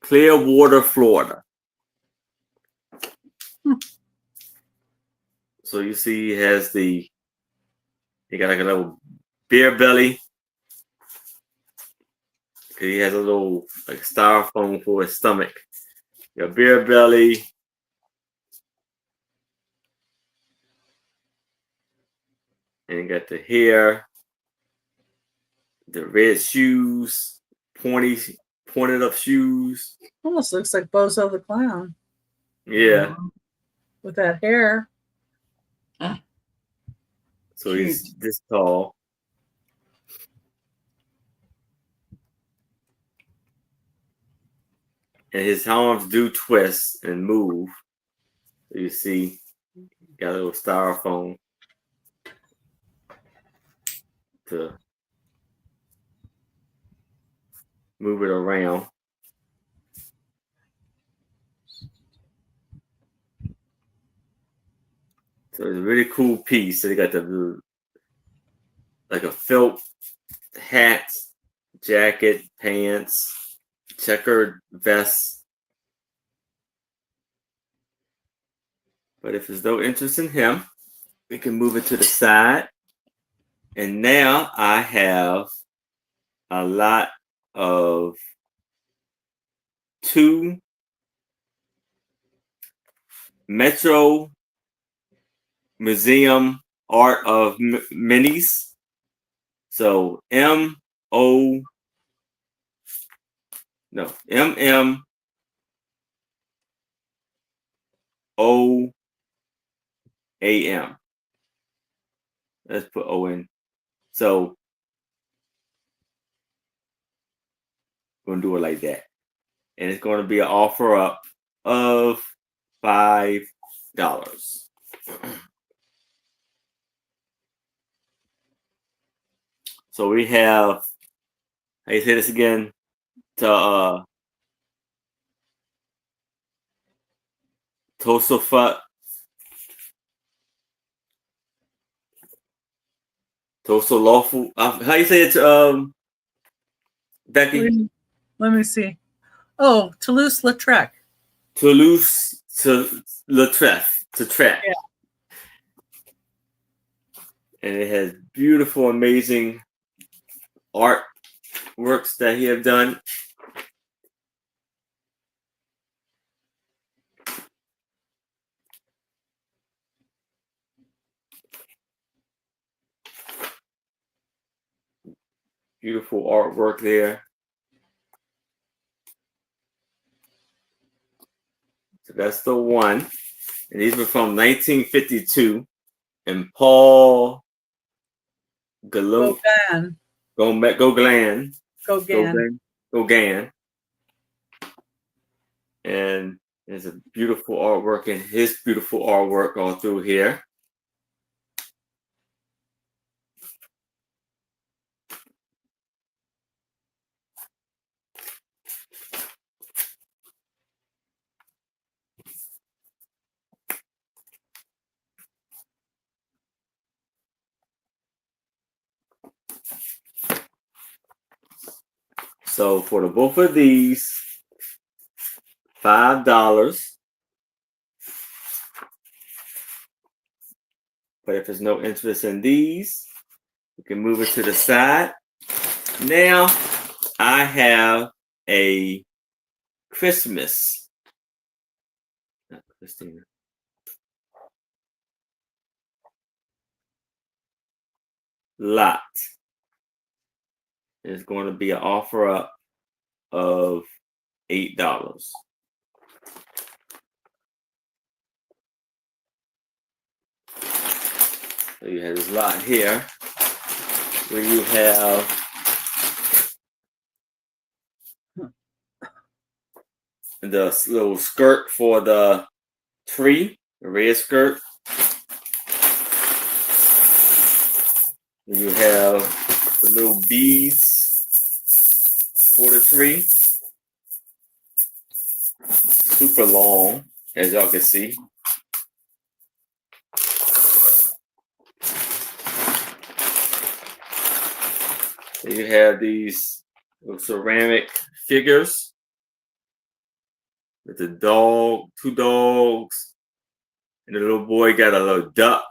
A: Clearwater, Florida. So you see he has he got like a little beer belly. He has a little like styrofoam for his stomach. Your beer belly. And you got the hair, the red shoes, pointed up shoes.
C: Almost looks like Bozo the Clown.
A: Yeah.
C: With that hair.
A: So he's this tall. And his arms do twist and move. So you see, got a little styrofoam to move it around. So it's a really cool piece. So they got the like a felt hat, jacket, pants, checkered vest. But if there's no interest in him, we can move it to the side. And now I have a lot of 2 Metro Museum Art of Minis. So MMAM. Let's put O in. So we're gonna do it like that. And it's gonna be an offer up of $5. So we have, how you say this again? To Tosafut. Tosalofu. How you say it, Becky?
C: Let me see. Oh, Toulouse-Lautrec.
A: Toulouse-Lautrec.
C: Yeah.
A: And it has beautiful, amazing art works that he have done. Beautiful artwork there. So that's the one. And these were from 1952. And Paul Gauguin. And there's a beautiful artwork and his beautiful artwork all through here. So for the both of these, $5. But if there's no interest in these, we can move it to the side. Now I have a Christmas. Not Christina. Lot. It's going to be an offer up of $8. So you have this lot here where you have the little skirt for the tree, the red skirt. You have the little beads for the tree. Super long, as y'all can see. You have these little ceramic figures with the dog, 2 dogs, and the little boy got a little duck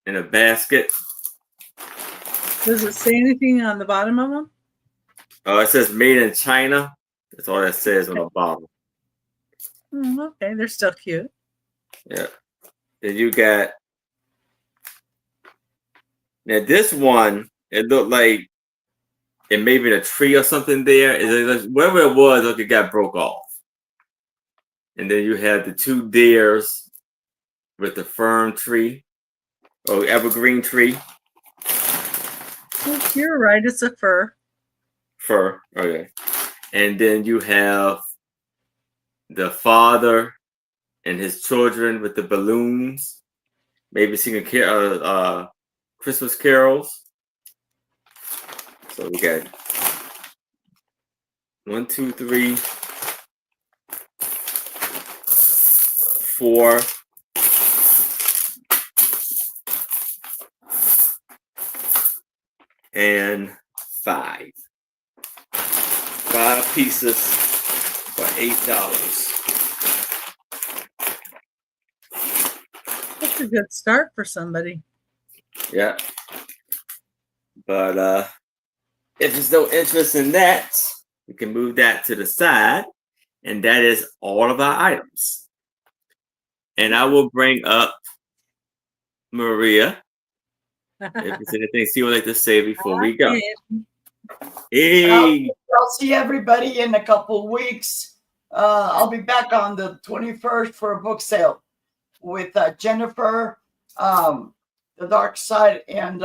A: in a basket.
C: Does it say anything on the bottom of them?
A: Oh, it says made in China. That's all that says on the bottom.
C: Okay, they're still cute.
A: Yeah. Then you got, now this one, it looked like it may be a tree or something there. Wherever it was, look, it got broke off. And then you have the 2 deers with the fern tree or evergreen tree.
C: You're right, it's a fir.
A: Fur, okay. And then you have the father and his children with the balloons, maybe singing Christmas carols. So we got 1, 2, 3, 4. And 5. 5 pieces for $8.
C: That's a good start for somebody.
A: Yeah. But if there's no interest in that, we can move that to the side. And that is all of our items. And I will bring up Maria. If there's anything she would like to say before we go. Hey.
B: I'll see everybody in a couple weeks. I'll be back on the 21st for a book sale with Jennifer, The Dark Side, and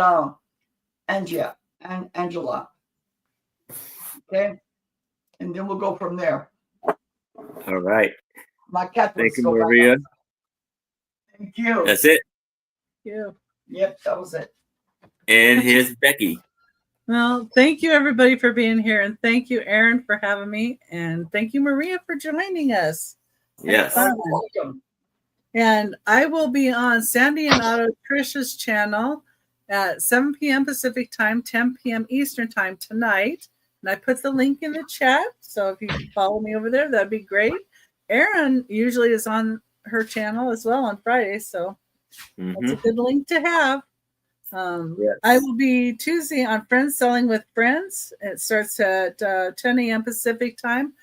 B: Angela. Okay, and then we'll go from there.
A: All right.
B: My cat.
A: Thank you, Maria.
B: Thank you.
A: That's it.
C: Yeah.
B: Yep, that was it.
A: And here's Becky.
C: Well, thank you everybody for being here, and thank you, Aaron, for having me, and thank you, Maria, for joining us.
A: Yes.
B: Welcome.
C: And I will be on Sandy and Otto Trish's channel at 7 p.m. Pacific time, 10 p.m. Eastern time tonight. And I put the link in the chat, so if you follow me over there, that'd be great. Erin usually is on her channel as well on Fridays, so that's a good link to have.
A: Yes.
C: I will be Tuesday on Friends Selling with Friends. It starts at 10 a.m. Pacific time.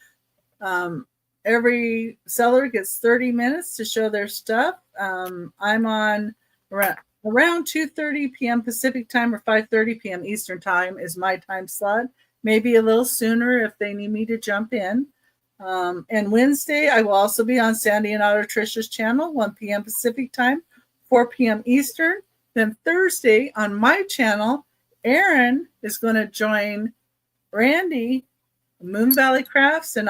C: Every seller gets 30 minutes to show their stuff. I'm on around 2:30 p.m. Pacific time or 5:30 p.m. Eastern time is my time slot. Maybe a little sooner if they need me to jump in. And Wednesday, I will also be on Sandy and Otto Trish's channel, 1 p.m. Pacific time, 4 p.m. Eastern. Then Thursday on my channel, Aaron is going to join Randy, Moon Valley Crafts, and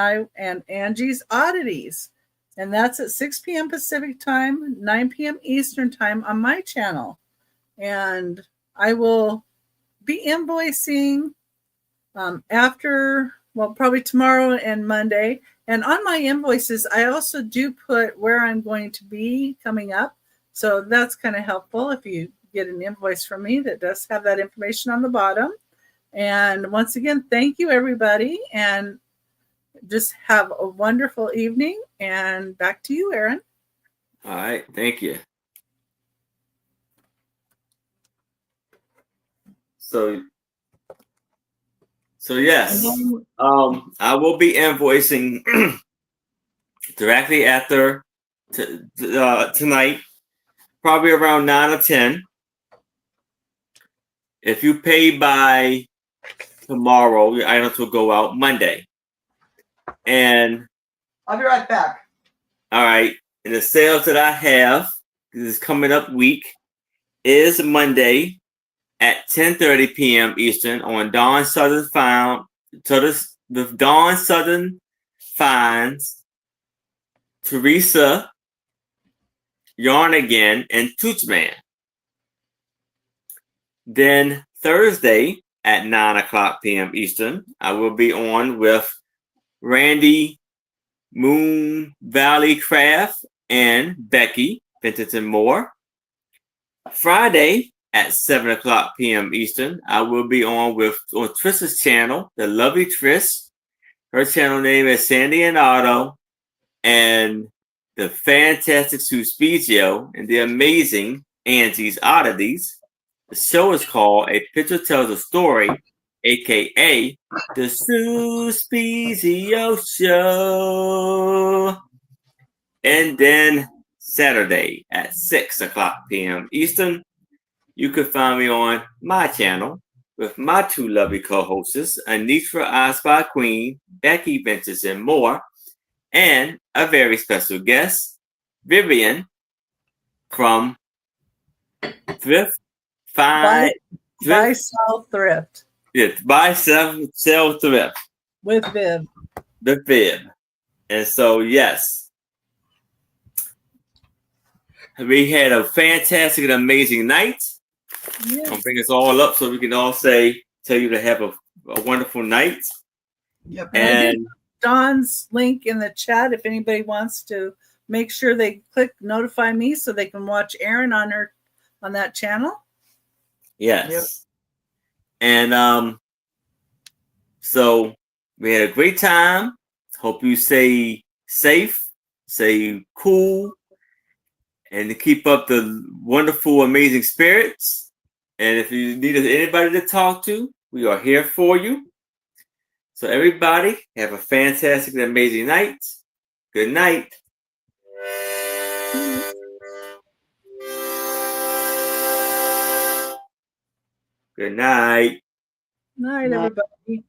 C: Angie's Oddities. And that's at 6 p.m. Pacific time, 9 p.m. Eastern time on my channel. And I will be invoicing probably tomorrow and Monday. And on my invoices, I also do put where I'm going to be coming up. So that's kind of helpful if you get an invoice from me that does have that information on the bottom. And once again, thank you, everybody. And just have a wonderful evening. And back to you, Aaron.
A: All right. Thank you. So yes, I will be invoicing directly after tonight, probably around 9 or 10. If you pay by tomorrow, your items will go out Monday. And
B: I'll be right back.
A: All right. And the sales that I have this coming up week is Monday at 10:30 p.m. Eastern on Dawn Southern Fines, Teresa, Yarn Again, and Toochman. Then Thursday at 9 o'clock p.m. Eastern, I will be on with Randy, Moon Valley Craft, and Becky, Vintage and More. Friday at 7 o'clock p.m. Eastern, I will be on Trish's channel, the lovely Trish. Her channel name is Sandy and Otto, and the fantastic Suspizio and the amazing Angie's Oddities. The show is called A Picture Tells a Story, aka the Suspizio Show. And then Saturday at 6 o'clock p.m. Eastern, you can find me on my channel with my two lovely co-hosts, Anitra, I Spy Queen, Becky, Vintage and More, and a very special guest, Vivian from Thrift
C: Buy, sell, thrift.
A: Yes, buy, sell, thrift.
C: With Viv.
A: The Viv. And so, yes, we had a fantastic and amazing night.
C: Yes.
A: I'll bring us all up so we can all tell you to have a wonderful night.
B: Yep.
A: And
C: Dawn's link in the chat if anybody wants to make sure they click notify me so they can watch Erin on that channel.
A: yes.
B: Yep.
A: And so we had a great time. Hope you stay safe, stay cool, and to keep up the wonderful, amazing spirits. And if you need anybody to talk to, we are here for you. So everybody, have a fantastic and amazing night. Good night. Good night.
C: Night, everybody.